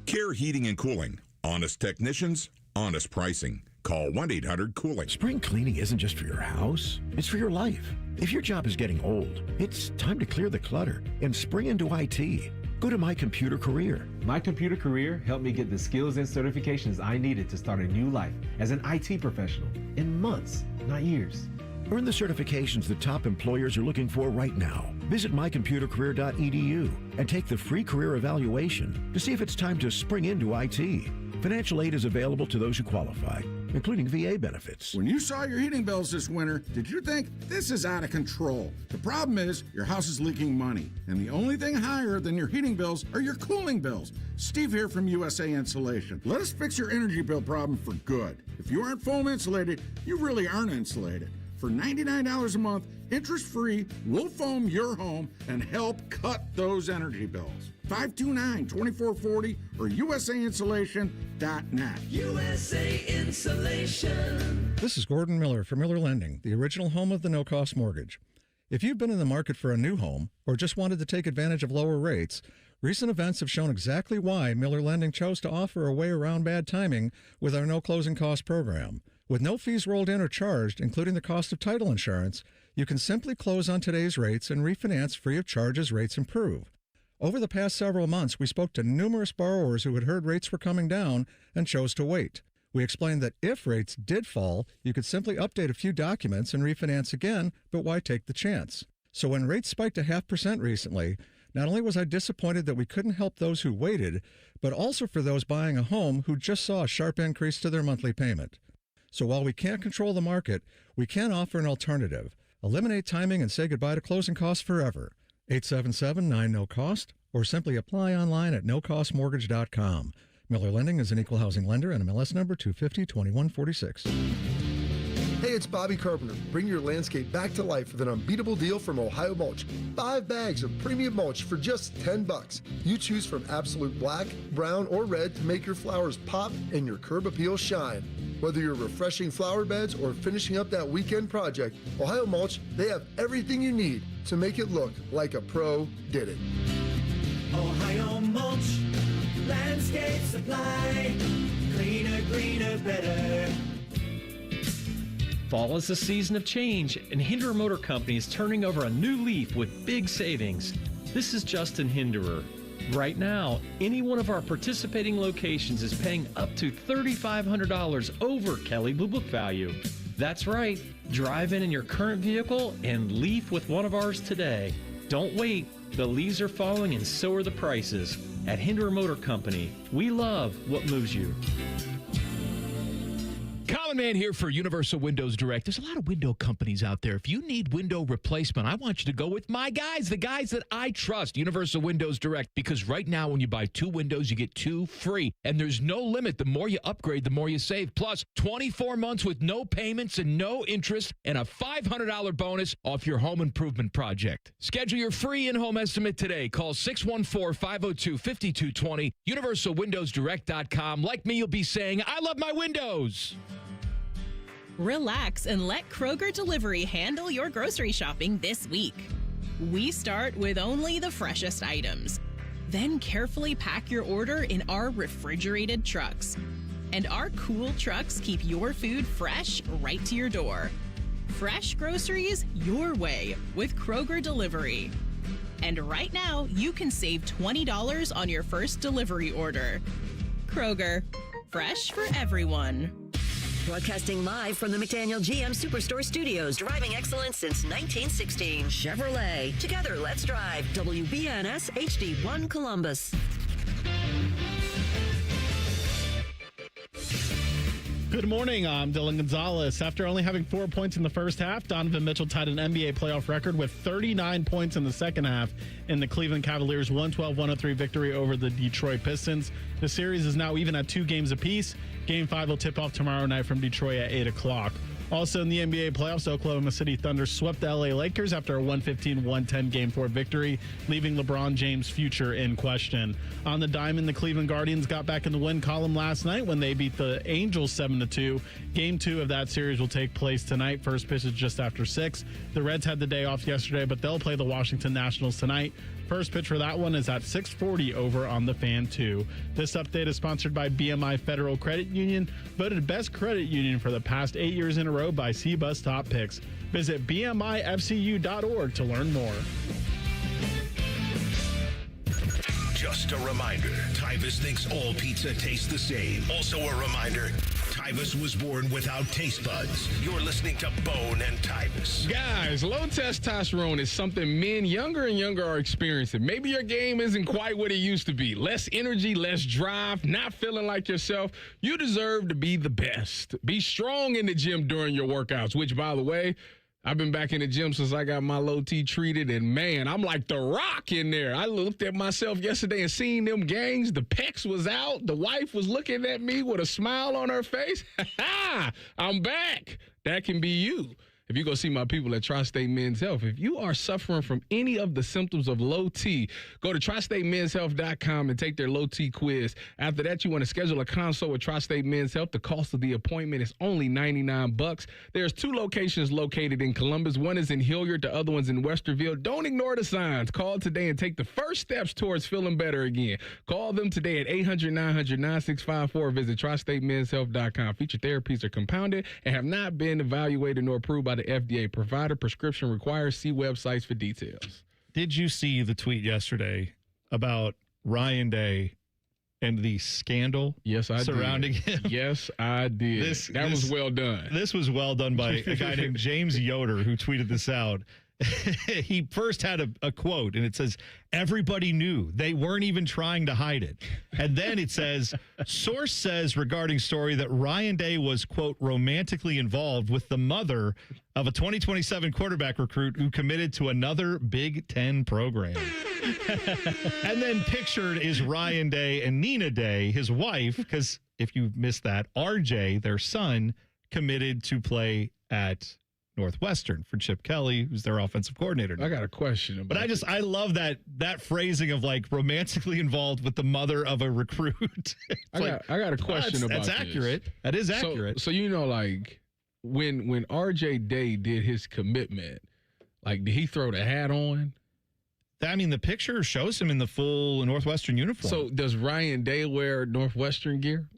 Care Heating and Cooling. Honest technicians, honest pricing. Call 1-800-COOLING. Spring cleaning isn't just for your house, it's for your life. If your job is getting old, it's time to clear the clutter and spring into IT. Go to My Computer Career. My Computer Career helped me get the skills and certifications I needed to start a new life as an IT professional in months, not years. Earn the certifications the top employers are looking for right now. Visit mycomputercareer.edu and take the free career evaluation to see if it's time to spring into IT. Financial aid is available to those who qualify, including VA benefits. When you saw your heating bills this winter, did you think this is out of control? The problem is your house is leaking money, and the only thing higher than your heating bills are your cooling bills. Steve here from USA Insulation. Let us fix your energy bill problem for good. If you aren't foam insulated, you really aren't insulated. For $99 a month, interest-free, we'll foam your home and help cut those energy bills. 529-2440 or USAinsulation.net. USA Insulation. This is Gordon Miller from Miller Lending, the original home of the no-cost mortgage. If you've been in the market for a new home or just wanted to take advantage of lower rates, recent events have shown exactly why Miller Lending chose to offer a way around bad timing with our no closing cost program. With no fees rolled in or charged, including the cost of title insurance, you can simply close on today's rates and refinance free of charge as rates improve. Over the past several months, we spoke to numerous borrowers who had heard rates were coming down and chose to wait. We explained that if rates did fall, you could simply update a few documents and refinance again, but why take the chance? So when rates spiked a 0.5% recently, not only was I disappointed that we couldn't help those who waited, but also for those buying a home who just saw a sharp increase to their monthly payment. So while we can't control the market, we can offer an alternative. Eliminate timing and say goodbye to closing costs forever. 877-9-NO-COST, or simply apply online at nocostmortgage.com. Miller Lending is an equal housing lender and MLS number 250-2146. Hey, it's Bobby Carpenter. Bring your landscape back to life with an unbeatable deal from Ohio Mulch. 5 bags of premium mulch for just $10. You choose from absolute black, brown, or red to make your flowers pop and your curb appeal shine. Whether you're refreshing flower beds or finishing up that weekend project, Ohio Mulch, they have everything you need to make it look like a pro did it. Ohio Mulch, landscape supply, cleaner, greener, better. Fall is a season of change, and Hinderer Motor Company is turning over a new leaf with big savings. This is Justin Hinderer. Right now, any one of our participating locations is paying up to $3,500 over Kelley Blue Book value. That's right. Drive in your current vehicle and leaf with one of ours today. Don't wait. The leaves are falling and so are the prices. At Hinderer Motor Company, we love what moves you. Common Man here for Universal Windows Direct. There's a lot of window companies out there. If you need window replacement, I want you to go with my guys, the guys that I trust, Universal Windows Direct, because right now when you buy 2 windows, you get 2 free. And there's no limit. The more you upgrade, the more you save. Plus, 24 months with no payments and no interest and a $500 bonus off your home improvement project. Schedule your free in-home estimate today. Call 614-502-5220, universalwindowsdirect.com. Like me, you'll be saying, I love my windows. Relax and let Kroger Delivery handle your grocery shopping this week. We start with only the freshest items, then carefully pack your order in our refrigerated trucks. And our cool trucks keep your food fresh right to your door. Fresh groceries your way with Kroger Delivery. And right now, you can save $20 on your first delivery order. Kroger, fresh for everyone. Broadcasting live from the McDaniel GM Superstore Studios. Driving excellence since 1916. Chevrolet. Together, let's drive. WBNS HD1 Columbus. Good morning. I'm Dylan Gonzalez. After only having 4 points in the first half, Donovan Mitchell tied an NBA playoff record with 39 points in the second half in the Cleveland Cavaliers' 112-103 victory over the Detroit Pistons. The series is now even at 2 games apiece. Game 5 will tip off tomorrow night from Detroit at 8 o'clock. Also in the NBA playoffs, Oklahoma City Thunder swept the LA Lakers after a 115-110 Game 4 victory, leaving LeBron James' future in question. On the diamond, the Cleveland Guardians got back in the win column last night when they beat the Angels 7-2. Game 2 of that series will take place tonight. First pitch is just after 6. The Reds had the day off yesterday, but they'll play the Washington Nationals tonight. First pitch for that one is at 6:40 over on the Fan 2. This update is sponsored by BMI Federal Credit Union, voted best credit union for the past 8 years in a row by CBUS Top Picks. Visit bmifcu.org to learn more. Just a reminder, Tyvis thinks all pizza tastes the same. Also a reminder, Tyvis was born without taste buds. You're listening to Bone and Tyvis. Guys, low testosterone is something men younger and younger are experiencing. Maybe your game isn't quite what it used to be. Less energy, less drive, not feeling like yourself. You deserve to be the best. Be strong in the gym during your workouts, which, by the way, I've been back in the gym since I got my low T treated, and man, I'm like the Rock in there. I looked at myself yesterday and seen them gangs. The pecs was out. The wife was looking at me with a smile on her face. Ha! I'm back. That can be you. if you go see my people at Tri-State Men's Health, if you are suffering from any of the symptoms of low T, go to tristatemenshealth.com and take their low T quiz. After that, you want to schedule a consult with Tri-State Men's Health. The cost of the appointment is only $99. There's 2 locations located in Columbus. One is in Hilliard. The other one's in Westerville. Don't ignore the signs. Call today and take the first steps towards feeling better again. Call them today at 800-900-9654. Visit tristatemenshealth.com. Feature therapies are compounded and have not been evaluated nor approved by the FDA. Provider prescription required. See websites for details. Did you see the tweet yesterday about Ryan Day and the scandal surrounding him? Yes, I did. That was well done. This was well done by a guy named James Yoder, who tweeted this out. He first had a quote, and it says, "Everybody knew. They weren't even trying to hide it." And then it says, "Source says regarding story that Ryan Day was, quote, romantically involved with the mother of a 2027 quarterback recruit who committed to another Big Ten program." And then pictured is Ryan Day and Nina Day, his wife, because if you missed that, RJ, their son, committed to play at Northwestern for Chip Kelly, who's their offensive coordinator now. I got a question about But I love that phrasing of like romantically involved with the mother of a recruit. I got a question about that's this. accurate. That is accurate. So you know, like when RJ Day did his commitment, like did he throw the hat on? I mean, the picture shows him in the full Northwestern uniform. So does Ryan Day wear Northwestern gear?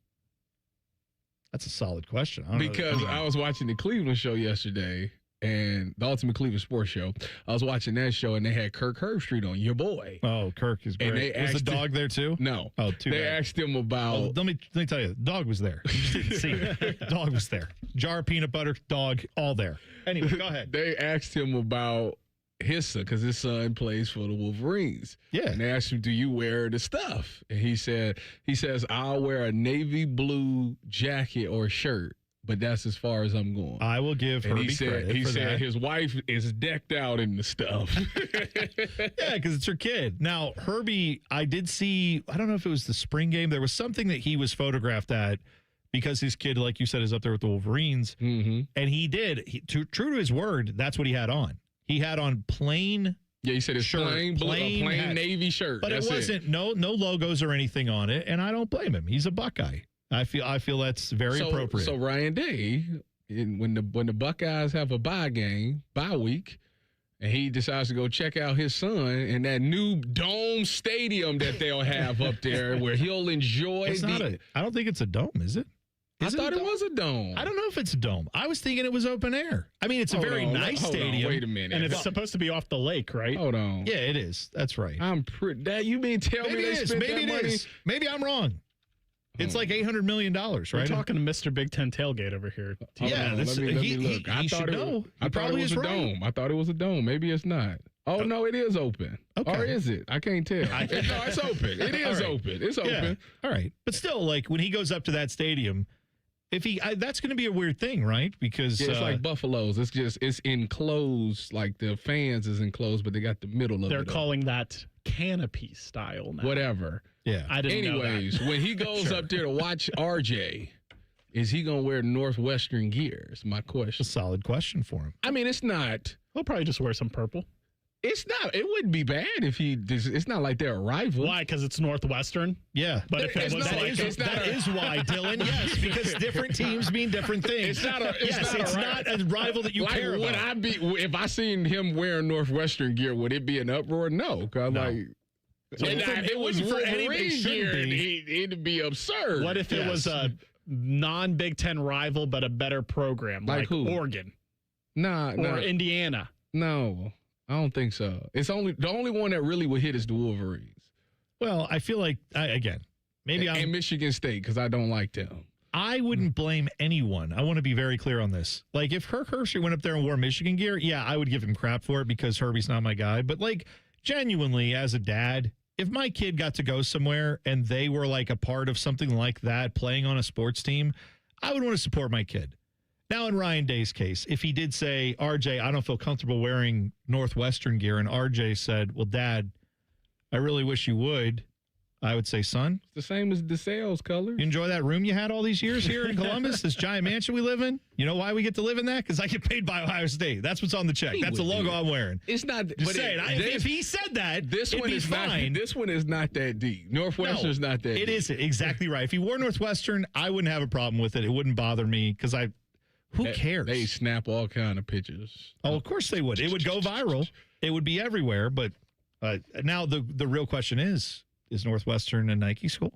That's a solid question. I don't Because know. I was watching the Cleveland show yesterday, and the Ultimate Cleveland Sports Show. I was watching that show, and they had Kirk Herbstreit on, your boy. Oh, Kirk is great. And Was the dog there too? No. Oh, too They bad. asked him about. Oh, let me tell you, the dog was there. You just didn't see it. Dog was there. Jar of peanut butter, dog, all there. Anyway, go ahead. They asked him about his son, because his son plays for the Wolverines. Yeah. And they asked him, do you wear the stuff? And he says, I'll wear a navy blue jacket or shirt, but that's as far as I'm going. I will give And Herbie credit he for said that. his wife is decked out in the stuff. Yeah, because it's her kid. Now, Herbie, I did see, I don't know if it was the spring game. There was something that he was photographed at because his kid, like you said, is up there with the Wolverines. Mm-hmm. And he did, true to his word, that's what he had on. He had on plain. Yeah, he said it's shirt, plain hat. navy shirt. But That's it wasn't no logos or anything on it, and I don't blame him. He's a Buckeye. I feel that's very appropriate. So Ryan Day, when the Buckeyes have a bye week, and he decides to go check out his son in that new dome stadium that they'll have up there, where he'll enjoy. I don't think it's a dome, is it? I thought it was a dome. I don't know if it's a dome. I was thinking it was open air. I mean, it's a very nice stadium. Wait a minute. And it's supposed to be off the lake, right? Hold on. Yeah, it is. That's right. You mean tell Maybe me it they is. spent Maybe that it money? is. Maybe I'm wrong. It's like $800 million, right? We're talking to Mr. Big Ten Tailgate over here. Yeah, let me look. He should know. I thought it was a dome. I thought it was a dome. Maybe it's not. Oh, no, it is open. Okay. Or is it? I can't tell. No, it's open. It is open. It's open. Yeah. All right. But still, like, when he goes up to that stadium, that's going to be a weird thing, right? Because it's like Buffalo's. It's enclosed, like the fans is enclosed, but they got the middle of it. They're calling that canopy style now. Whatever. Yeah. I didn't know that. Anyways, when he goes up there to watch RJ, is he going to wear Northwestern gear? Is my question. A solid question for him. I mean, it's not. He'll probably just wear some purple. It's not. It wouldn't be bad if he. It's not like they're a rival. Why? Because it's Northwestern. Yeah, but if it was that is why, Dylan. Yes, because different teams mean different things. It's not a rival that you care would about. I be if I seen him wearing Northwestern gear? Would it be an uproar? No, because like. So And if it was for any Wolverine gear, it'd be absurd. What if it was a non-Big Ten rival but a better program, like who? Oregon? Or Indiana? No, I don't think so. It's the only one that really would hit is the Wolverines. Well, I feel like maybe I'm Michigan State because I don't like them. I wouldn't blame anyone. I want to be very clear on this. Like, if Kirk Herbstreit went up there and wore Michigan gear, yeah, I would give him crap for it because Herbie's not my guy. But, like, genuinely, as a dad, if my kid got to go somewhere and they were, like, a part of something like that, playing on a sports team, I would want to support my kid. Now, in Ryan Day's case, if he did say, RJ, I don't feel comfortable wearing Northwestern gear, and RJ said, well, Dad, I really wish you would. I would say sun. It's the same as DeSale's color. You enjoy that room you had all these years here in Columbus, this giant mansion we live in? You know why we get to live in that? Because I get paid by Ohio State. That's what's on the check. That's the logo I'm wearing. It's not. Just saying. If he said that, this it'd one be is fine. This one is not that deep. Northwestern's not that deep. It isn't. Exactly right. If he wore Northwestern, I wouldn't have a problem with it. It wouldn't bother me because who cares? They snap all kind of pictures. Oh, of course they would. It would go viral. It would be everywhere. But now the real question is Northwestern a Nike school?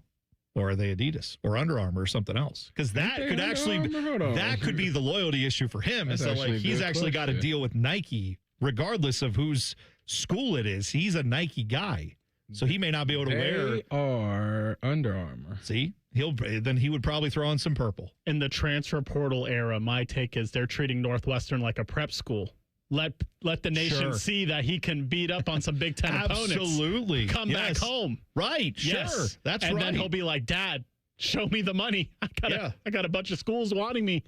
Or are they Adidas or Under Armour or something else? Because that could could be the loyalty issue for him. That's So like he's actually got to deal with Nike regardless of whose school it is. He's a Nike guy. So he may not be able to wear. They are Under Armour. See? He would probably throw on some purple. In the transfer portal era, my take is they're treating Northwestern like a prep school. Let the nation see that he can beat up on some Big Ten opponents. Absolutely. Come back home. Right. Yes. Sure. That's right. And then he'll be like, Dad, show me the money. I got a bunch of schools wanting me.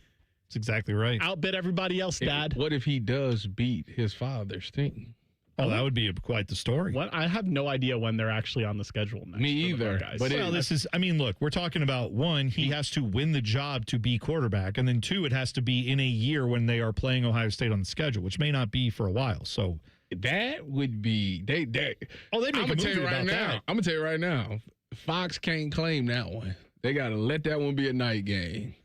That's exactly right. Outbid everybody else, Dad. What if he does beat his father's team? Oh, that would be quite the story. What? I have no idea when they're actually on the schedule next. Me either. But look, we're talking about one, he has to win the job to be quarterback, and then two, it has to be in a year when they are playing Ohio State on the schedule, which may not be for a while. So that would be they make a movie about that. I'm gonna tell you right now, Fox can't claim that one. They gotta let that one be a night game.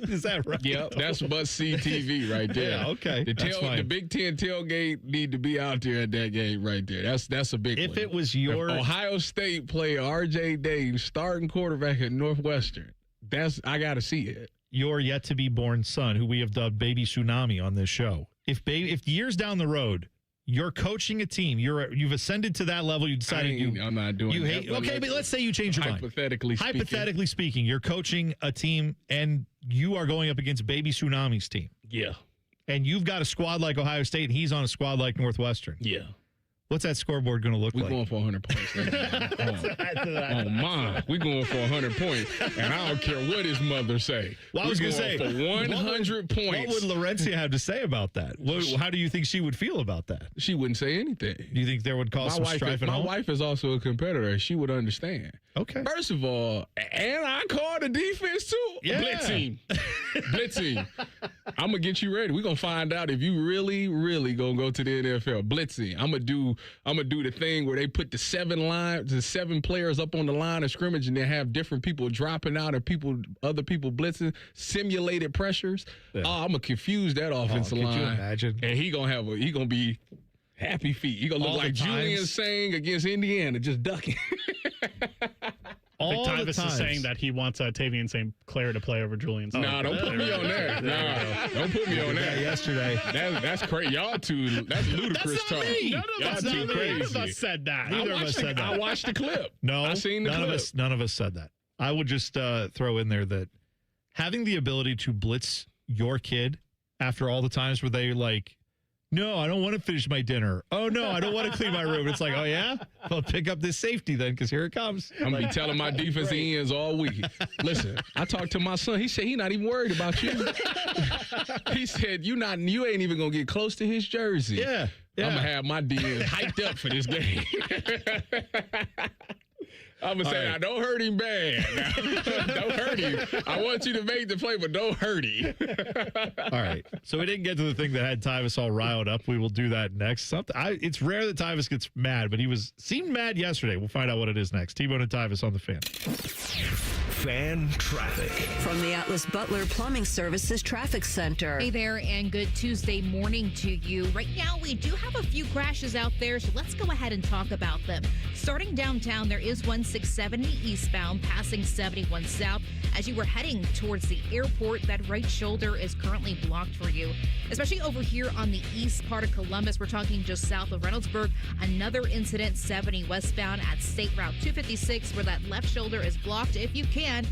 Is that right? Yep, that's must-see TV right there. Yeah, okay. The Big Ten tailgate need to be out there at that game right there. That's a big one. If it was your Ohio State player R.J. Davis starting quarterback at Northwestern, I got to see it. Your yet-to-be-born son, who we have dubbed Baby Tsunami on this show, if years down the road, you're coaching a team. You've ascended to that level. You decided I'm not doing that. Okay, but let's say you change your mind. Hypothetically speaking, you're coaching a team and you are going up against Baby Tsunami's team. Yeah. And you've got a squad like Ohio State and he's on a squad like Northwestern. Yeah. What's that scoreboard going to look like? We're going for 100 points. We're going for 100 points. And I don't care what his mother say. Well, I was going to say, for 100 points. What would Laurencia have to say about that? How do you think she would feel about that? She wouldn't say anything. Do you think there would cause some strife at home? My wife is also a competitor. She would understand. Okay. First of all, and I call the defense too. Yeah. Blitzing. I'm going to get you ready. We're going to find out if you really, really going to go to the NFL. Blitzing. I'm going to do the thing where they put the seven players up on the line of scrimmage and they have different people dropping out and other people blitzing, simulated pressures. Yeah. Oh, I'm going to confuse that offensive line. Could you imagine? And he going to be happy feet. He going to look like Julian Sang against Indiana, just ducking. I think Tyvis is saying that he wants Tavian St. Clair to play over Julian. No, don't put me on that. No, don't put me on that. Yesterday. That's crazy. Y'all two, that's ludicrous talk. That's not me. None of us said that. Neither of us said that. I watched the clip. No, I seen the clip. None of us said that. I would just throw in there that having the ability to blitz your kid after all the times where they like, no, I don't want to finish my dinner. Oh, no, I don't want to clean my room. It's like, oh, yeah? Well, pick up this safety then because here it comes. I'm going to be telling my defensive ends all week. Listen, I talked to my son. He said he's not even worried about you. He said, you ain't even going to get close to his jersey. Yeah. I'm going to have my DN hyped up for this game. I'm going to say, now, don't hurt him bad. Don't hurt him. I want you to make the play, but don't hurt him. All right. So we didn't get to the thing that had Tyvis all riled up. We will do that next. It's rare that Tyvis gets mad, but he seemed mad yesterday. We'll find out what it is next. T-Bone and Tyvis on the Fan. Fan traffic. From the Atlas Butler Plumbing Services Traffic Center. Hey there, and good Tuesday morning to you. Right now, we do have a few crashes out there, so let's go ahead and talk about them. Starting downtown, there is 1670 eastbound, passing 71 south. As you were heading towards the airport, that right shoulder is currently blocked for you. Especially over here on the east part of Columbus, we're talking just south of Reynoldsburg. Another incident, 70 westbound at State Route 256, where that left shoulder is blocked. If you can,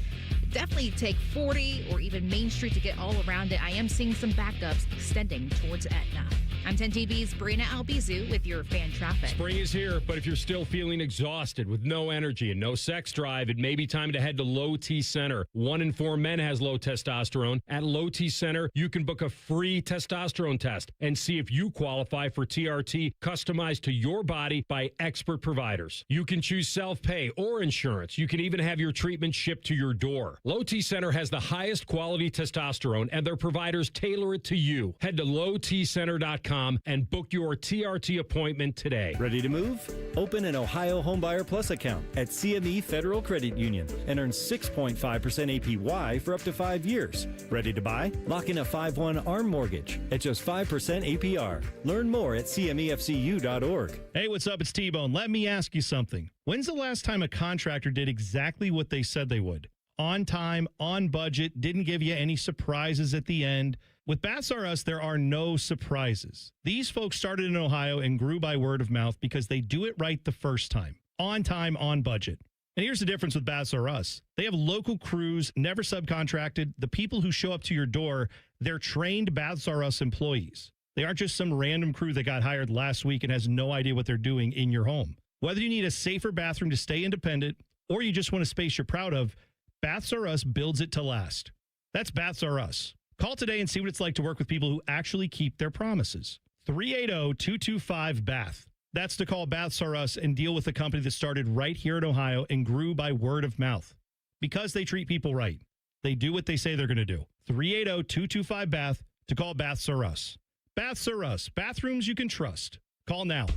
definitely take 40 or even Main Street to get all around it. I am seeing some backups extending towards Etna. I'm 10 TV's Brina Albizu with your fan traffic. Spring is here, but if you're still feeling exhausted with no energy and no sex drive, it may be time to head to Low T Center. 1 in 4 men has low testosterone. At Low T Center, you can book a free testosterone test and see if you qualify for TRT customized to your body by expert providers. You can choose self-pay or insurance. You can even have your treatment shipped to your door. Low T Center has the highest quality testosterone, and their providers tailor it to you. Head to lowtcenter.com and book your TRT appointment today. Ready to move? Open an Ohio Homebuyer Plus account at CME Federal Credit Union and earn 6.5% APY for up to 5 years. Ready to buy? Lock in a 5/1 ARM mortgage at just 5% APR. Learn more at cmefcu.org. Hey, what's up? It's T-Bone. Let me ask you something. When's the last time a contractor did exactly what they said they would? On time, on budget, didn't give you any surprises at the end. With Baths R Us, there are no surprises. These folks started in Ohio and grew by word of mouth because they do it right the first time. On time, on budget. And here's the difference with Baths R Us. They have local crews, never subcontracted. The people who show up to your door, they're trained Baths R Us employees. They aren't just some random crew that got hired last week and has no idea what they're doing in your home. Whether you need a safer bathroom to stay independent or you just want a space you're proud of, Baths R Us builds it to last. That's Baths R Us. Call today and see what it's like to work with people who actually keep their promises. 380-225-BATH. That's to call Baths R Us and deal with a company that started right here in Ohio and grew by word of mouth. Because they treat people right. They do what they say they're going to do. 380-225-BATH to call Baths R Us. Baths R Us. Bathrooms you can trust. Call now.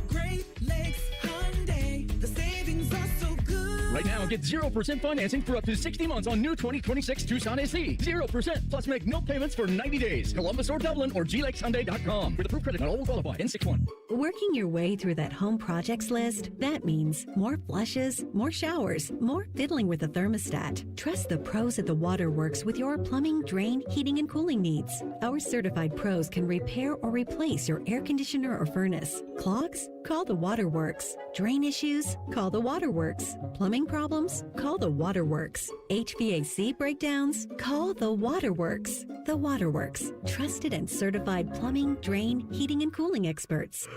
Great Lakes Hyundai, the savings are so good. Right now, get 0% financing for up to 60 months on new 2026 Tucson SE. 0%, plus make no payments for 90 days. Columbus or Dublin or glakeshyundai.com. With approved credit, not all qualify. N61. Working your way through that home projects list, that means more flushes, more showers, more fiddling with the thermostat. Trust the pros at the Waterworks with your plumbing, drain, heating, and cooling needs. Our certified pros can repair or replace your air conditioner or furnace. Clogs? Call the Waterworks. Drain issues? Call the Waterworks. Plumbing problems? Call the Waterworks. HVAC breakdowns? Call the Waterworks. The Waterworks. Trusted and certified plumbing, drain, heating, and cooling experts.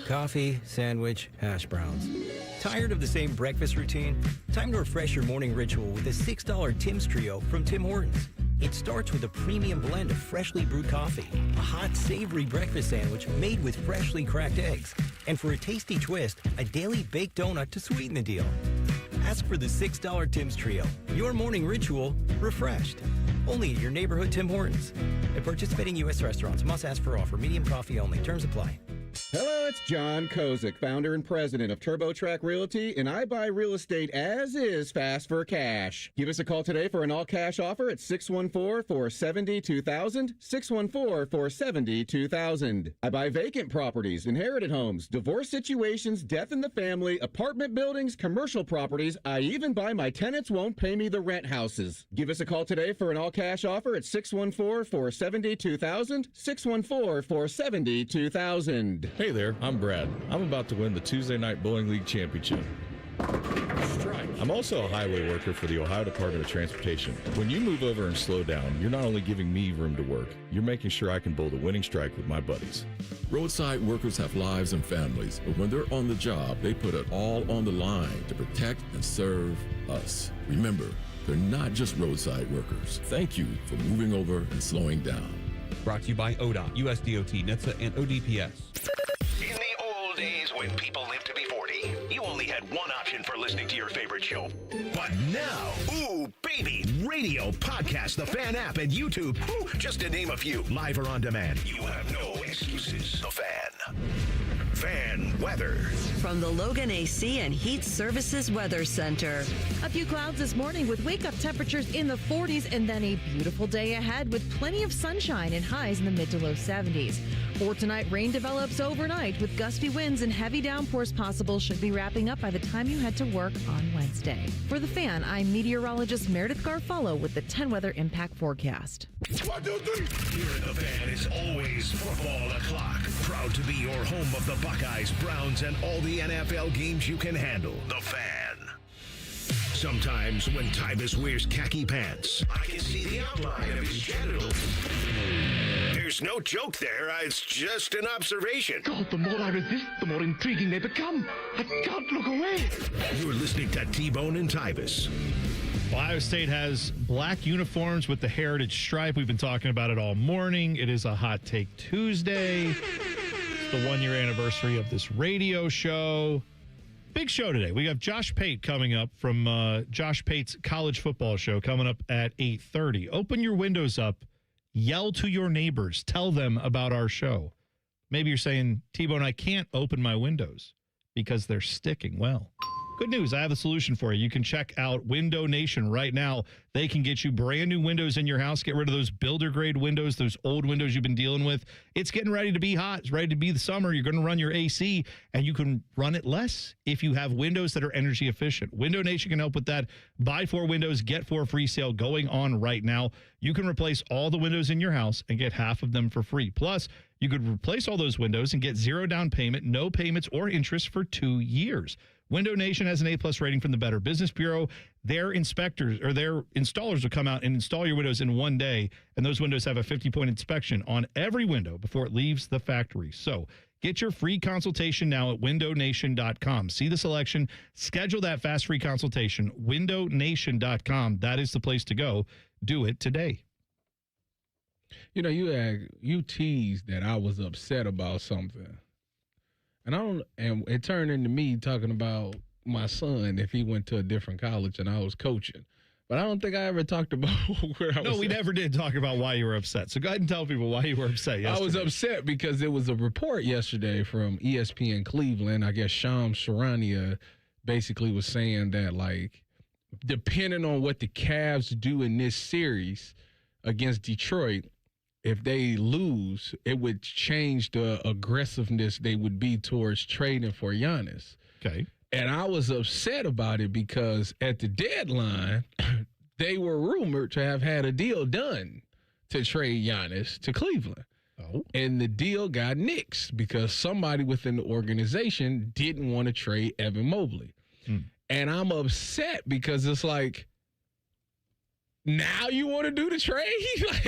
Coffee, sandwich, hash browns. Tired of the same breakfast routine? Time to refresh your morning ritual with a $6 Tim's Trio from Tim Hortons. It starts with a premium blend of freshly brewed coffee, a hot, savory breakfast sandwich made with freshly cracked eggs, and for a tasty twist, a daily baked donut to sweeten the deal. Ask for the $6 Tim's Trio. Your morning ritual refreshed. Only at your neighborhood Tim Hortons. At participating U.S. restaurants, must ask for offer. Medium coffee only. Terms apply. Hello, it's John Kozik, founder and president of TurboTrack Realty, and I buy real estate as is fast for cash. Give us a call today for an all-cash offer at 614-470-2000, 614-470-2000. I buy vacant properties, inherited homes, divorce situations, death in the family, apartment buildings, commercial properties. I even buy my tenants won't pay me the rent houses. Give us a call today for an all-cash offer at 614-470-2000, 614-470-2000. Hey there, I'm Brad. I'm about to win the Tuesday Night Bowling League Championship. Strike. I'm also a highway worker for the Ohio Department of Transportation. When you move over and slow down, you're not only giving me room to work, you're making sure I can bowl the winning strike with my buddies. Roadside workers have lives and families, but when they're on the job, they put it all on the line to protect and serve us. Remember, they're not just roadside workers. Thank you for moving over and slowing down. Brought to you by ODOT, USDOT, NHTSA, and ODPS. In the old days when people lived to be 40, you only had one option for listening to your favorite show. But now, ooh, baby, radio, podcast, the Fan app, and YouTube, ooh, just to name a few, live or on demand. You have no excuses. The Fan. Fan weather. From the Logan AC and Heat Services Weather Center. A few clouds this morning with wake-up temperatures in the 40s and then a beautiful day ahead with plenty of sunshine and highs in the mid to low 70s. For tonight, rain develops overnight with gusty winds and heavy downpours possible. Should be wrapping up by the time you head to work on Wednesday. For The Fan, I'm meteorologist Meredith Garfalo with the 10 Weather Impact Forecast. 1, 2, 3. Here at The Fan is always football o'clock. Proud to be your home of the Buckeyes, Browns, and all the NFL games you can handle. The Fan. Sometimes when Tyvis wears khaki pants, I can see the outline of his genitals. There's no joke there. It's just an observation. God, the more I resist, the more intriguing they become. I can't look away. You're listening to T-Bone and Tyvis. Ohio State has black uniforms with the heritage stripe. We've been talking about it all morning. It is a Hot Take Tuesday. It's the 1-year anniversary of this radio show. Big show today. We have Josh Pate coming up from Josh Pate's college football show coming up at 8:30. Open your windows up. Yell to your neighbors. Tell them about our show. Maybe you're saying, T-Bone, I can't open my windows because they're sticking. Well, good news. I have a solution for you. You can check out Window Nation right now. They can get you brand new windows in your house. Get rid of those builder grade windows, those old windows you've been dealing with. It's getting ready to be hot. It's ready to be the summer. You're going to run your AC, and you can run it less if you have windows that are energy efficient. Window Nation can help with that. Buy 4 windows, get 4 free sale going on right now. You can replace all the windows in your house and get half of them for free. Plus, you could replace all those windows and get 0 down payment, no payments or interest for 2 years. Window Nation has an A+ rating from the Better Business Bureau. Their inspectors or their installers will come out and install your windows in 1 day, and those windows have a 50-point inspection on every window before it leaves the factory. So get your free consultation now at windownation.com. See the selection, schedule that fast free consultation, windownation.com. That is the place to go. Do it today. You know, you teased that I was upset about something. And it turned into me talking about my son if he went to a different college and I was coaching. But I don't think I ever talked about where I was. No, we never did talk about why you were upset. So go ahead and tell people why you were upset yesterday. I was upset because there was a report yesterday from ESPN Cleveland. I guess Shams Charania basically was saying that, like, depending on what the Cavs do in this series against Detroit, if they lose, it would change the aggressiveness they would be towards trading for Giannis. Okay. And I was upset about it because at the deadline, they were rumored to have had a deal done to trade Giannis to Cleveland. Oh. And the deal got nixed because somebody within the organization didn't want to trade Evan Mobley. And I'm upset because it's like, now you want to do the trade?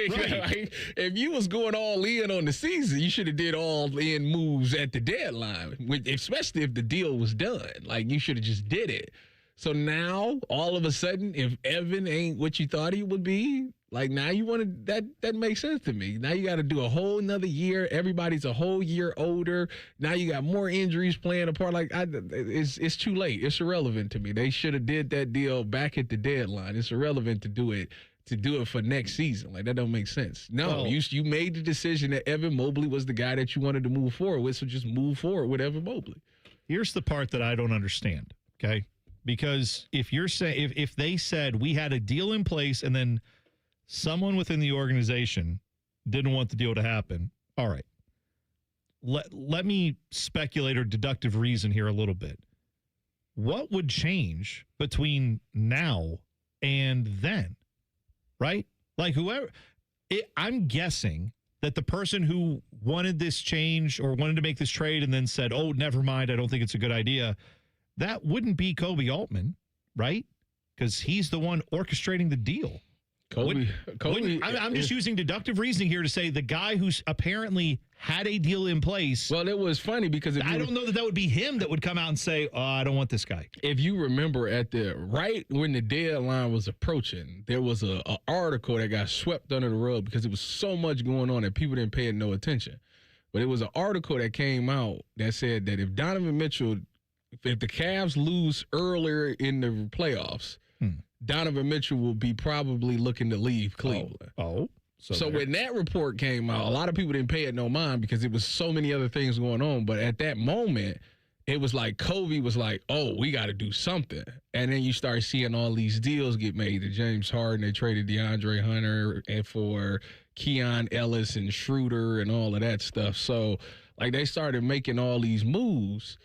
Like, if you was going all in on the season, you should have did all in moves at the deadline, especially if the deal was done. Like, you should have just did it. So now, all of a sudden, if Evan ain't what you thought he would be, like, now you want to, that makes sense to me. Now you got to do a whole nother year. Everybody's a whole year older. Now you got more injuries playing a part. Like, it's too late. It's irrelevant to me. They should have did that deal back at the deadline. It's irrelevant to do it for next season. Like, that don't make sense. No, you made the decision that Evan Mobley was the guy that you wanted to move forward with, so just move forward with Evan Mobley. Here's the part that I don't understand, okay? Because if you're saying, if they said we had a deal in place and then someone within the organization didn't want the deal to happen, all right. Let me speculate or deductive reason here a little bit. What would change between now and then, right? Like I'm guessing that the person who wanted this change or wanted to make this trade and then said, oh, never mind, I don't think it's a good idea, that wouldn't be Kobe Altman, right? Because he's the one orchestrating the deal. Kobe. I'm just using deductive reasoning here to say the guy who's apparently had a deal in place. Well, it was funny because I don't know that would be him that would come out and say, oh, I don't want this guy. If you remember right when the deadline was approaching, there was a article that got swept under the rug because there was so much going on that people didn't pay no attention. But it was an article that came out that said that if Donovan Mitchell, if the Cavs lose earlier in the playoffs, Donovan Mitchell will be probably looking to leave Cleveland. So when that report came out, a lot of people didn't pay it no mind because there was so many other things going on. But at that moment, it was like Kobe was like, oh, we got to do something. And then you start seeing all these deals get made. To James Harden, they traded DeAndre Hunter and for Keon Ellis and Schroeder and all of that stuff. So, like, they started making all these moves.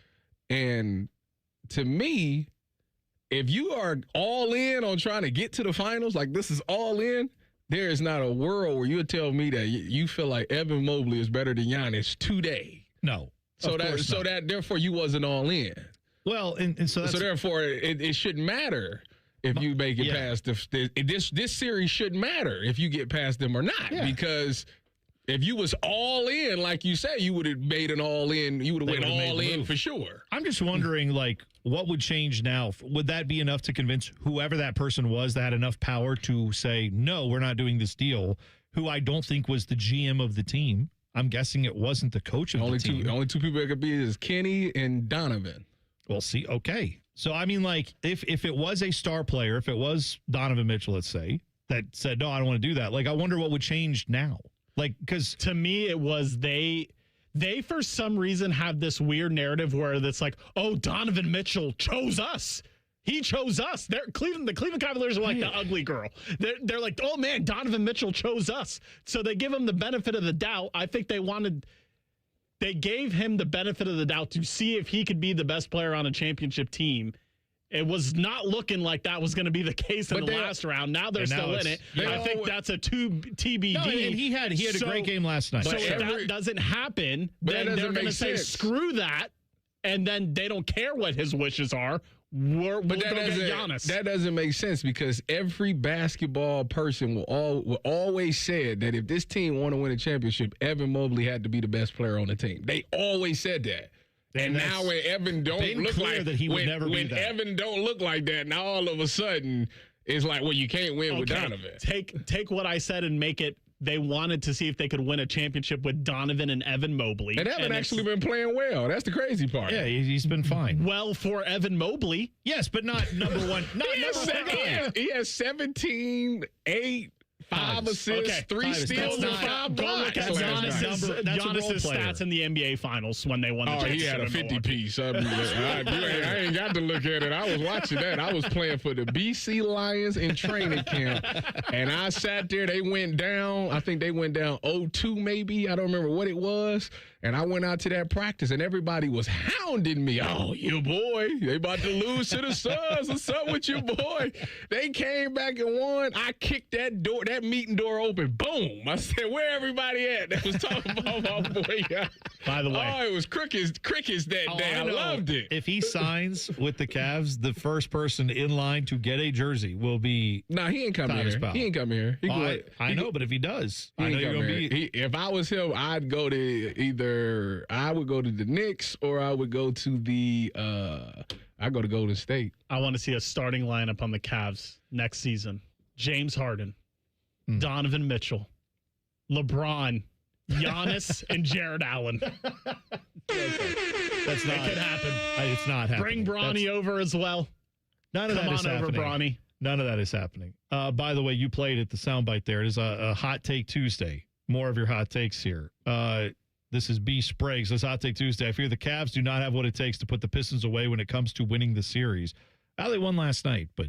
And to me, if you are all in on trying to get to the finals, like this is all in, there is not a world where you would tell me that you feel like Evan Mobley is better than Giannis today. No. So that therefore you wasn't all in. Well, and so therefore it shouldn't matter if you make it past this series shouldn't matter if you get past them or not because if you was all in, like you say, you would have made an all in. You would have went all in for sure. I'm just wondering, like, what would change now? Would that be enough to convince whoever that person was that had enough power to say, no, we're not doing this deal, who I don't think was the GM of the team? I'm guessing it wasn't the coach of the team. The only two people it could be is Kenny and Donovan. Well, see, okay. So, I mean, like, if it was a star player, if it was Donovan Mitchell, let's say, that said, no, I don't want to do that, like, I wonder what would change now. Like, because to me, it was they for some reason have this weird narrative where it's like, oh, Donovan Mitchell chose us. He chose us. The Cleveland Cavaliers are like the ugly girl. They're like, oh, man, Donovan Mitchell chose us. So they give him the benefit of the doubt. I think they gave him the benefit of the doubt to see if he could be the best player on a championship team. It was not looking like that was going to be the case in the last round. Now they're still in it. I think that's a TBD. No, and he had a great game last night. So if that doesn't happen, then they're going to say, screw that, and then they don't care what his wishes are. We'll go get Giannis. That doesn't make sense because every basketball person will always said that if this team want to win a championship, Evan Mobley had to be the best player on the team. They always said that. And now when Evan don't look like that, he would never be when that. Evan don't look like that, now all of a sudden it's like, well, you can't win with Donovan. Take what I said and make it. They wanted to see if they could win a championship with Donovan and Evan Mobley. And Evan actually been playing well. That's the crazy part. Yeah, he's been fine. Well, for Evan Mobley. Yes, but not number one. He has 17, 8, 5 assists, 3 steals, and 5 blocks. Go look at Giannis's stats in the NBA Finals when they won the championship. He had a 50-piece. I ain't got to look at it. I was watching that. I was playing for the BC Lions in training camp, and I sat there. They went down. I think they went down 0-2 maybe. I don't remember what it was. And I went out to that practice, and everybody was hounding me. Oh, your boy. They about to lose to the Suns. What's up with your boy? They came back and won. I kicked that meeting door open. Boom. I said, where everybody at that was talking about my boy? By the way. Oh, it was crickets that day. I loved it. If he signs with the Cavs, the first person in line to get a jersey will be he ain't coming here. He ain't coming here. I know, but if he does, I know you're going to be. If I was him, I'd go to I would go to the Knicks or I would go to I go to Golden State. I want to see a starting lineup on the Cavs next season. James Harden, Donovan Mitchell, LeBron, Giannis, and Jared Allen. That's not. It could happen. It's not happening. Bring Bronny over as well. None of that is happening. Come on over, Bronny. None of that is happening. By the way, you played at the soundbite there. It is a Hot Take Tuesday. More of your hot takes here. This is B. Spragues. This Hot Take Tuesday. I fear the Cavs do not have what it takes to put the Pistons away when it comes to winning the series. They won last night, but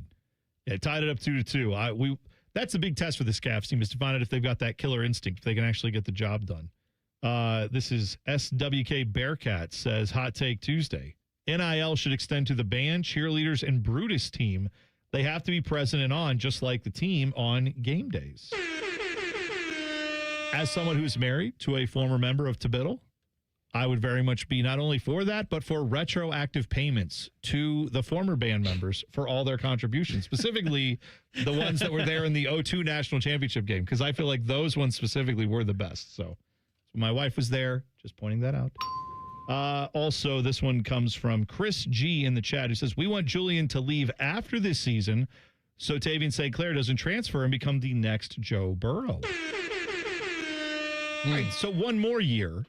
tied it up 2-2. That's a big test for this Cavs team, is to find out if they've got that killer instinct, if they can actually get the job done. This is SWK Bearcat says, Hot Take Tuesday. NIL should extend to the band, cheerleaders, and Brutus team. They have to be present and on, just like the team on game days. As someone who's married to a former member of Tibittle, I would very much be not only for that, but for retroactive payments to the former band members for all their contributions, specifically the ones that were there in the 2002 National Championship game, because I feel like those ones specifically were the best. So my wife was there, just pointing that out. Also, this one comes from Chris G in the chat, who says, we want Julian to leave after this season so Tavian St. Clair doesn't transfer and become the next Joe Burrow. All right, so one more year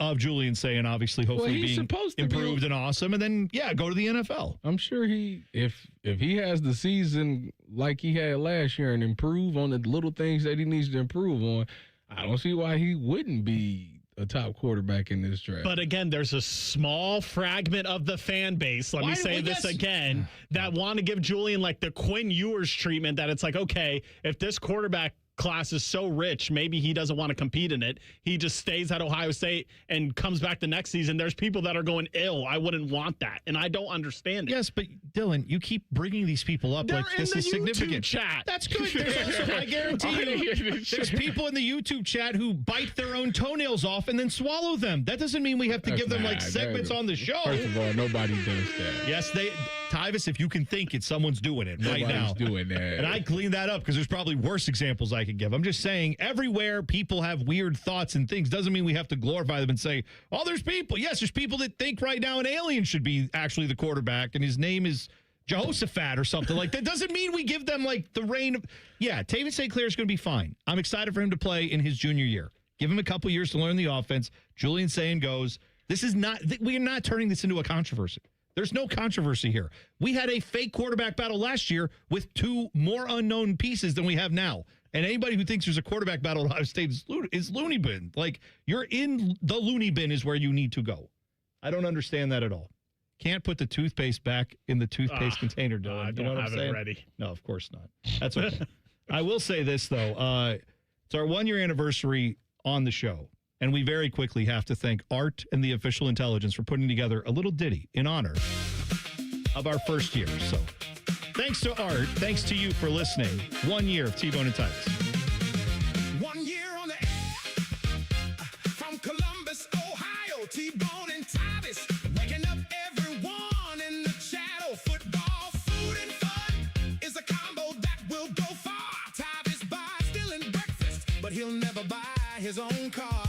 of Julian saying, obviously, hopefully being improved and awesome, and then, go to the NFL. I'm sure if he has the season like he had last year and improve on the little things that he needs to improve on, I don't see why he wouldn't be a top quarterback in this draft. But again, there's a small fragment of the fan base, let me say this again, that want to give Julian like the Quinn Ewers treatment, that it's like, okay, if this quarterback class is so rich, maybe he doesn't want to compete in it. He just stays at Ohio State and comes back the next season. There's people that are going ill. I wouldn't want that, and I don't understand it. Yes, but Dylan, you keep bringing these people up like this is significant. Chat. That's good. There's also, I guarantee you, there's people in the YouTube chat who bite their own toenails off and then swallow them. That doesn't mean we have to give them like segments on the show. First of all, nobody does that. Yes, Tyvis, if you can think it, someone's doing it right now. Nobody's doing that. And I clean that up because there's probably worse examples I could give. I'm just saying everywhere people have weird thoughts and things doesn't mean we have to glorify them and say, oh, there's people. Yes, there's people that think right now an alien should be actually the quarterback and his name is Jehoshaphat or something like that. Doesn't mean we give them like the reign of. Yeah, Taven St. Clair is going to be fine. I'm excited for him to play in his junior year. Give him a couple years to learn the offense. Julian Sayin goes. This is not. We are not turning this into a controversy. There's no controversy here. We had a fake quarterback battle last year with two more unknown pieces than we have now. And anybody who thinks there's a quarterback battle at Ohio State is loony bin. Like, you're in the loony bin is where you need to go. I don't understand that at all. Can't put the toothpaste back in the toothpaste container, Dylan. I You don't know what have I'm saying? it ready. No, of course not. That's okay. I will say this, though. It's our 1-year anniversary on the show. And we very quickly have to thank Art and the Official Intelligence for putting together a little ditty in honor of our first year. So thanks to Art. Thanks to you for listening. 1 year of T-Bone and Tyvis. 1 year on the air from Columbus, Ohio. T-Bone and Tyvis waking up everyone in the channel. Football, food, and fun is a combo that will go far. Tyvis buys Dylan breakfast, but he'll never buy his own car.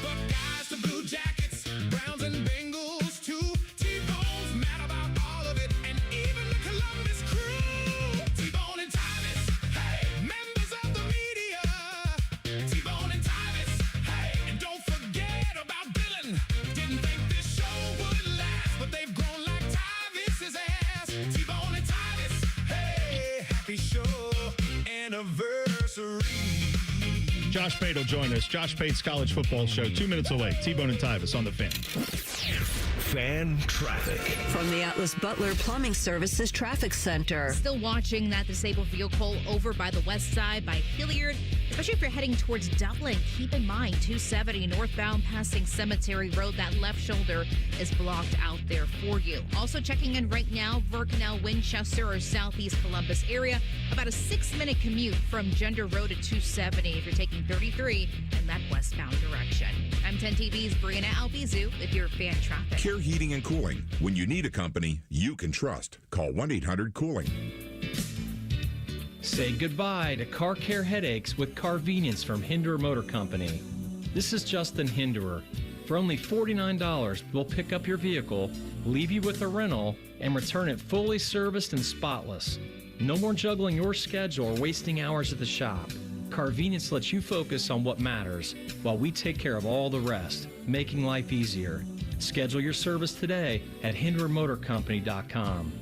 Buckeyes to Blue Jackets, Browns and Bengals too. T-Bone's mad about all of it, and even the Columbus crew. T-Bone and Tyvis, hey, members of the media. T-Bone and Tyvis, hey, and don't forget about Dylan. Didn't think this show would last, but they've grown like Tyvis's ass. T-Bone and Tyvis, hey, happy show anniversary. Josh Pate will join us. Josh Pate's college football show, 2 minutes away. T-Bone and Tyvis on the Fan. Fan traffic. From the Atlas Butler Plumbing Services Traffic Center. Still watching that disabled vehicle over by the west side by Hilliard, especially if you're heading towards Dublin. Keep in mind, 270 northbound passing Cemetery Road. That left shoulder is blocked out there for you. Also checking in right now, Vercanal, Winchester, or southeast Columbus area. About a 6-minute commute from Gender Road to 270 if you're taking 33 in that westbound direction. I'm 10 TV's Brianna Albizu with your fan traffic. Care Heating and Cooling. When you need a company you can trust, call 1-800-COOLING. Say goodbye to car care headaches with Carvenience from Hinderer Motor Company. This is Justin Hinderer. For only $49, we'll pick up your vehicle, leave you with a rental, and return it fully serviced and spotless. No more juggling your schedule or wasting hours at the shop. Carvenience lets you focus on what matters while we take care of all the rest, making life easier. Schedule your service today at HindererMotorCompany.com.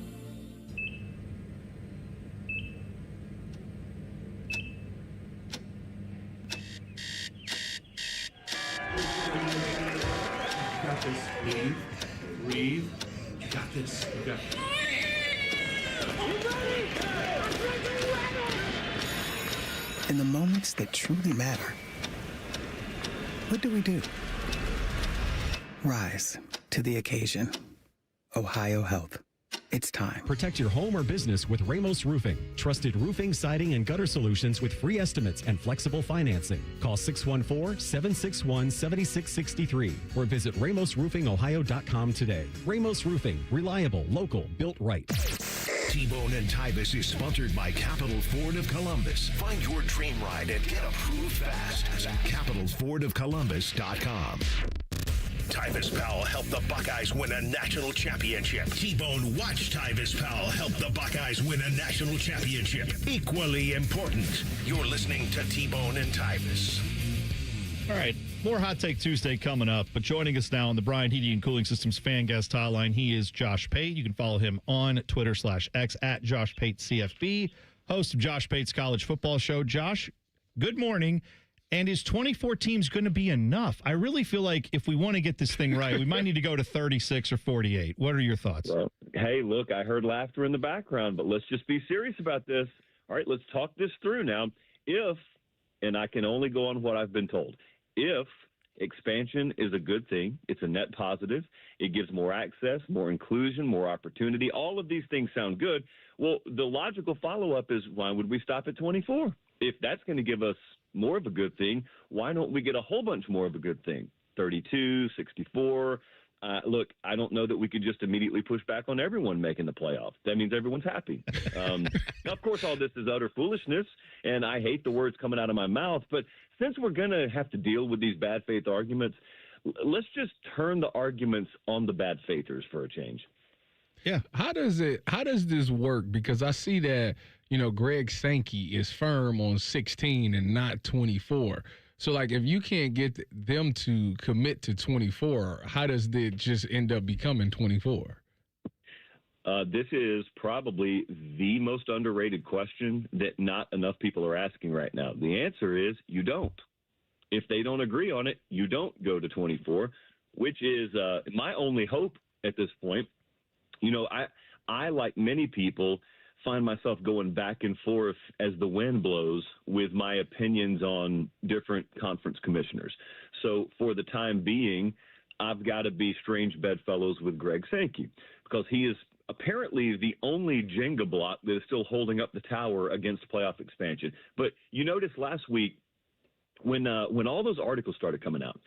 Got this. Breathe. Breathe. You got this. You got this. In the moments that truly matter, what do? Rise to the occasion. Ohio Health. It's time. Protect your home or business with Ramos Roofing. Trusted roofing, siding, and gutter solutions with free estimates and flexible financing. Call 614-761-7663 or visit RamosRoofingOhio.com today. Ramos Roofing. Reliable, local, built right. T-Bone and Tyvis is sponsored by Capital Ford of Columbus. Find your dream ride and get approved fast at CapitalFordOfColumbus.com. Tyvis Powell helped the Buckeyes win a national championship. T-Bone watched Tyvis Powell help the Buckeyes win a national championship. Equally important. You're listening to T-Bone and Tyvis. All right, more Hot Take Tuesday coming up. But joining us now on the Bryant Heating and Cooling Systems fan guest hotline, he is Josh Pate. You can follow him on Twitter/X at Josh Pate CFB, host of Josh Pate's college football show. Josh, good morning. And is 24 teams going to be enough? I really feel like if we want to get this thing right, we might need to go to 36 or 48. What are your thoughts? Well, hey, look, I heard laughter in the background, but let's just be serious about this. All right, let's talk this through now. If, and I can only go on what I've been told, if expansion is a good thing, it's a net positive, it gives more access, more inclusion, more opportunity, all of these things sound good. Well, the logical follow-up is, why would we stop at 24? If that's going to give us more of a good thing, why don't we get a whole bunch more of a good thing? 32, 64. look, I don't know that we could just immediately push back on everyone making the playoffs. That means everyone's happy. Now, of course, all this is utter foolishness, and I hate the words coming out of my mouth. But since we're going to have to deal with these bad faith arguments, let's just turn the arguments on the bad faithers for a change. Yeah. How does this work? Because I see that, Greg Sankey is firm on 16 and not 24. So, like, if you can't get them to commit to 24, how does it just end up becoming 24? This is probably the most underrated question that not enough people are asking right now. The answer is you don't. If they don't agree on it, you don't go to 24, which is my only hope at this point. I, like many people, find myself going back and forth as the wind blows with my opinions on different conference commissioners. So for the time being, I've got to be strange bedfellows with Greg Sankey because he is apparently the only Jenga block that is still holding up the tower against playoff expansion. But you noticed last week when all those articles started coming out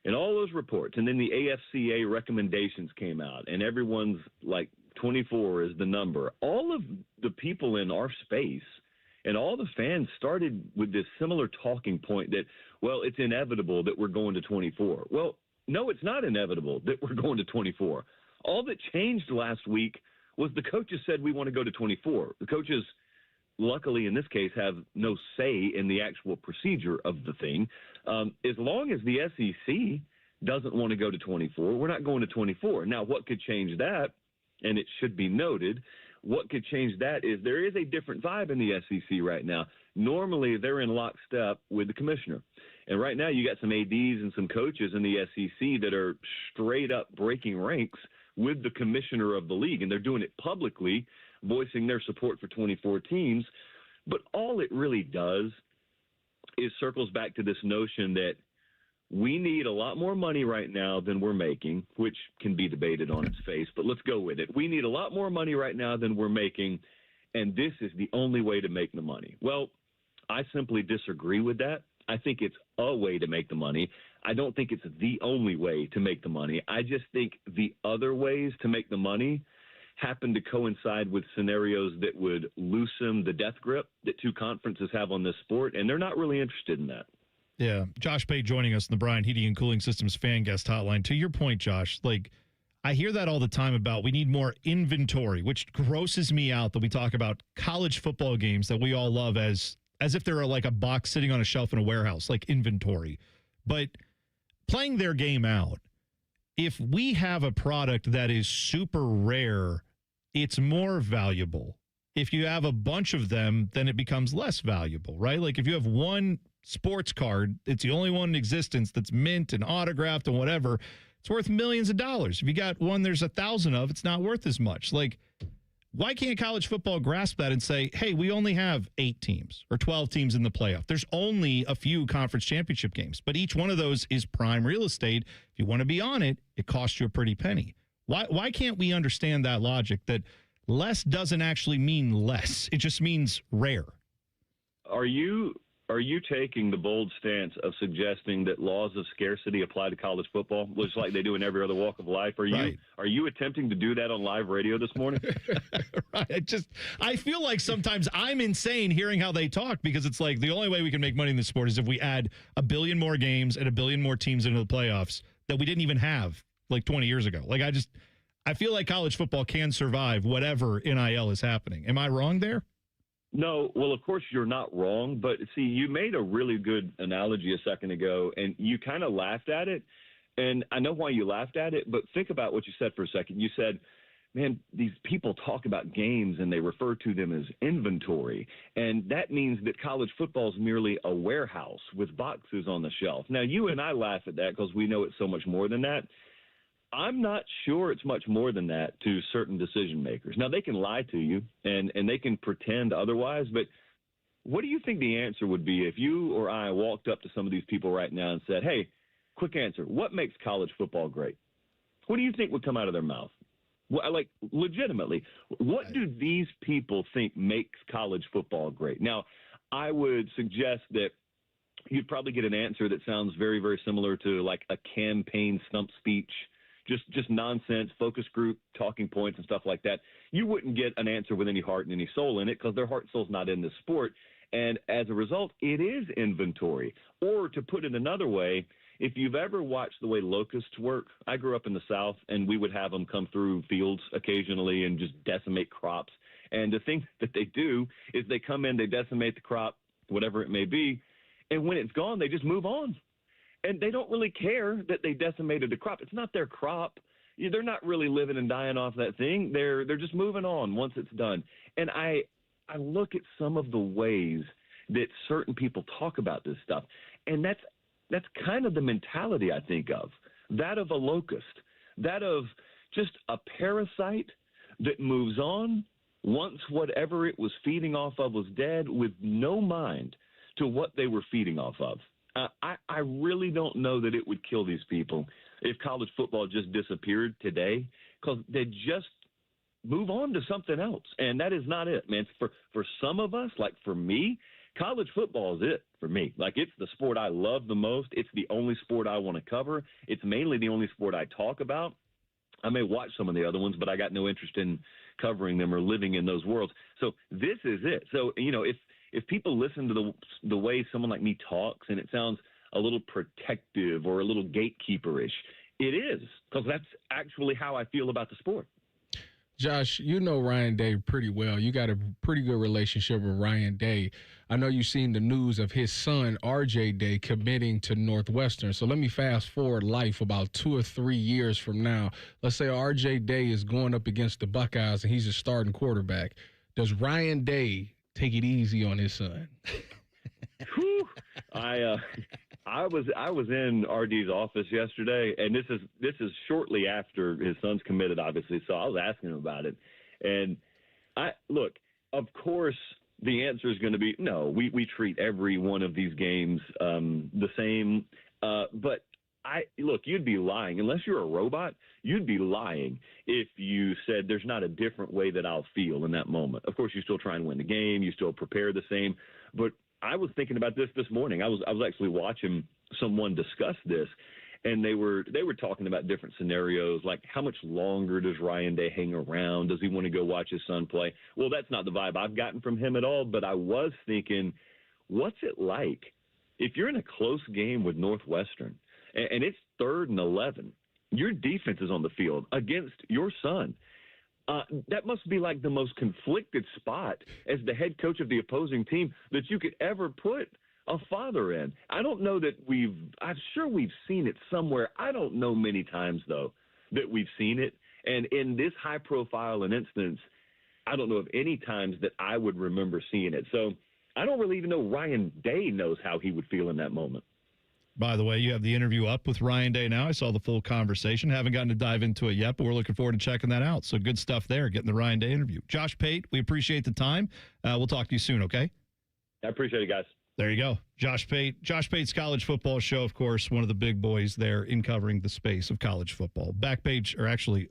and all those reports, and then the AFCA recommendations came out, and everyone's like 24 is the number. All of the people in our space and all the fans started with this similar talking point that, well, it's inevitable that we're going to 24. Well, no, it's not inevitable that we're going to 24. All that changed last week was the coaches said we want to go to 24. The coaches, luckily in this case, have no say in the actual procedure of the thing. As long as the SEC doesn't want to go to 24, we're not going to 24. Now, what could change that, and it should be noted, what could change that is there is a different vibe in the SEC right now. Normally, they're in lockstep with the commissioner. And right now, you got some ADs and some coaches in the SEC that are straight up breaking ranks with the commissioner of the league, and they're doing it publicly, voicing their support for 24 teams. But all it really does is circles back to this notion that we need a lot more money right now than we're making, which can be debated on its face, but let's go with it. We need a lot more money right now than we're making, and this is the only way to make the money. Well, I simply disagree with that. I think it's a way to make the money. I don't think it's the only way to make the money. I just think the other ways to make the money happen to coincide with scenarios that would loosen the death grip that two conferences have on this sport, and they're not really interested in that. Yeah. Josh Pate joining us in the Bryan Heating and Cooling Systems fan guest hotline. To your point, Josh, like, I hear that all the time about we need more inventory, which grosses me out that we talk about college football games that we all love as if they're like a box sitting on a shelf in a warehouse, like inventory. But playing their game out, if we have a product that is super rare, it's more valuable. If you have a bunch of them, then it becomes less valuable, right? Like if you have one sports card, it's the only one in existence that's mint and autographed and whatever, it's worth millions of dollars. If you got one there's 1,000 of, it's not worth as much. Like, why can't college football grasp that and say, hey, we only have 8 teams or 12 teams in the playoff. There's only a few conference championship games, but each one of those is prime real estate. If you want to be on it, it costs you a pretty penny. Why can't we understand that logic that less doesn't actually mean less? It just means rare. Are you taking the bold stance of suggesting that laws of scarcity apply to college football, just like they do in every other walk of life? Are you attempting to do that on live radio this morning? Right. I feel like sometimes I'm insane hearing how they talk, because it's like the only way we can make money in this sport is if we add 1 billion more games and 1 billion more teams into the playoffs that we didn't even have like 20 years ago. Like I feel like college football can survive whatever NIL is happening. Am I wrong there? No, well, of course you're not wrong, but see, you made a really good analogy a second ago, and you kind of laughed at it, and I know why you laughed at it, but think about what you said for a second. You said, man, these people talk about games, and they refer to them as inventory, and that means that college football is merely a warehouse with boxes on the shelf. Now, you and I laugh at that because we know it's so much more than that. I'm not sure it's much more than that to certain decision makers. Now, they can lie to you and they can pretend otherwise, but what do you think the answer would be if you or I walked up to some of these people right now and said, hey, quick answer, what makes college football great? What do you think would come out of their mouth? Like, legitimately, what do these people think makes college football great? Now, I would suggest that you'd probably get an answer that sounds very, very similar to like a campaign stump speech, just nonsense, focus group, talking points and stuff like that, you wouldn't get an answer with any heart and any soul in it because their heart and soul's not in this sport. And as a result, it is inventory. Or to put it another way, if you've ever watched the way locusts work, I grew up in the South, and we would have them come through fields occasionally and just decimate crops. And the thing that they do is they come in, they decimate the crop, whatever it may be, and when it's gone, they just move on. And they don't really care that they decimated the crop. It's not their crop. They're not really living and dying off that thing. They're just moving on once it's done. And I look at some of the ways that certain people talk about this stuff, and that's kind of the mentality I think of, that of a locust, that of just a parasite that moves on once whatever it was feeding off of was dead, with no mind to what they were feeding off of. I really don't know that it would kill these people if college football just disappeared today, because they just move on to something else. And that is not it, man. For some of us, like for me, college football is it for me. Like, it's the sport I love the most. It's the only sport I want to cover. It's mainly the only sport I talk about. I may watch some of the other ones, but I got no interest in covering them or living in those worlds. So this is it. So, if people listen to the way someone like me talks and it sounds a little protective or a little gatekeeperish, it is, because that's actually how I feel about the sport. Josh, you know Ryan Day pretty well. You got a pretty good relationship with Ryan Day. I know you've seen the news of his son, RJ Day, committing to Northwestern. So let me fast forward life about 2 or 3 years from now. Let's say RJ Day is going up against the Buckeyes and he's a starting quarterback. Does Ryan Day take it easy on his son? Whew. I was in RD's office yesterday, and this is shortly after his son's committed, obviously. So I was asking him about it, and look, of course, the answer is going to be no. We treat every one of these games the same, but look, you'd be lying unless you're a robot. You'd be lying if you said there's not a different way that I'll feel in that moment. Of course, you still try and win the game. You still prepare the same, but I was thinking about this morning. I was actually watching someone discuss this, and they were talking about different scenarios, like how much longer does Ryan Day hang around? Does he want to go watch his son play? Well, that's not the vibe I've gotten from him at all, but I was thinking, what's it like if you're in a close game with Northwestern and it's 3rd and 11, your defense is on the field against your son? That must be like the most conflicted spot as the head coach of the opposing team that you could ever put a father in. I don't know that I'm sure we've seen it somewhere. I don't know many times, though, that we've seen it. And in this high profile an instance, I don't know of any times that I would remember seeing it. So I don't really even know Ryan Day knows how he would feel in that moment. By the way, you have the interview up with Ryan Day now. I saw the full conversation. Haven't gotten to dive into it yet, but we're looking forward to checking that out. So good stuff there, getting the Ryan Day interview. Josh Pate, we appreciate the time. We'll talk to you soon, okay? I appreciate it, guys. There you go. Josh Pate. Josh Pate's College Football Show, of course, one of the big boys there in covering the space of college football. Backpage, or actually,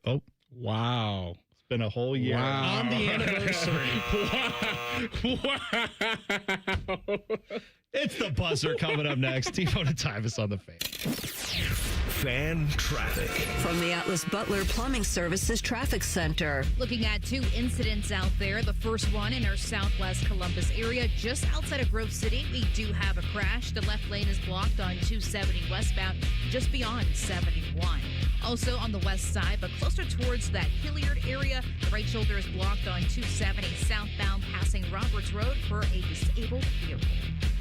wow. It's been a whole year. Wow. On the anniversary. Wow. It's the buzzer coming up next. T-Bone and Tyvis on the Fan. Fan traffic. From the Atlas Butler Plumbing Services Traffic Center. Looking at 2 incidents out there. The first one in our southwest Columbus area, just outside of Grove City. We do have a crash. The left lane is blocked on 270 westbound, just beyond 71. Also on the west side, but closer towards that Hilliard area, the right shoulder is blocked on 270 southbound, passing Roberts Road for a disabled vehicle.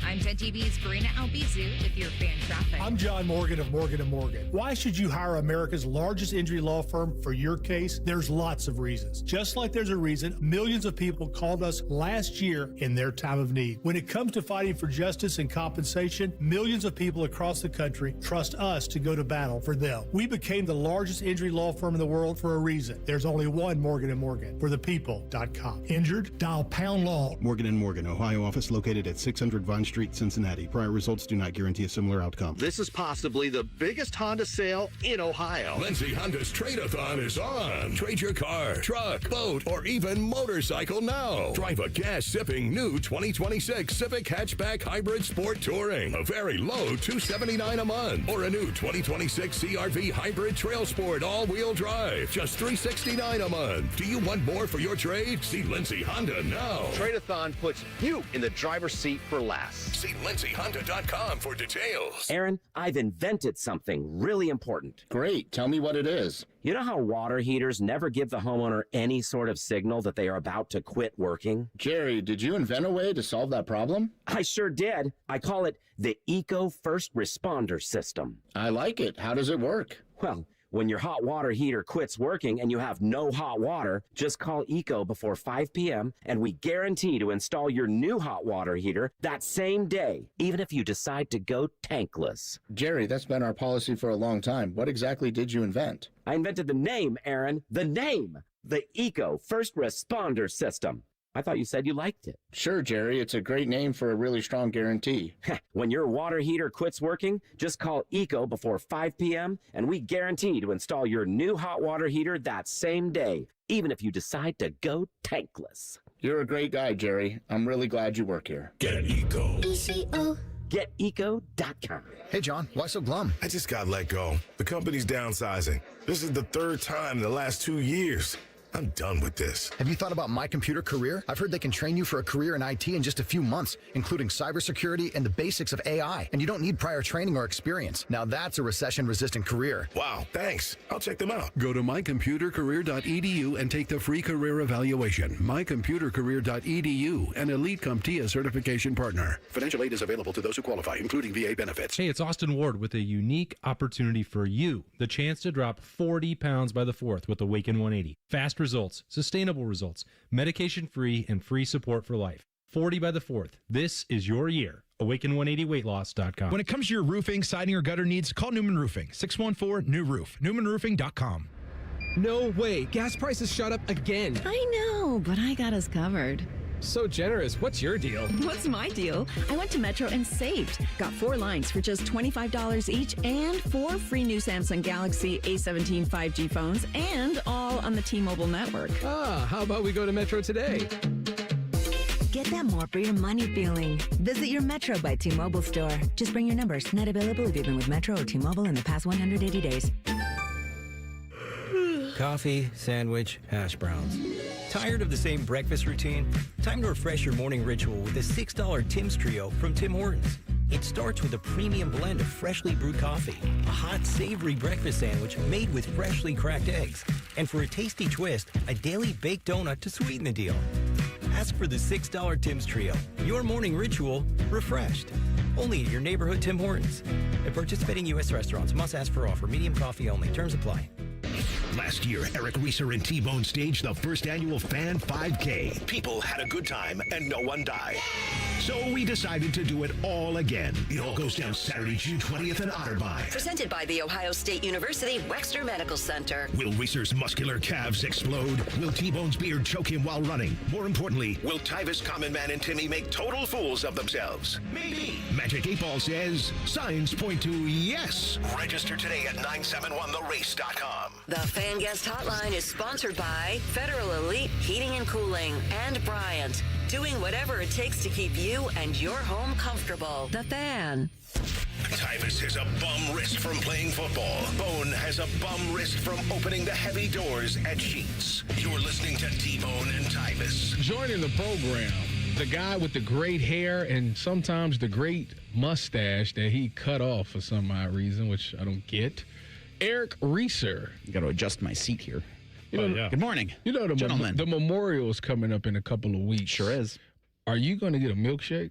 I'm 10 TV's Karina Albizu with your fan traffic. I'm John Morgan of Morgan & Morgan. Why should you hire America's largest injury law firm for your case? There's lots of reasons. Just like there's a reason millions of people called us last year in their time of need. When it comes to fighting for justice and compensation, millions of people across the country trust us to go to battle for them. We became the largest injury law firm in the world for a reason. There's only one Morgan & Morgan. ForThePeople.com. Injured? Dial #law. Morgan & Morgan, Ohio office located at 600 Vine Street Street, Cincinnati. Prior results do not guarantee a similar outcome. This is possibly the biggest Honda sale in Ohio. Lindsay Honda's Trade-a-thon is on. Trade your car, truck, boat, or even motorcycle now. Drive a gas-sipping new 2026 Civic Hatchback Hybrid Sport Touring. A very low $279 a month. Or a new 2026 CRV Hybrid Trail Sport all-wheel drive. Just $369 a month. Do you want more for your trade? See Lindsay Honda now. Trade-a-thon puts you in the driver's seat for less. See lindsayhonda.com for details. Aaron, I've invented something really important. Great. Tell me what it is. You know how water heaters never give the homeowner any sort of signal that they are about to quit working? Jerry, did you invent a way to solve that problem? I sure did. I call it the Eco First Responder System. I like it. How does it work? Well, when your hot water heater quits working and you have no hot water, just call Eco before 5 p.m. and we guarantee to install your new hot water heater that same day, even if you decide to go tankless. Jerry, that's been our policy for a long time. What exactly did you invent? I invented the name, Aaron. The name. The Eco First Responder System. I thought you said you liked it. Sure, Jerry. It's a great name for a really strong guarantee. When your water heater quits working, just call Eco before 5 p.m. and we guarantee to install your new hot water heater that same day, even if you decide to go tankless. You're a great guy, Jerry. I'm really glad you work here. Get Eco. ECO. GetEco.com. Hey, John, why so glum? I just got let go. The company's downsizing. This is the third time in the last 2 years. I'm done with this. Have you thought about My Computer Career? I've heard they can train you for a career in IT in just a few months, including cybersecurity and the basics of AI. And you don't need prior training or experience. Now that's a recession-resistant career. Wow, thanks. I'll check them out. Go to mycomputercareer.edu and take the free career evaluation. Mycomputercareer.edu, an Elite CompTIA certification partner. Financial aid is available to those who qualify, including VA benefits. Hey, it's Austin Ward with a unique opportunity for you. The chance to drop 40 pounds by the 4th with Awaken 180. Fast results, sustainable results, medication-free, and free support for life. 40 by the 4th. This is your year. Awaken180weightloss.com. When it comes to your roofing, siding, or gutter needs, call Newman Roofing. 614-NEW-ROOF. NewmanRoofing.com. No way. Gas prices shot up again. I know, but I got us covered. So generous. What's your deal? What's my deal? I went to Metro and saved. Got 4 lines for just $25 each and 4 free new Samsung Galaxy A17 5G phones and all on the T-Mobile network. How about we go to Metro today? Get that more for your money feeling. Visit your Metro by T-Mobile store. Just bring your numbers. Not available if you've been with Metro or T-Mobile in the past 180 days. Coffee, sandwich, hash browns. Tired of the same breakfast routine? Time to refresh your morning ritual with the $6 Tim's Trio from Tim Hortons. It starts with a premium blend of freshly brewed coffee, a hot, savory breakfast sandwich made with freshly cracked eggs, and for a tasty twist, a daily baked donut to sweeten the deal. Ask for the $6 Tim's Trio. Your morning ritual refreshed. Only at your neighborhood Tim Hortons. At participating U.S. restaurants, must ask for offer. Medium coffee only. Terms apply. Last year, Eric Reeser and T-Bone staged the first annual Fan 5K. People had a good time and no one died. So we decided to do it all again. It all goes down Saturday, June 20th in Otterbein. Presented by The Ohio State University Wexner Medical Center. Will Reeser's muscular calves explode? Will T-Bone's beard choke him while running? More importantly, will Tyvis, Common Man, and Timmy make total fools of themselves? Maybe. Magic 8 Ball says signs point to yes. Register today at 971therace.com. The Fan Guest Hotline is sponsored by Federal Elite Heating and Cooling and Bryant. Doing whatever it takes to keep you and your home comfortable. The Fan. Tyvis has a bum wrist from playing football. Bone has a bum wrist from opening the heavy doors at Sheets. You're listening to T-Bone and Tyvis. Joining the program, the guy with the great hair and sometimes the great mustache that he cut off for some odd reason, which I don't get. Eric Reeser. You got to adjust my seat here. Yeah. Good morning, you know gentlemen. The memorial is coming up in a couple of weeks. Sure is. Are you going to get a milkshake?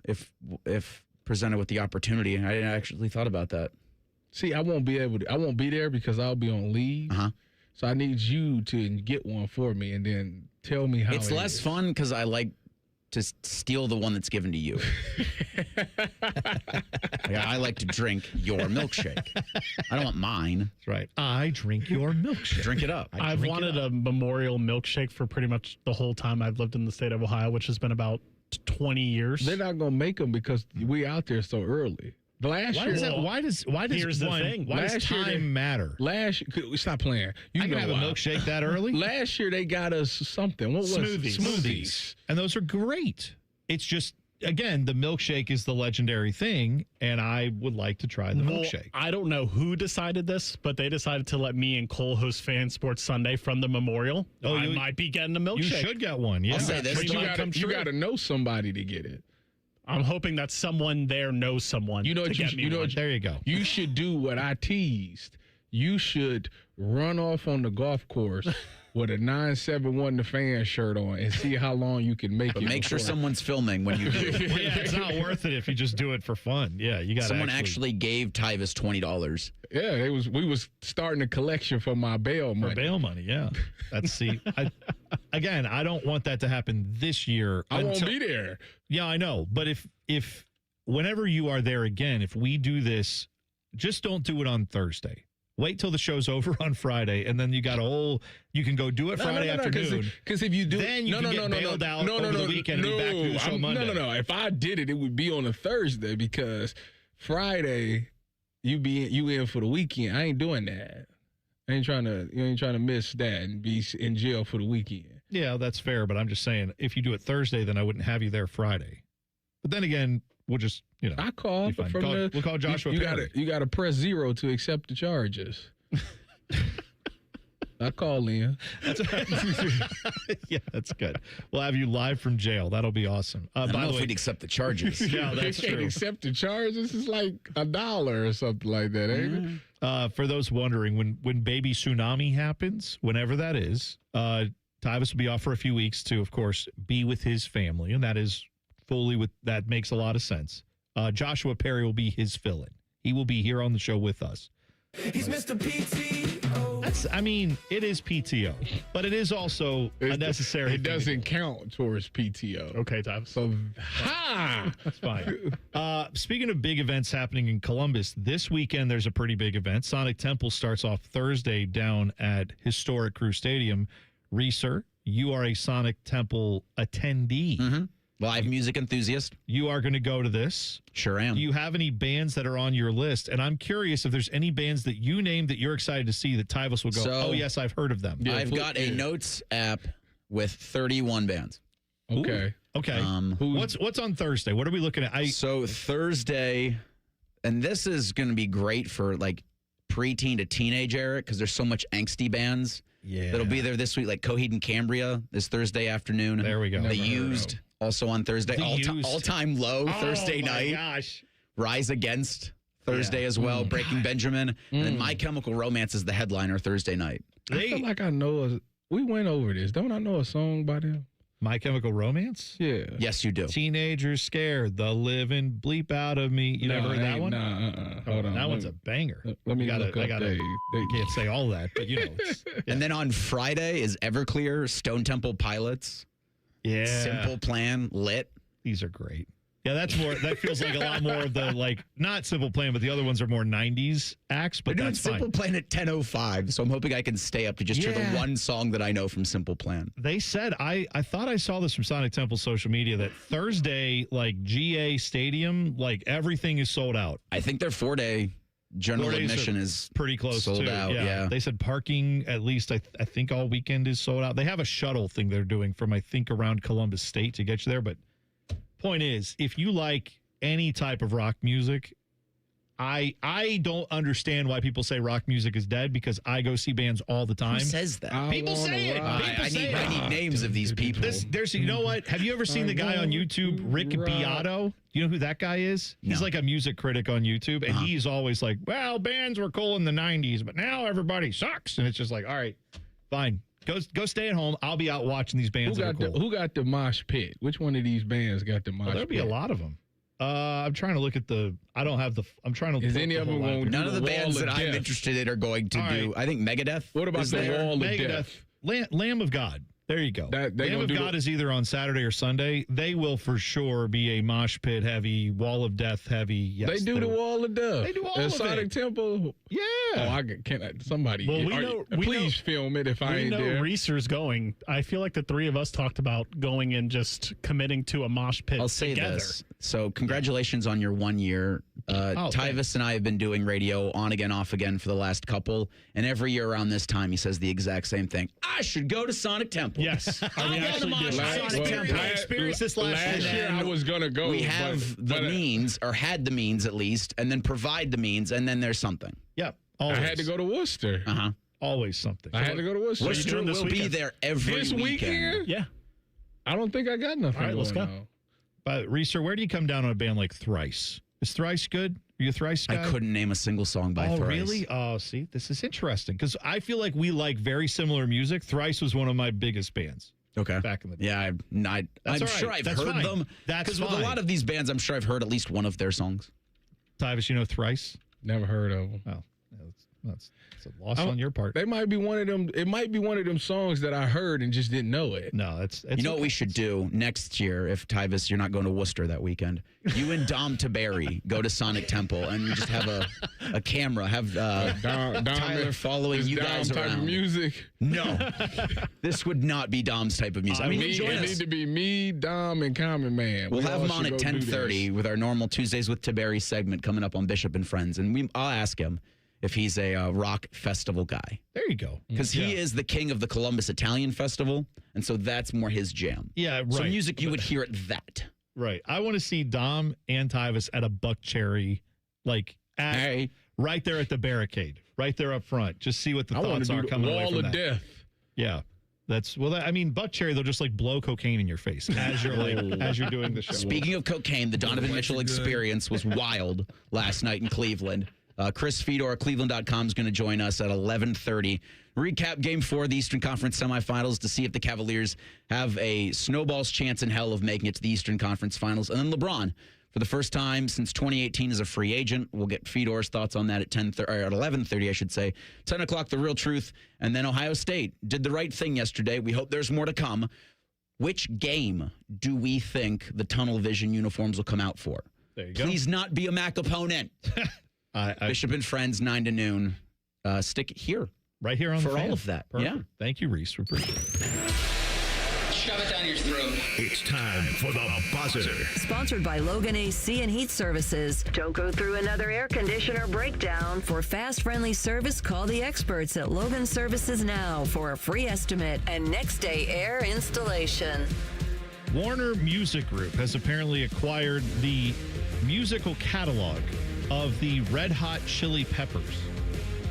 If presented with the opportunity, I actually thought about that. See, I won't be there because I'll be on leave. So I need you to get one for me and then tell me how it's less fun because I like to steal the one that's given to you. I like to drink your milkshake. I don't want mine. That's right. I drink your milkshake. Drink it up. I've wanted a memorial milkshake for pretty much the whole time I've lived in the state of Ohio, which has been about 20 years. They're not going to make them because we out there so early. Why does Here's the thing. Why does time matter? Stop playing. I can have a milkshake that early. Last year they got us something. What was Smoothies. And those are great. It's just, again, the milkshake is the legendary thing, and I would like to try the milkshake. I don't know who decided this, but they decided to let me and Cole host Fan Sports Sunday from the Memorial. I might be getting a milkshake. You should get one. Yeah. I'll say this: you got to know somebody to get it. I'm hoping that someone there knows someone. You know what? There you go. You should do what I teased. You should run off on the golf course with a 971 The Fan shirt on and see how long you can make it. Make sure someone's filming when you do it. Yeah, it's not worth it if you just do it for fun. Yeah, you got. Someone actually gave Tyvis $20. Yeah, we was starting a collection for my bail money. For bail money, yeah. Again, I don't want that to happen this year. I won't be there. Yeah, I know. But if whenever you are there again, if we do this, just don't do it on Thursday. Wait till the show's over on Friday, and then you got you can go do it Friday afternoon. Because if you do then you can get bailed out over the weekend and be back to the show Monday. No. If I did it, it would be on a Thursday because Friday you in for the weekend. I ain't doing that. You ain't trying to miss that and be in jail for the weekend. Yeah, that's fair, but I'm just saying if you do it Thursday, then I wouldn't have you there Friday. But then again, we'll just I call we'll call Joshua. You got to press 0 to accept the charges. I call in. Yeah, that's good. We'll have you live from jail. That'll be awesome. I don't know if we'd accept the charges. Yeah, that's true. Accept the charges. It's like $1 or something like that, ain't it? For those wondering, when baby tsunami happens, whenever that is, Tyvis will be off for a few weeks to, of course, be with his family, and that makes a lot of sense. Joshua Perry will be his fill-in. He will be here on the show with us. He's Mr. PTO. It is PTO, but it is also a necessary. It doesn't count towards PTO. Okay, Tyvis. So, that's fine. Speaking of big events happening in Columbus, this weekend there's a pretty big event. Sonic Temple starts off Thursday down at historic Crew Stadium. Reeser, you are a Sonic Temple attendee. Mm-hmm. Live music enthusiast. You are going to go to this. Sure am. Do you have any bands that are on your list? And I'm curious if there's any bands that you named that you're excited to see that Tyvis will go, oh, yes, I've heard of them. Yeah, I've got a notes app with 31 bands. Okay. Ooh. Okay. What's on Thursday? What are we looking at? So Thursday, and this is going to be great for like preteen to teenage era because there's so much angsty bands that'll be there this week. Like Coheed and Cambria this Thursday afternoon. There we go. The Used. Also on Thursday, all-time low Thursday night. Gosh. Rise Against Thursday as well. Breaking Benjamin. And then My Chemical Romance is the headliner Thursday night. I feel like I know. We went over this. Don't I know a song by them? My Chemical Romance? Yeah. Yes, you do. Teenagers Scared, the living bleep out of me. You never heard that one? Hold on. That one's a banger. Let me look up. They can't say all that, but you know. And then on Friday is Everclear, Stone Temple Pilots. Yeah. Simple Plan, Lit. These are great. Yeah, that feels like a lot more of the, not Simple Plan, but the other ones are more 90s acts, but that's fine. Simple Plan at 10:05, so I'm hoping I can stay up to just hear the one song that I know from Simple Plan. They said, I thought I saw this from Sonic Temple's social media, that Thursday, GA Stadium, everything is sold out. I think their 4-day general admission is pretty close sold out. Yeah. They said parking, at least I think all weekend is sold out. They have a shuttle thing they're doing from, I think, around Columbus State to get you there. But point is, if you like any type of rock music, I don't understand why people say rock music is dead, because I go see bands all the time. Who says that? People say it. I need names of these people. You know what? Have you ever seen the guy on YouTube, Rick Beato? You know who that guy is? He's like a music critic on YouTube, and he's always like, well, bands were cool in the 90s, but now everybody sucks. And it's just like, all right, fine. Go stay at home. I'll be out watching these bands. Who got the mosh pit? Which one of these bands got the mosh pit? There'll be a lot of them. I'm trying to look at I'm trying to. Is any of them going to do None of the bands that I'm interested in are going to do. I think Megadeth. What about the Wall of Death? Lamb of God. There you go. Lamb of God is either on Saturday or Sunday. They will for sure be a mosh pit heavy, Wall of Death heavy. Yes, they do the Wall of Death. They do all of Sonic it. Temple. Yeah. Oh, somebody. Please film it if I ain't there. We know Reeser's going. I feel like the three of us talked about going and just committing to a mosh pit I'll say together. this. So congratulations on your 1 year. Tyvis and I have been doing radio on again, off again for the last couple. And every year around this time, he says the exact same thing. I should go to Sonic Temple. Yes. I'm going to mosh at Sonic Temple. I experienced this last year. I was going to go. We have the means, or had the means at least, and then provide the means, and then there's something. Yep. I had to go to Worcester. Uh-huh. Always something. I had to go to Worcester. Worcester will be there every this weekend. Yeah. I don't think I got nothing. All right, let's go. But Reeser, where do you come down on a band like Thrice? Is Thrice good? Are you a Thrice guy? I couldn't name a single song by Thrice. Oh, really? Oh, see, this is interesting because I feel like we like very similar music. Thrice was one of my biggest bands. Okay. Back in the day. Yeah, I'm sure I've heard them. Because with a lot of these bands, I'm sure I've heard at least one of their songs. Tyvis, you know Thrice? Never heard of them. Oh, that's a loss on your part. They might be one of them. It might be one of them songs that I heard and just didn't know it. No, it's you know what we should do next year if Tyvis, you're not going to Worcester that weekend. You and Dom Taberry go to Sonic Temple and you just have a camera, have Tyler following you guys Dom around. type of music. No, this would not be Dom's type of music. I mean, it need to be me, Dom, and Common Man. We'll have him on at 10:30 with our normal Tuesdays with Taberry segment coming up on Bishop and Friends, and I'll ask him if he's a rock festival guy. There you go. Because he is the king of the Columbus Italian Festival, and so that's more his jam. Yeah, right. So music you would hear at that. Right. I want to see Dom and Tyvis at a Buck Cherry, right there at the barricade, right there up front. Just see what the thoughts are coming away from that. Wall of Death. Yeah. Buck Cherry, they'll just like blow cocaine in your face as you're as you're doing the show. Speaking of cocaine, the Donovan Mitchell experience was wild last night in Cleveland. Chris Fedor, Cleveland.com, is going to join us at 11:30. Recap Game 4 of the Eastern Conference semifinals to see if the Cavaliers have a snowball's chance in hell of making it to the Eastern Conference finals. And then LeBron, for the first time since 2018, is a free agent. We'll get Fedor's thoughts on that at 11:30, I should say. 10 o'clock, The Real Truth. And then Ohio State did the right thing yesterday. We hope there's more to come. Which game do we think the tunnel vision uniforms will come out for? There you go. Please not be a MAC opponent. Bishop and Friends, 9 to noon. Stick it here. Right here on for the fan. all of that. Perfect. Yeah. Thank you, Reese. We appreciate it. Shove it down your throat. It's time for the buzzer. Sponsored by Logan AC and Heat Services. Don't go through another air conditioner breakdown. For fast, friendly service, call the experts at Logan Services now for a free estimate and next day air installation. Warner Music Group has apparently acquired the musical catalog of the Red Hot Chili Peppers.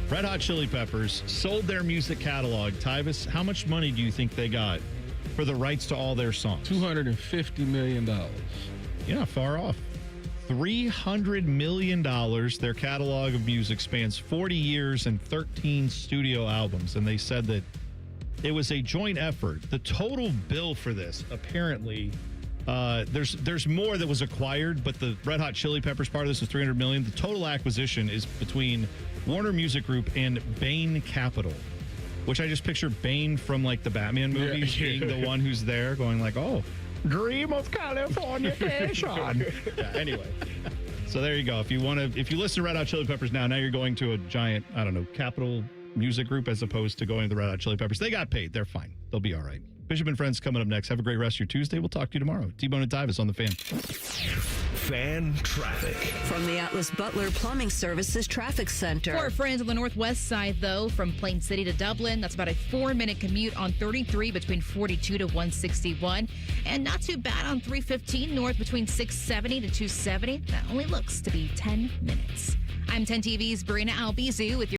Red Hot Chili Peppers sold their music catalog. Tyvis, how much money do you think they got for the rights to all their songs? $250 million. You're not far off. $300 million. Their catalog of music spans 40 years and 13 studio albums. And they said that it was a joint effort. The total bill for this, apparently, there's more that was acquired, but the Red Hot Chili Peppers part of this is $300 million. The total acquisition is between Warner Music Group and Bain Capital, which I just picture Bane from like the Batman movies being the one who's there going like, oh, dream of Californication. Anyway. So there you go. If you listen to Red Hot Chili Peppers now you're going to a giant, I don't know, Capital Music Group as opposed to going to the Red Hot Chili Peppers. They got paid. They're fine. They'll be all right. Bishop and Friends coming up next. Have a great rest of your Tuesday. We'll talk to you tomorrow. T-Bone and Tyvis on the Fan. Fan traffic. From the Atlas Butler Plumbing Services Traffic Center. For our friends on the northwest side, though, from Plain City to Dublin, that's about a 4-minute commute on 33 between 42 to 161. And not too bad on 315 north between 670 to 270. That only looks to be 10 minutes. I'm 10 TV's Brina Albizu with your